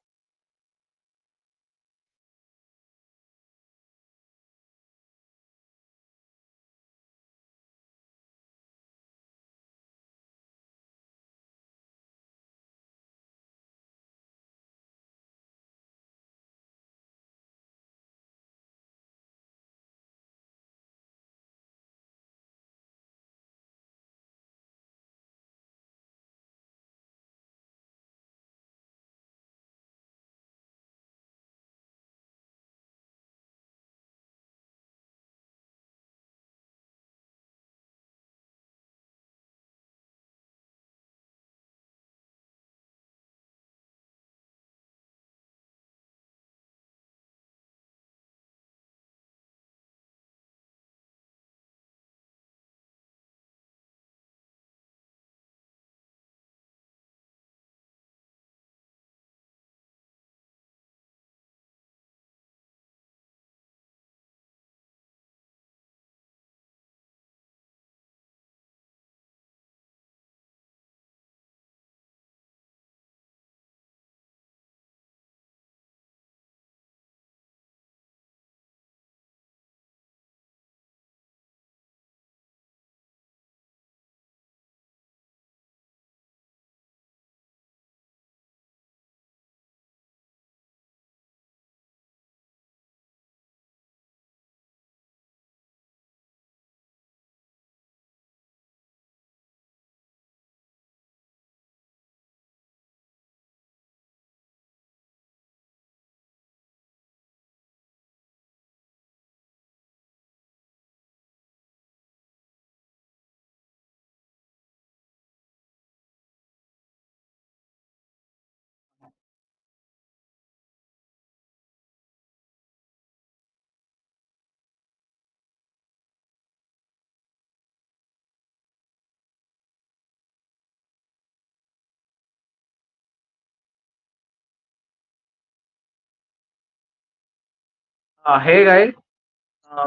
Hey, guys.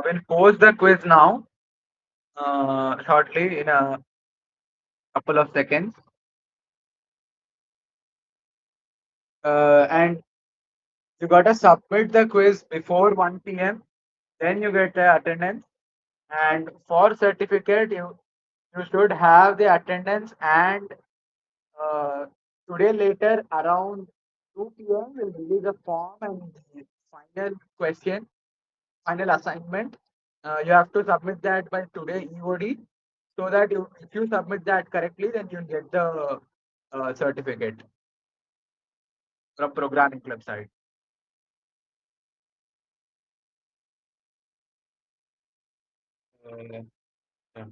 We'll post the quiz now, shortly in a couple of seconds. And you gotta submit the quiz before 1 p.m. Then you get the attendance. And for certificate, you should have the attendance. And uh, today later around 2 p.m. we'll release a form and the final question. final assignment. You have to submit that by today EOD, so that if you submit that correctly, then you'll get the certificate from programming club side. Uh, yeah.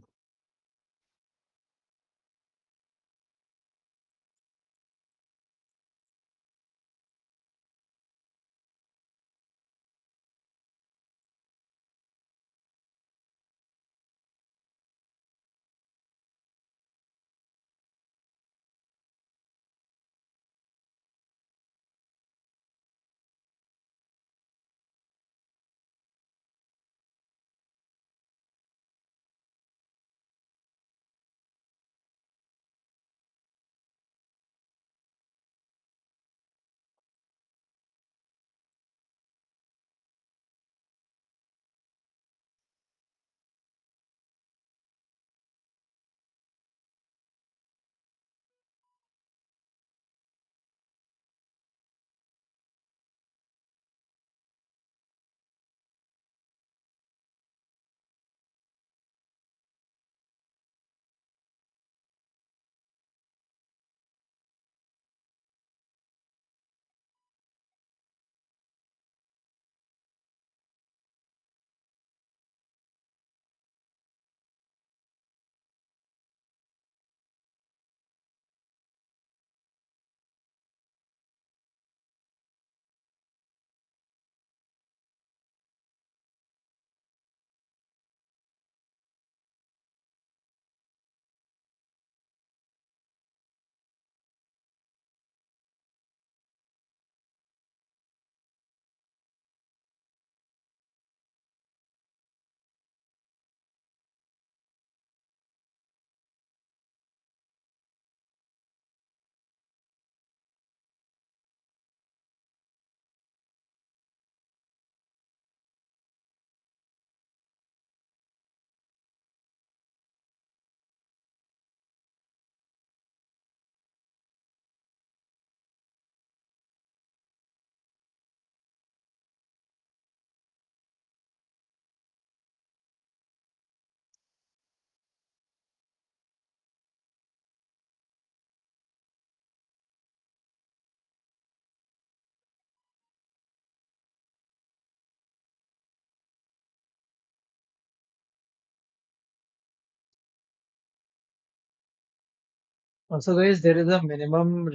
Also, guys, there is a minimum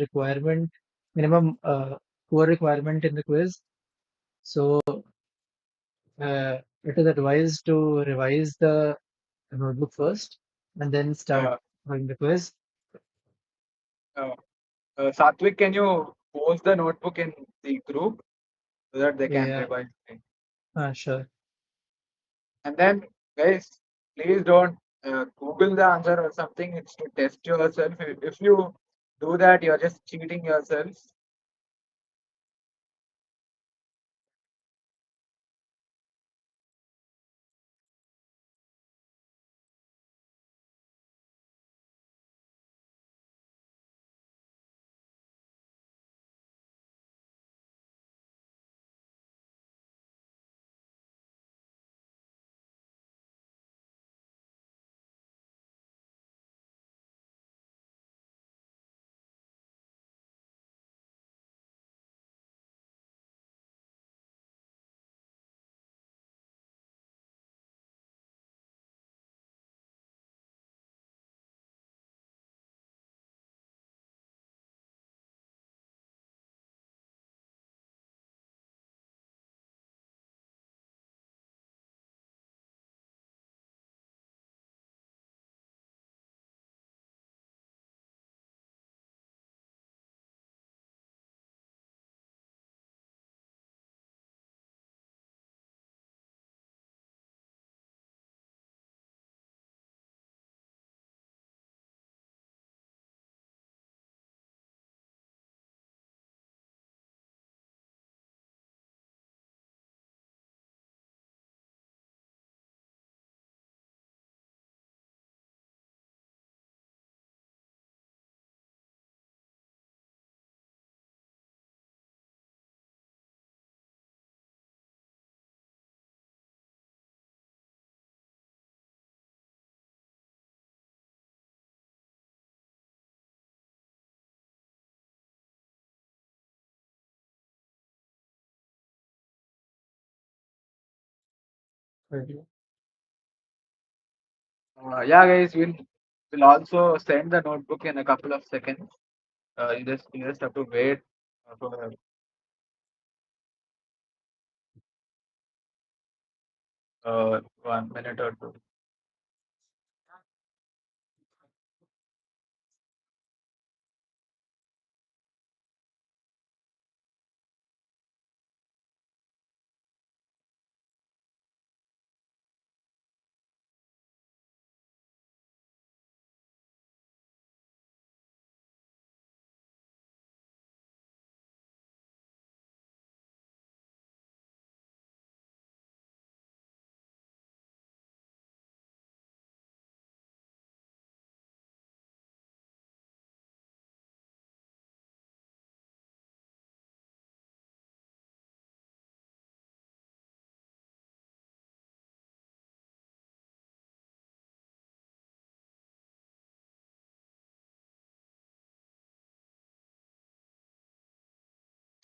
score requirement in the quiz. So it is advised to revise the notebook first and then start Uh, doing the quiz. uh, Satvik, can you post the notebook in the group so that they can Yeah, revise it? sure. And then, guys, please don't Google the answer or something. It's to test yourself. If you do that, you're just cheating yourself. Okay. Yeah, guys, we'll also send the notebook in a couple of seconds. You just have to wait for 1 minute or two.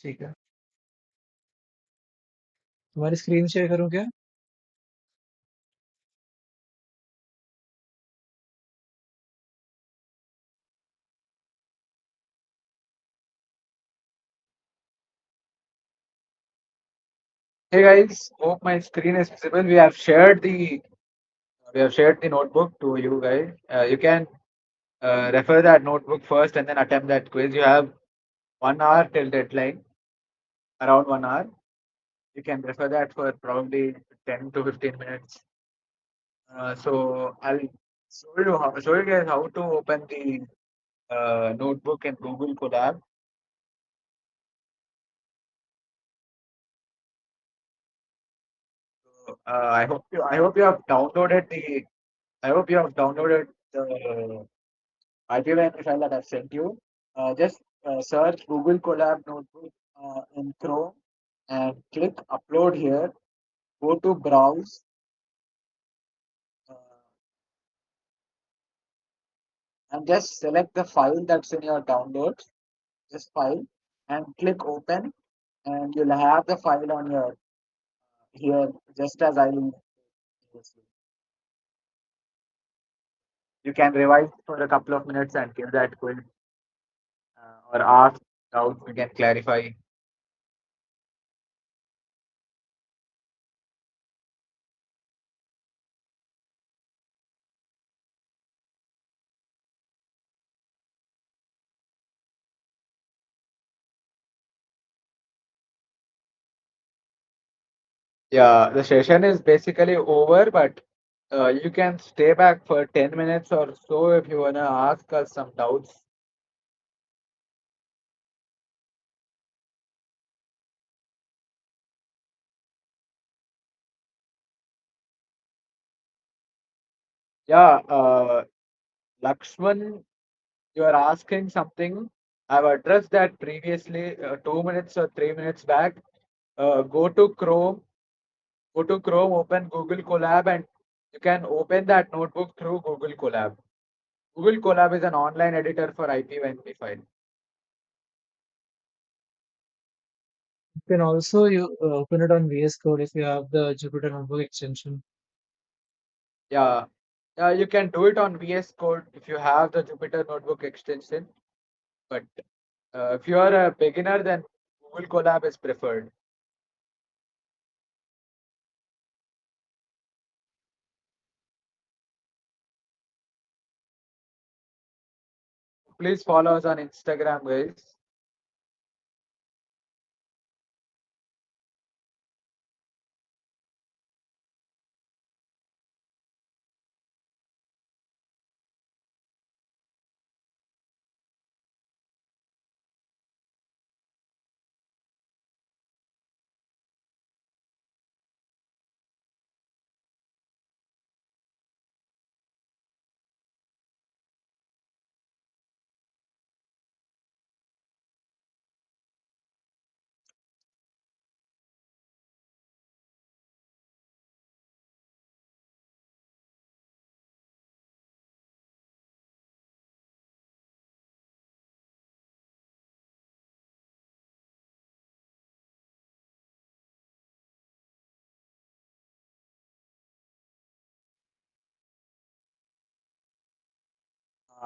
ठीक है। तुम्हारी screen share करूँ क्या? Hey guys, hope my screen is visible. We have shared the notebook to you guys. You can refer that notebook first and then attempt that quiz. You have 1 hour till deadline, around 1 hour. You can refer that for probably 10 to 15 minutes. So I'll show you guys how to open the notebook in Google Colab. I hope you have downloaded the IPYM file that I've sent you. Just search Google Colab Notebook in Chrome and click upload here. Go to browse uh, and just select the file that's in your downloads, this file, and click open, and you'll have the file on your here just as I will. You can revise for a couple of minutes and give that quiz or ask doubts. We can clarify. Yeah, the session is basically over, but you can stay back for 10 minutes or so if you wanna ask us some doubts. Yeah, Lakshman, you are asking something. I've addressed that previously, 2 minutes or 3 minutes back. Go to Chrome, open Google Colab, and you can open that notebook through Google Colab. Google Colab is an online editor for IPv4 file. You can also open it on VS Code if you have the Jupyter Notebook extension. Yeah, you can do it on VS Code if you have the Jupyter Notebook extension. But if you are a beginner, then Google Colab is preferred. Please follow us on Instagram, guys.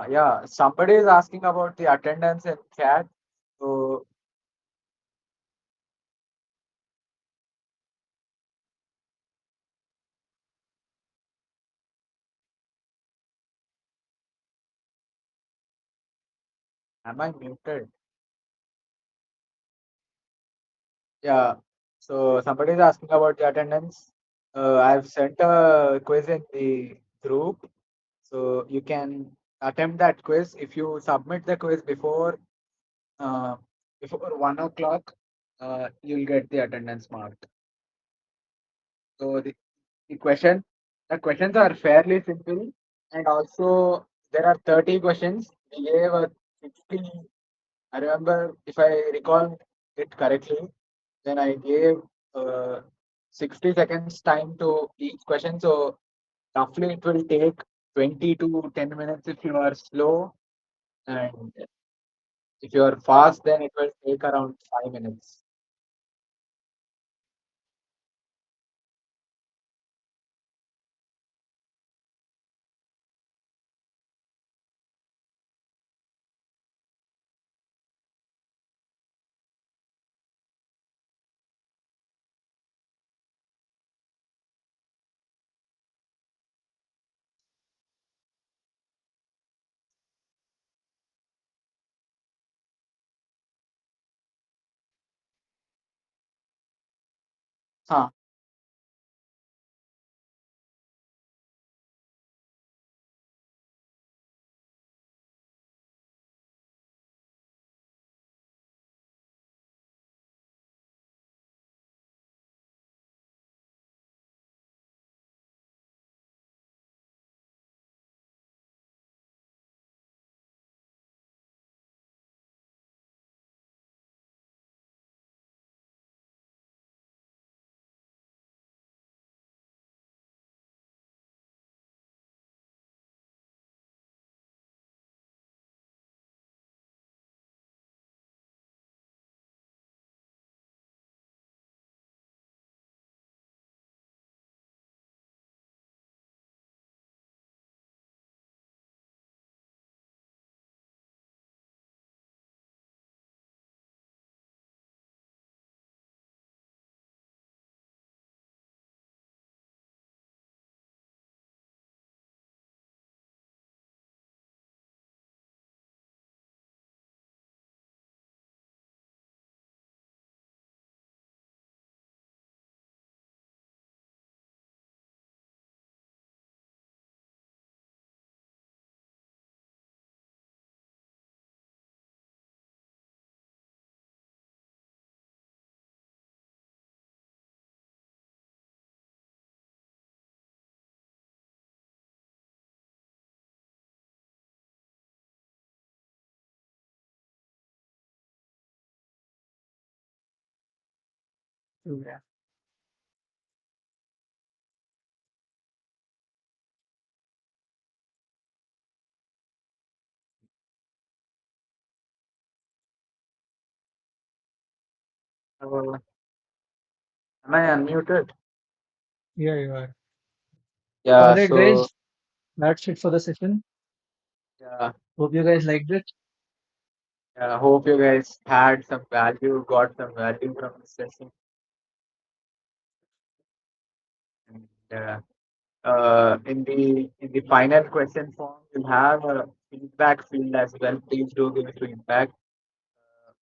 Yeah, somebody is asking about the attendance in chat. So, am I muted? Yeah. So somebody is asking about the attendance. I've sent a quiz in the group, so you can attempt that quiz. If you submit the quiz uh, before 1 o'clock, you'll get the attendance mark. So the question, the questions are fairly simple, and also there are 30 questions. We gave a 60. I remember, if I recall it correctly, then I gave uh, 60 seconds time to each question. So roughly it will take 20 to 10 minutes if you are slow, and if you are fast, then it will take around 5 minutes. Huh. Yeah. Am I unmuted? Yeah, you are. All Yeah. right, So guys. That's it for the session. yeah, Hope you guys liked it. hope you guys had some value, got some value from this session. And, in the final question form, you'll have a feedback field as well. Please do give feedback.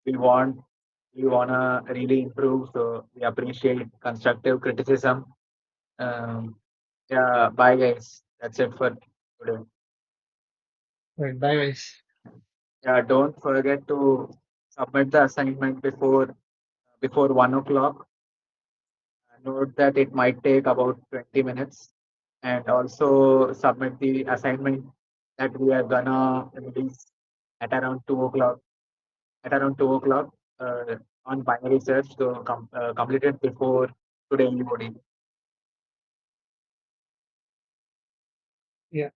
We want we wanna really improve, so we appreciate constructive criticism. Um, yeah, bye guys. That's it for today. Right, bye, guys. Yeah, don't forget to submit the assignment before 1 o'clock. Note that it might take about 20 minutes, and also submit the assignment that we are gonna release at around 2 o'clock. At around 2 o'clock on binary search, so complete it before today EOD. Yeah.